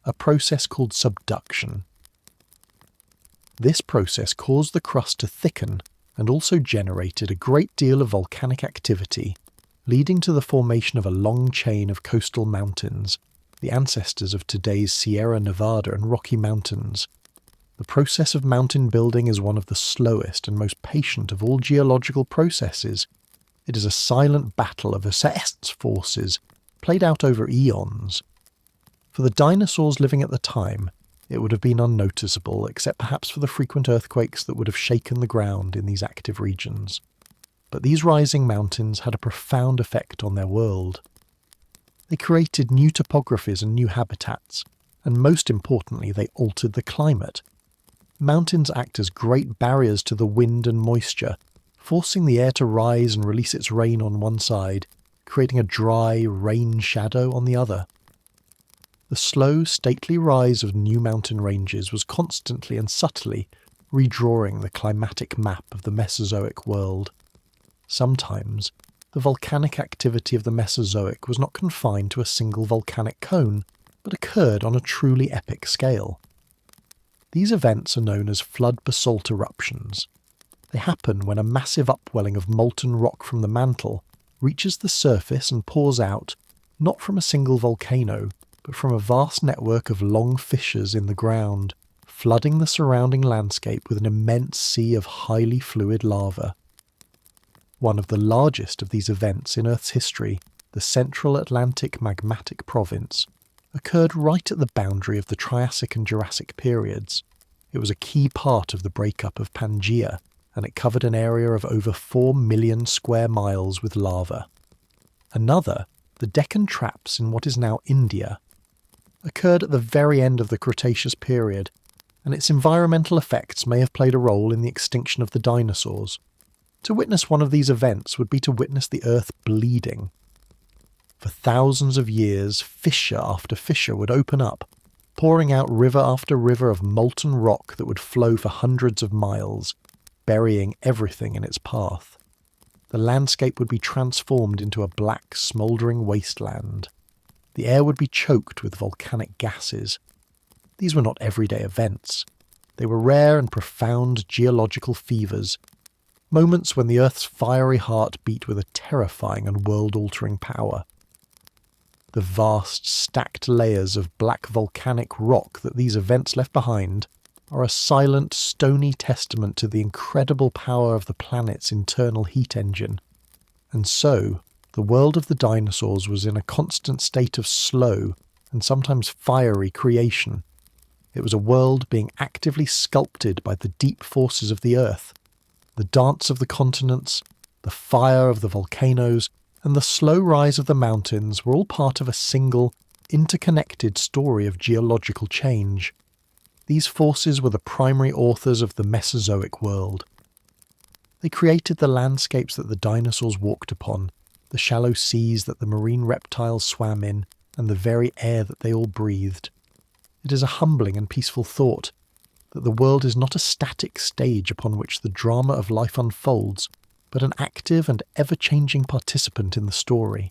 a process called subduction. This process caused the crust to thicken and also generated a great deal of volcanic activity, leading to the formation of a long chain of coastal mountains, the ancestors of today's Sierra Nevada and Rocky Mountains. The process of mountain building is one of the slowest and most patient of all geological processes. It is a silent battle of essence forces, played out over eons. For the dinosaurs living at the time, it would have been unnoticeable, except perhaps for the frequent earthquakes that would have shaken the ground in these active regions. But these rising mountains had a profound effect on their world. They created new topographies and new habitats, and most importantly, they altered the climate. Mountains act as great barriers to the wind and moisture, forcing the air to rise and release its rain on one side, creating a dry rain shadow on the other. The slow, stately rise of new mountain ranges was constantly and subtly redrawing the climatic map of the Mesozoic world. Sometimes, the volcanic activity of the Mesozoic was not confined to a single volcanic cone, but occurred on a truly epic scale. These events are known as flood basalt eruptions. They happen when a massive upwelling of molten rock from the mantle reaches the surface and pours out, not from a single volcano, but from a vast network of long fissures in the ground, flooding the surrounding landscape with an immense sea of highly fluid lava. One of the largest of these events in Earth's history, the Central Atlantic Magmatic Province, occurred right at the boundary of the Triassic and Jurassic periods. It was a key part of the breakup of Pangaea, and it covered an area of over 4 million square miles with lava. Another, the Deccan Traps in what is now India, occurred at the very end of the Cretaceous period, and its environmental effects may have played a role in the extinction of the dinosaurs. To witness one of these events would be to witness the Earth bleeding. For thousands of years, fissure after fissure would open up, pouring out river after river of molten rock that would flow for hundreds of miles, burying everything in its path. The landscape would be transformed into a black, smouldering wasteland. The air would be choked with volcanic gases. These were not everyday events. They were rare and profound geological fevers, moments when the Earth's fiery heart beat with a terrifying and world-altering power. The vast, stacked layers of black volcanic rock that these events left behind are a silent, stony testament to the incredible power of the planet's internal heat engine. And so, the world of the dinosaurs was in a constant state of slow and sometimes fiery creation. It was a world being actively sculpted by the deep forces of the Earth, The dance of the continents, the fire of the volcanoes, and the slow rise of the mountains were all part of a single, interconnected story of geological change. These forces were the primary authors of the Mesozoic world. They created the landscapes that the dinosaurs walked upon, the shallow seas that the marine reptiles swam in, and the very air that they all breathed. It is a humbling and peaceful thought that the world is not a static stage upon which the drama of life unfolds, but an active and ever-changing participant in the story.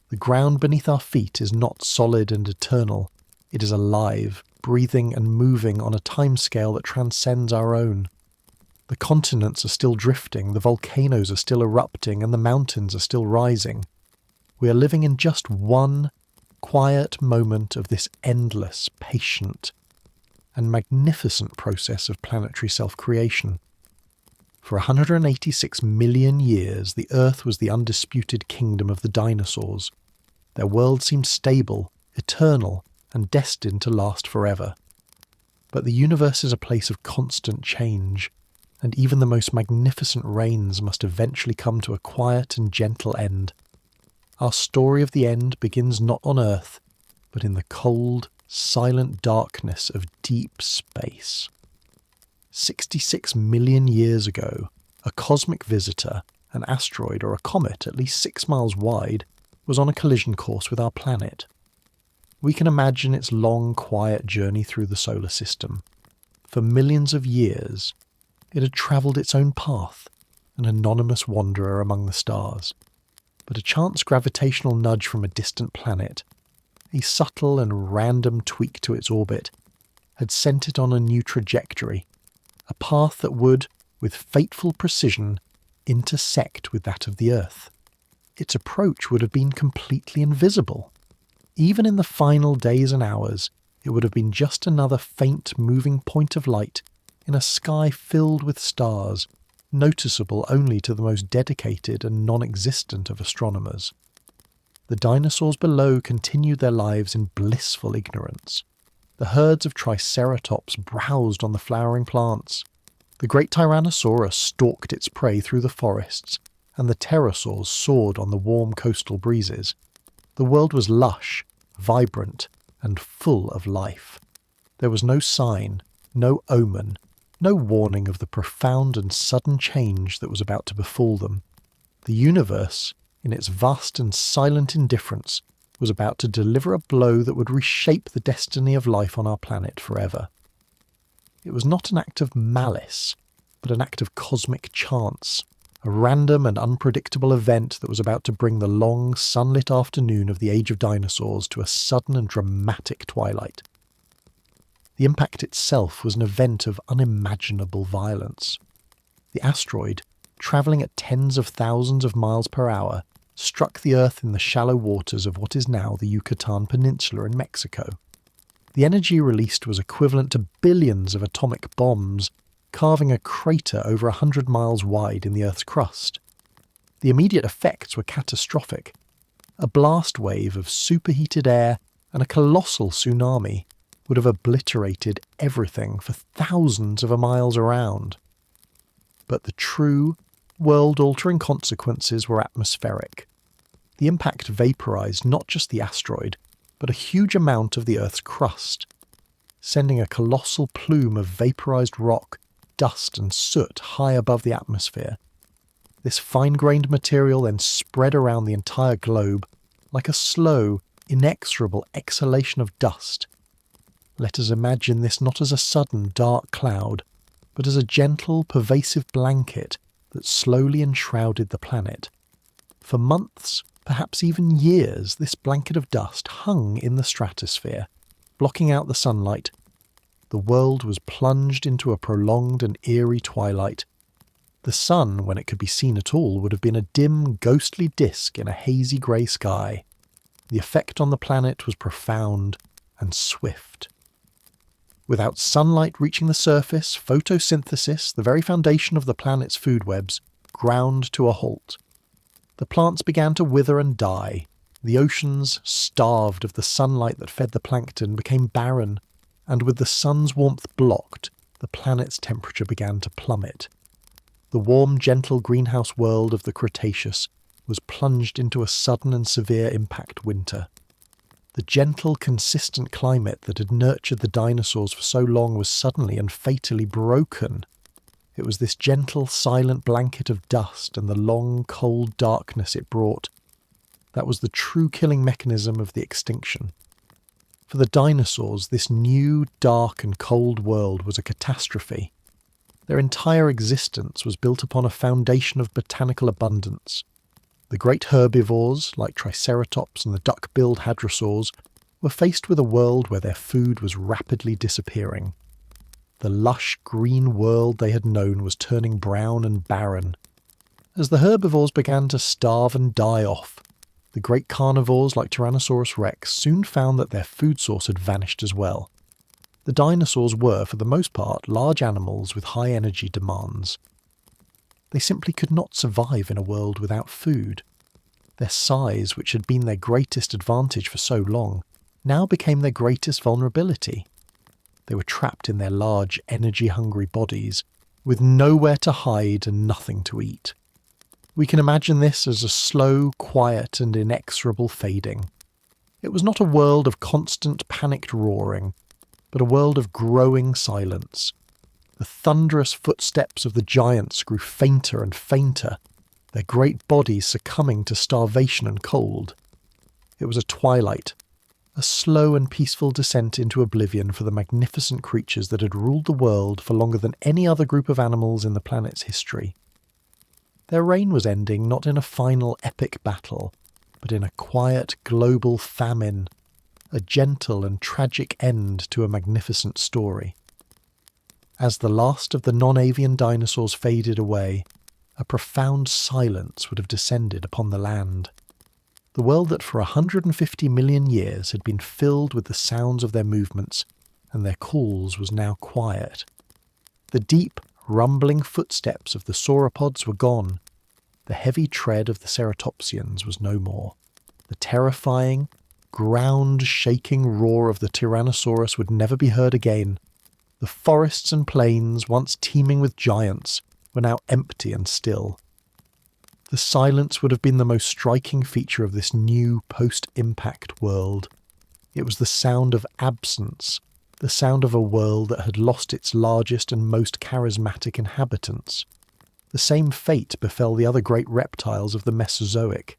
The ground beneath our feet is not solid and eternal. It is alive, breathing and moving on a timescale that transcends our own. The continents are still drifting, the volcanoes are still erupting, and the mountains are still rising. We are living in just one quiet moment of this endless, patient, and magnificent process of planetary self-creation. For 186 million years, the Earth was the undisputed kingdom of the dinosaurs. Their world seemed stable, eternal, and destined to last forever. But the universe is a place of constant change, and even the most magnificent reigns must eventually come to a quiet and gentle end. Our story of the end begins not on Earth, but in the cold, silent darkness of deep space. 66 million years ago, a cosmic visitor, an asteroid or a comet at least 6 miles wide, was on a collision course with our planet. We can imagine its long, quiet journey through the solar system. For millions of years, it had travelled its own path, an anonymous wanderer among the stars. But a chance gravitational nudge from a distant planet, a subtle and random tweak to its orbit, had sent it on a new trajectory, a path that would, with fateful precision, intersect with that of the Earth. Its approach would have been completely invisible. Even in the final days and hours, it would have been just another faint moving point of light in a sky filled with stars, noticeable only to the most dedicated and non-existent of astronomers. The dinosaurs below continued their lives in blissful ignorance. The herds of triceratops browsed on the flowering plants. The great Tyrannosaurus stalked its prey through the forests, and the pterosaurs soared on the warm coastal breezes. The world was lush, vibrant, and full of life. There was no sign, no omen, no warning of the profound and sudden change that was about to befall them. The universe, in its vast and silent indifference, was about to deliver a blow that would reshape the destiny of life on our planet forever. It was not an act of malice, but an act of cosmic chance, a random and unpredictable event that was about to bring the long, sunlit afternoon of the age of dinosaurs to a sudden and dramatic twilight. The impact itself was an event of unimaginable violence. The asteroid, travelling at tens of thousands of miles per hour, struck the Earth in the shallow waters of what is now the Yucatan Peninsula in Mexico. The energy released was equivalent to billions of atomic bombs, carving a crater over 100 miles wide in the Earth's crust. The immediate effects were catastrophic. A blast wave of superheated air and a colossal tsunami would have obliterated everything for thousands of miles around. But the true, world-altering consequences were atmospheric. The impact vaporized not just the asteroid, but a huge amount of the Earth's crust, sending a colossal plume of vaporized rock, dust and soot high above the atmosphere. This fine-grained material then spread around the entire globe like a slow, inexorable exhalation of dust. Let us imagine this not as a sudden dark cloud, but as a gentle, pervasive blanket that slowly enshrouded the planet. For months, perhaps even years, this blanket of dust hung in the stratosphere, blocking out the sunlight. The world was plunged into a prolonged and eerie twilight. The sun, when it could be seen at all, would have been a dim, ghostly disk in a hazy grey sky. The effect on the planet was profound and swift. Without sunlight reaching the surface, photosynthesis, the very foundation of the planet's food webs, ground to a halt. The plants began to wither and die. The oceans, starved of the sunlight that fed the plankton, became barren, and with the sun's warmth blocked, the planet's temperature began to plummet. The warm, gentle greenhouse world of the Cretaceous was plunged into a sudden and severe impact winter. The gentle, consistent climate that had nurtured the dinosaurs for so long was suddenly and fatally broken. It was this gentle, silent blanket of dust and the long, cold darkness it brought that was the true killing mechanism of the extinction. For the dinosaurs, this new, dark and cold world was a catastrophe. Their entire existence was built upon a foundation of botanical abundance. The great herbivores, like Triceratops and the duck-billed hadrosaurs, were faced with a world where their food was rapidly disappearing. The lush green world they had known was turning brown and barren. As the herbivores began to starve and die off, the great carnivores like Tyrannosaurus rex soon found that their food source had vanished as well. The dinosaurs were, for the most part, large animals with high energy demands. They simply could not survive in a world without food. Their size, which had been their greatest advantage for so long, now became their greatest vulnerability. They were trapped in their large, energy-hungry bodies, with nowhere to hide and nothing to eat. We can imagine this as a slow, quiet and inexorable fading. It was not a world of constant panicked roaring, but a world of growing silence. The thunderous footsteps of the giants grew fainter and fainter, their great bodies succumbing to starvation and cold. It was a twilight, a slow and peaceful descent into oblivion for the magnificent creatures that had ruled the world for longer than any other group of animals in the planet's history. Their reign was ending not in a final epic battle, but in a quiet global famine, a gentle and tragic end to a magnificent story. As the last of the non-avian dinosaurs faded away, a profound silence would have descended upon the land. The world that for 150 million years had been filled with the sounds of their movements and their calls was now quiet. The deep, rumbling footsteps of the sauropods were gone. The heavy tread of the ceratopsians was no more. The terrifying, ground-shaking roar of the Tyrannosaurus would never be heard again. The forests and plains, once teeming with giants, were now empty and still. The silence would have been the most striking feature of this new post-impact world. It was the sound of absence, the sound of a world that had lost its largest and most charismatic inhabitants. The same fate befell the other great reptiles of the Mesozoic.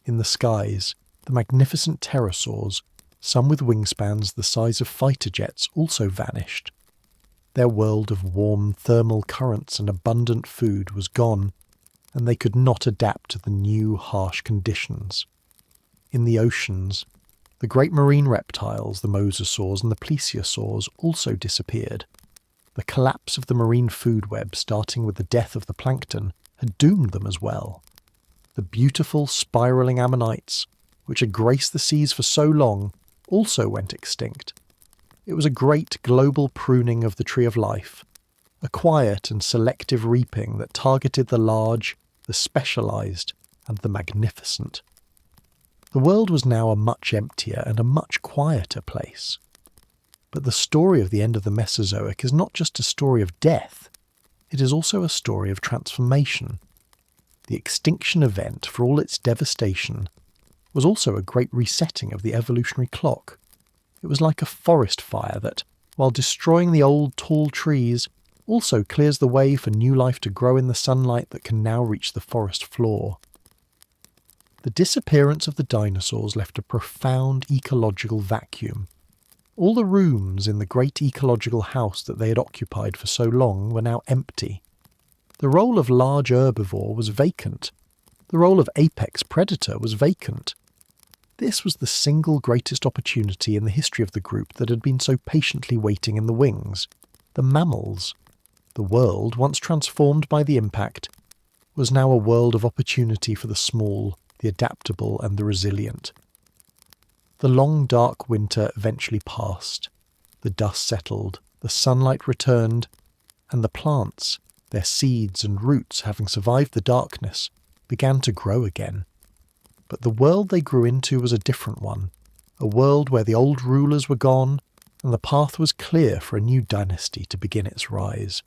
In the skies, the magnificent pterosaurs, some with wingspans the size of fighter jets, also vanished. Their world of warm thermal currents and abundant food was gone, and they could not adapt to the new harsh conditions. In the oceans, the great marine reptiles, the mosasaurs and the plesiosaurs, also disappeared. The collapse of the marine food web, starting with the death of the plankton, had doomed them as well. The beautiful spiralling ammonites, which had graced the seas for so long, also went extinct. It was a great global pruning of the tree of life, a quiet and selective reaping that targeted the large, the specialized, and the magnificent. The world was now a much emptier and a much quieter place. But the story of the end of the Mesozoic is not just a story of death, it is also a story of transformation. The extinction event, for all its devastation, was also a great resetting of the evolutionary clock. It was like a forest fire that, while destroying the old tall trees, also clears the way for new life to grow in the sunlight that can now reach the forest floor. The disappearance of the dinosaurs left a profound ecological vacuum. All the rooms in the great ecological house that they had occupied for so long were now empty. The role of large herbivore was vacant. The role of apex predator was vacant. This was the single greatest opportunity in the history of the group that had been so patiently waiting in the wings. The mammals. The world, once transformed by the impact, was now a world of opportunity for the small, the adaptable and the resilient. The long dark winter eventually passed. The dust settled, the sunlight returned, and the plants, their seeds and roots having survived the darkness, began to grow again. But the world they grew into was a different one, a world where the old rulers were gone, and the path was clear for a new dynasty to begin its rise.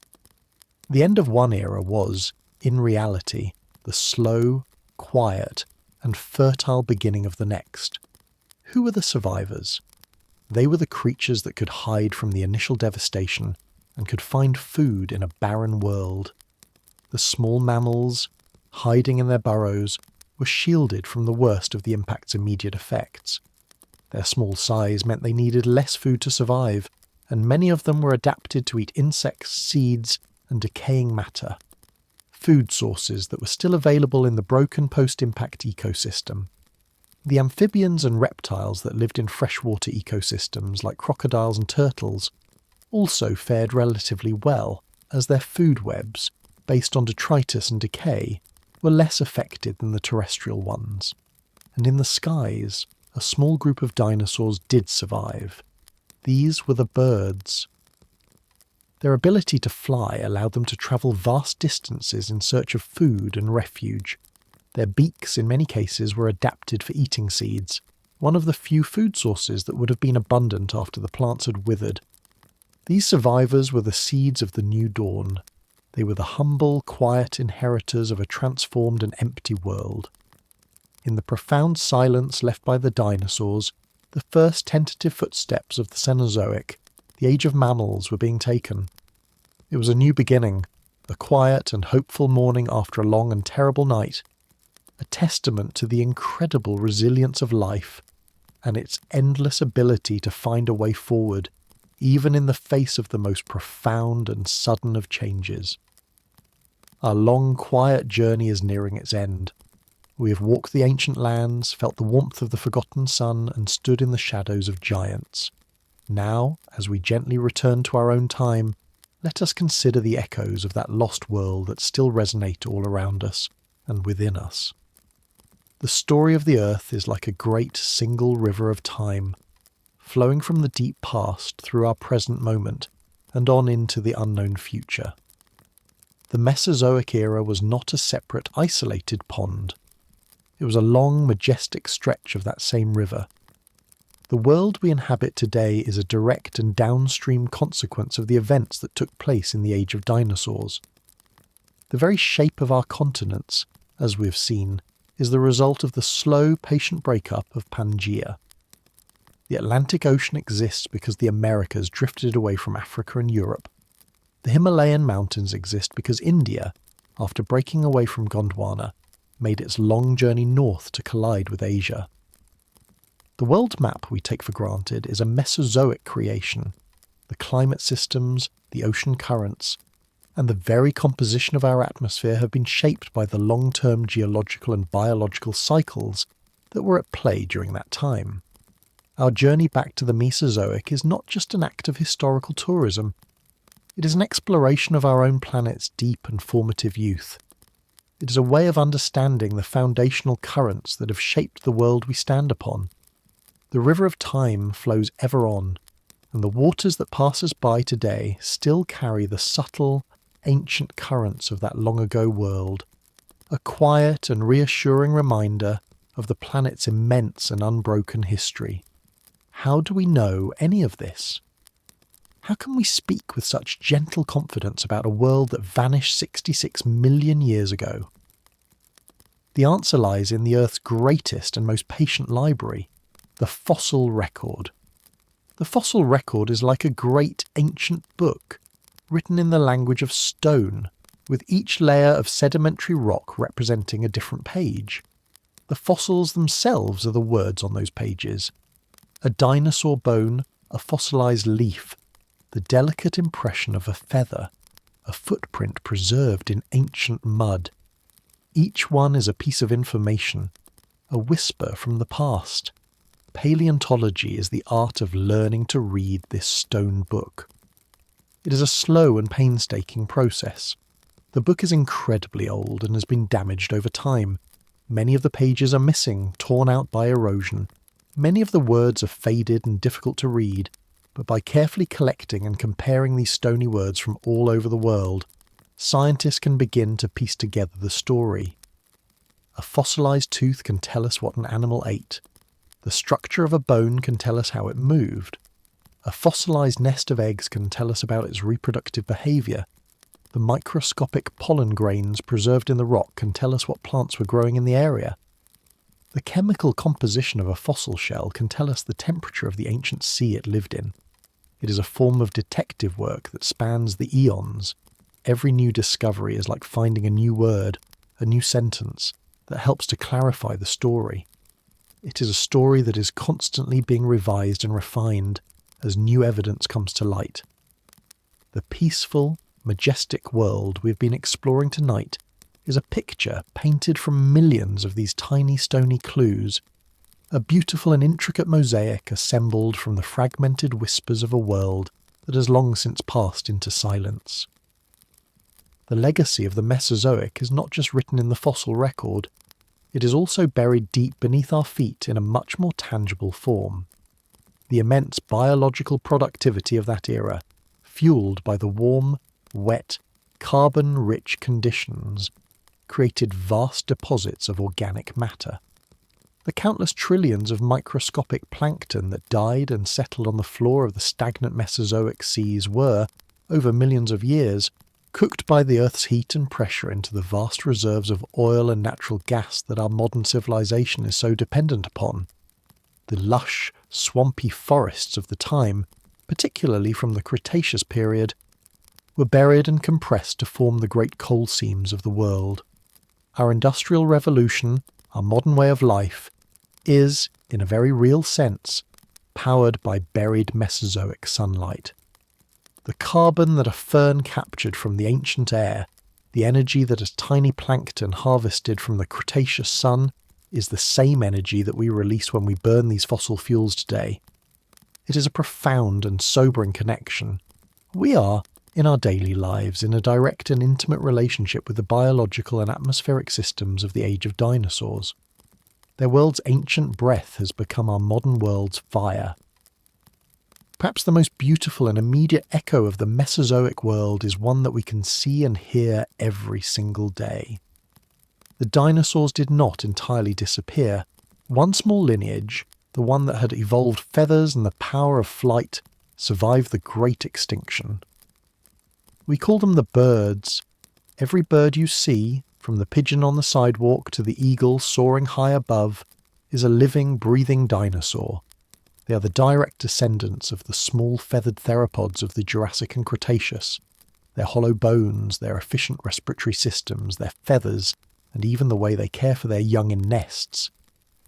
The end of one era was, in reality, the slow, quiet, and fertile beginning of the next. Who were the survivors? They were the creatures that could hide from the initial devastation and could find food in a barren world. The small mammals, hiding in their burrows, were shielded from the worst of the impact's immediate effects. Their small size meant they needed less food to survive, and many of them were adapted to eat insects, seeds, and decaying matter. Food sources that were still available in the broken post-impact ecosystem. The amphibians and reptiles that lived in freshwater ecosystems like crocodiles and turtles also fared relatively well, as their food webs, based on detritus and decay, were less affected than the terrestrial ones. And in the skies, a small group of dinosaurs did survive. These were the birds. Their ability to fly allowed them to travel vast distances in search of food and refuge. Their beaks, in many cases, were adapted for eating seeds, one of the few food sources that would have been abundant after the plants had withered. These survivors were the seeds of the new dawn. They were the humble, quiet inheritors of a transformed and empty world. In the profound silence left by the dinosaurs, the first tentative footsteps of the Cenozoic, the age of mammals, were being taken. It was a new beginning, a quiet and hopeful morning after a long and terrible night, a testament to the incredible resilience of life and its endless ability to find a way forward, even in the face of the most profound and sudden of changes. Our long, quiet journey is nearing its end. We have walked the ancient lands, felt the warmth of the forgotten sun, and stood in the shadows of giants. Now, as we gently return to our own time, let us consider the echoes of that lost world that still resonate all around us and within us. The story of the earth is like a great single river of time, flowing from the deep past through our present moment and on into the unknown future. The Mesozoic Era was not a separate, isolated pond. It was a long, majestic stretch of that same river. The world we inhabit today is a direct and downstream consequence of the events that took place in the age of dinosaurs. The very shape of our continents, as we have seen, is the result of the slow, patient breakup of Pangaea. The Atlantic Ocean exists because the Americas drifted away from Africa and Europe. The Himalayan mountains exist because India, after breaking away from Gondwana, made its long journey north to collide with Asia. The world map we take for granted is a Mesozoic creation. The climate systems, the ocean currents, and the very composition of our atmosphere have been shaped by the long-term geological and biological cycles that were at play during that time. Our journey back to the Mesozoic is not just an act of historical tourism. It is an exploration of our own planet's deep and formative youth. It is a way of understanding the foundational currents that have shaped the world we stand upon. The river of time flows ever on, and the waters that pass us by today still carry the subtle, ancient currents of that long-ago world, a quiet and reassuring reminder of the planet's immense and unbroken history. How do we know any of this? How can we speak with such gentle confidence about a world that vanished 66 million years ago? The answer lies in the Earth's greatest and most patient library, the fossil record. The fossil record is like a great ancient book, written in the language of stone, with each layer of sedimentary rock representing a different page. The fossils themselves are the words on those pages. A dinosaur bone, a fossilized leaf, the delicate impression of a feather, a footprint preserved in ancient mud. Each one is a piece of information, a whisper from the past. Paleontology is the art of learning to read this stone book. It is a slow and painstaking process. The book is incredibly old and has been damaged over time. Many of the pages are missing, torn out by erosion. Many of the words are faded and difficult to read, but by carefully collecting and comparing these stony words from all over the world, scientists can begin to piece together the story. A fossilized tooth can tell us what an animal ate. The structure of a bone can tell us how it moved. A fossilized nest of eggs can tell us about its reproductive behavior. The microscopic pollen grains preserved in the rock can tell us what plants were growing in the area. The chemical composition of a fossil shell can tell us the temperature of the ancient sea it lived in. It is a form of detective work that spans the eons. Every new discovery is like finding a new word, a new sentence, that helps to clarify the story. It is a story that is constantly being revised and refined as new evidence comes to light. The peaceful, majestic world we've been exploring tonight is a picture painted from millions of these tiny stony clues, a beautiful and intricate mosaic assembled from the fragmented whispers of a world that has long since passed into silence. The legacy of the Mesozoic is not just written in the fossil record, it is also buried deep beneath our feet in a much more tangible form. The immense biological productivity of that era, fueled by the warm, wet, carbon-rich conditions, created vast deposits of organic matter. The countless trillions of microscopic plankton that died and settled on the floor of the stagnant Mesozoic seas were, over millions of years, cooked by the Earth's heat and pressure into the vast reserves of oil and natural gas that our modern civilization is so dependent upon. The lush, swampy forests of the time, particularly from the Cretaceous period, were buried and compressed to form the great coal seams of the world. Our Industrial Revolution, our modern way of life, is, in a very real sense, powered by buried Mesozoic sunlight. The carbon that a fern captured from the ancient air, the energy that a tiny plankton harvested from the Cretaceous sun, is the same energy that we release when we burn these fossil fuels today. It is a profound and sobering connection. We are, in our daily lives, in a direct and intimate relationship with the biological and atmospheric systems of the age of dinosaurs. Their world's ancient breath has become our modern world's fire. Perhaps the most beautiful and immediate echo of the Mesozoic world is one that we can see and hear every single day. The dinosaurs did not entirely disappear. One small lineage, the one that had evolved feathers and the power of flight, survived the great extinction. We call them the birds. Every bird you see, from the pigeon on the sidewalk to the eagle soaring high above, is a living, breathing dinosaur. They are the direct descendants of the small feathered theropods of the Jurassic and Cretaceous. Their hollow bones, their efficient respiratory systems, their feathers, and even the way they care for their young in nests,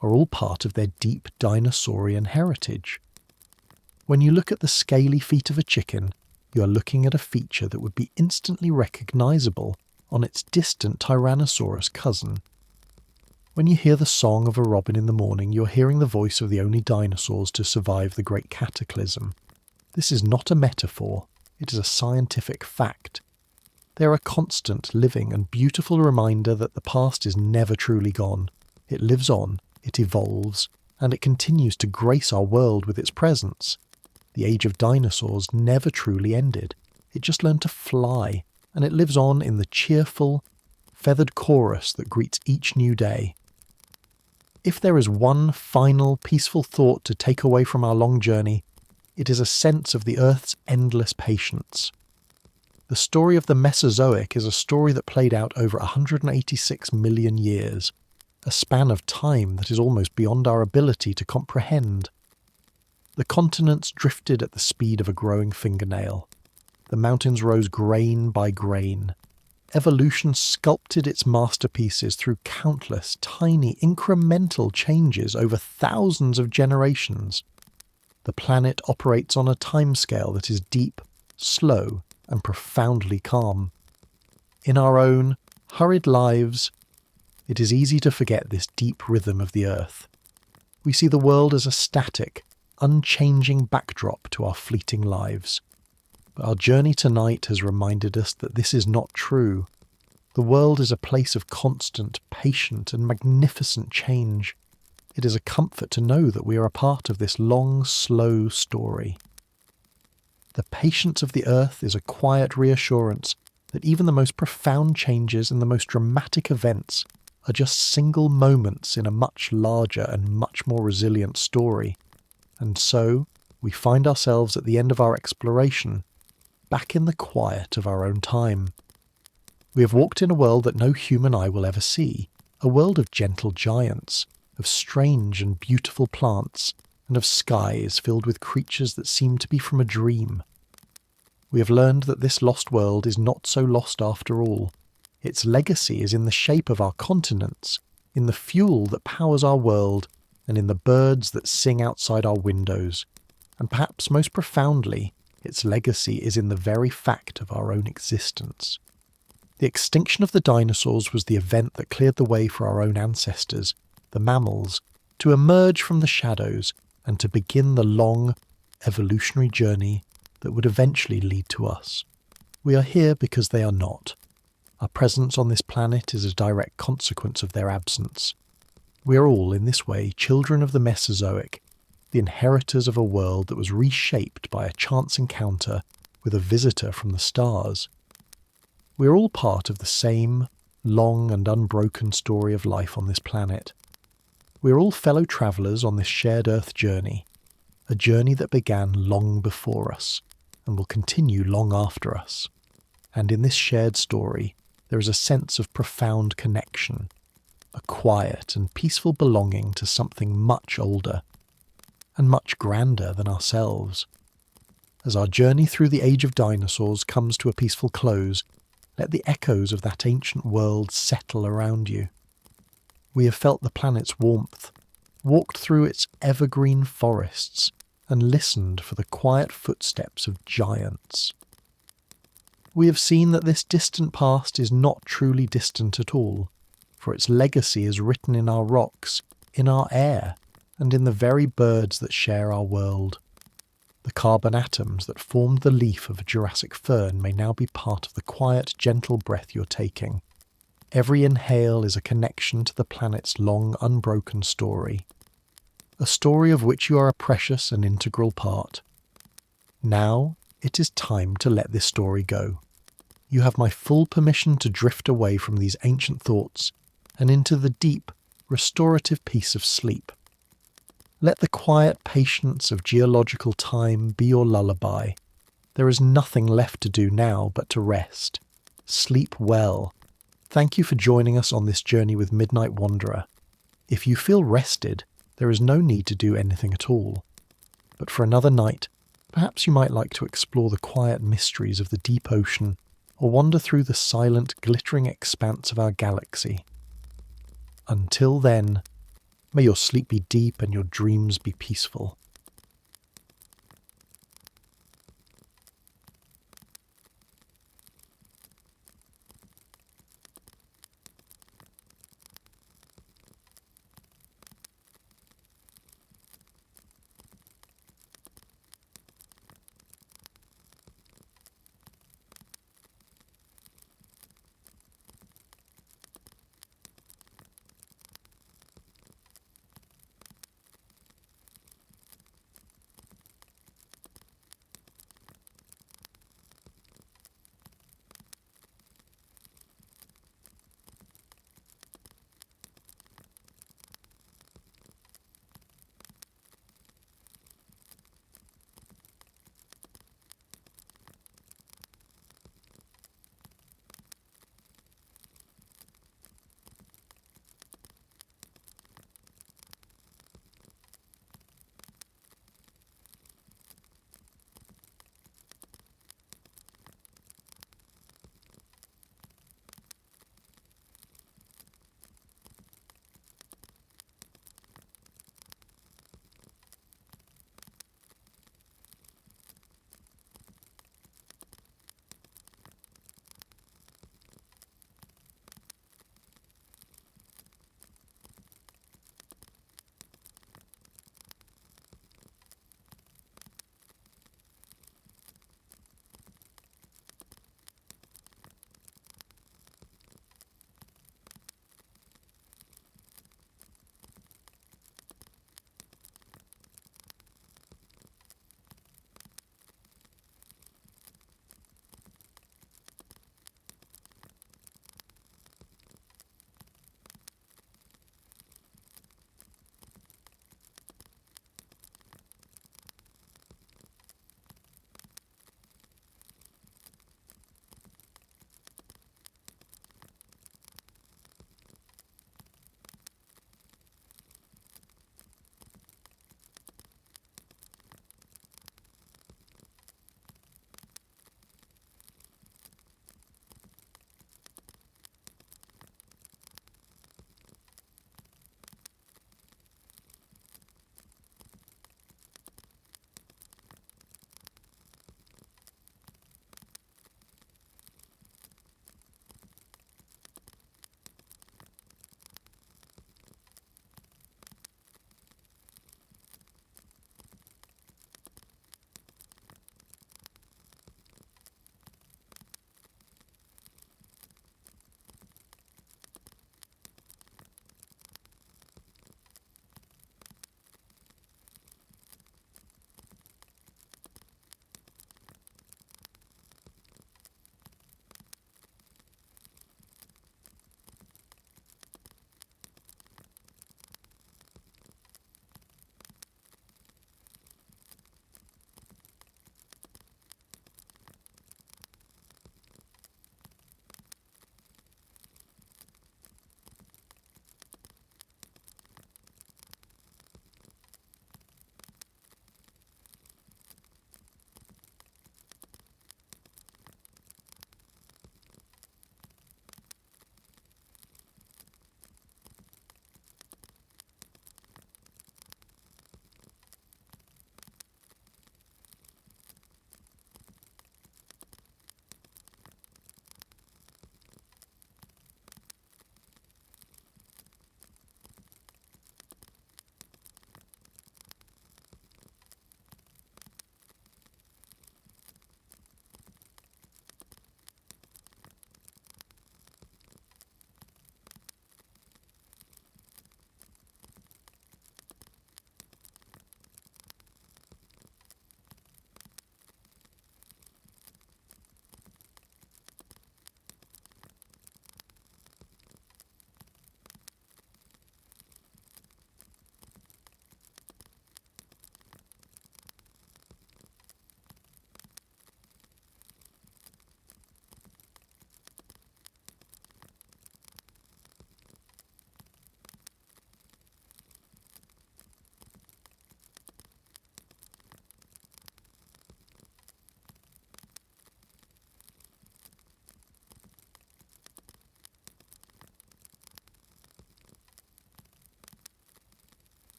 are all part of their deep dinosaurian heritage. When you look at the scaly feet of a chicken, you are looking at a feature that would be instantly recognizable on its distant Tyrannosaurus cousin. When you hear the song of a robin in the morning, you're hearing the voice of the only dinosaurs to survive the great cataclysm. This is not a metaphor, it is a scientific fact. They are a constant, living and beautiful reminder that the past is never truly gone. It lives on, it evolves, and it continues to grace our world with its presence. The age of dinosaurs never truly ended. It just learned to fly, and it lives on in the cheerful, feathered chorus that greets each new day. If there is one final, peaceful thought to take away from our long journey, it is a sense of the Earth's endless patience. The story of the Mesozoic is a story that played out over 186 million years, a span of time that is almost beyond our ability to comprehend. The continents drifted at the speed of a growing fingernail. The mountains rose grain by grain. Evolution sculpted its masterpieces through countless, tiny, incremental changes over thousands of generations. The planet operates on a timescale that is deep, slow, and profoundly calm. In our own hurried lives, it is easy to forget this deep rhythm of the Earth. We see the world as a static, unchanging backdrop to our fleeting lives. But our journey tonight has reminded us that this is not true. The world is a place of constant, patient, and magnificent change. It is a comfort to know that we are a part of this long, slow story. The patience of the Earth is a quiet reassurance that even the most profound changes and the most dramatic events are just single moments in a much larger and much more resilient story. And so, we find ourselves at the end of our exploration, back in the quiet of our own time, We have walked in a world that no human eye will ever see, a world of gentle giants, of strange and beautiful plants, and of skies filled with creatures that seem to be from a dream. We have learned that this lost world is not so lost after all. Its legacy is in the shape of our continents, in the fuel that powers our world, and in the birds that sing outside our windows. And perhaps most profoundly, its legacy is in the very fact of our own existence. The extinction of the dinosaurs was the event that cleared the way for our own ancestors, the mammals, to emerge from the shadows and to begin the long, evolutionary journey that would eventually lead to us. We are here because they are not. Our presence on this planet is a direct consequence of their absence. We are all, in this way, children of the Mesozoic, the inheritors of a world that was reshaped by a chance encounter with a visitor from the stars. We are all part of the same long and unbroken story of life on this planet. We are all fellow travellers on this shared Earth journey, a journey that began long before us and will continue long after us. And in this shared story, there is a sense of profound connection, a quiet and peaceful belonging to something much older and much grander than ourselves. As our journey through the age of dinosaurs comes to a peaceful close, let the echoes of that ancient world settle around you. We have felt the planet's warmth, walked through its evergreen forests, and listened for the quiet footsteps of giants. We have seen that this distant past is not truly distant at all, for its legacy is written in our rocks, in our air, and in the very birds that share our world. The carbon atoms that formed the leaf of a Jurassic fern may now be part of the quiet, gentle breath you're taking. Every inhale is a connection to the planet's long, unbroken story, a story of which you are a precious and integral part. Now it is time to let this story go. You have my full permission to drift away from these ancient thoughts and into the deep, restorative peace of sleep. Let the quiet patience of geological time be your lullaby. There is nothing left to do now but to rest. Sleep well. Thank you for joining us on this journey with Midnight Wanderer. If you feel rested, there is no need to do anything at all. But for another night, perhaps you might like to explore the quiet mysteries of the deep ocean, or wander through the silent, glittering expanse of our galaxy. Until then, may your sleep be deep and your dreams be peaceful.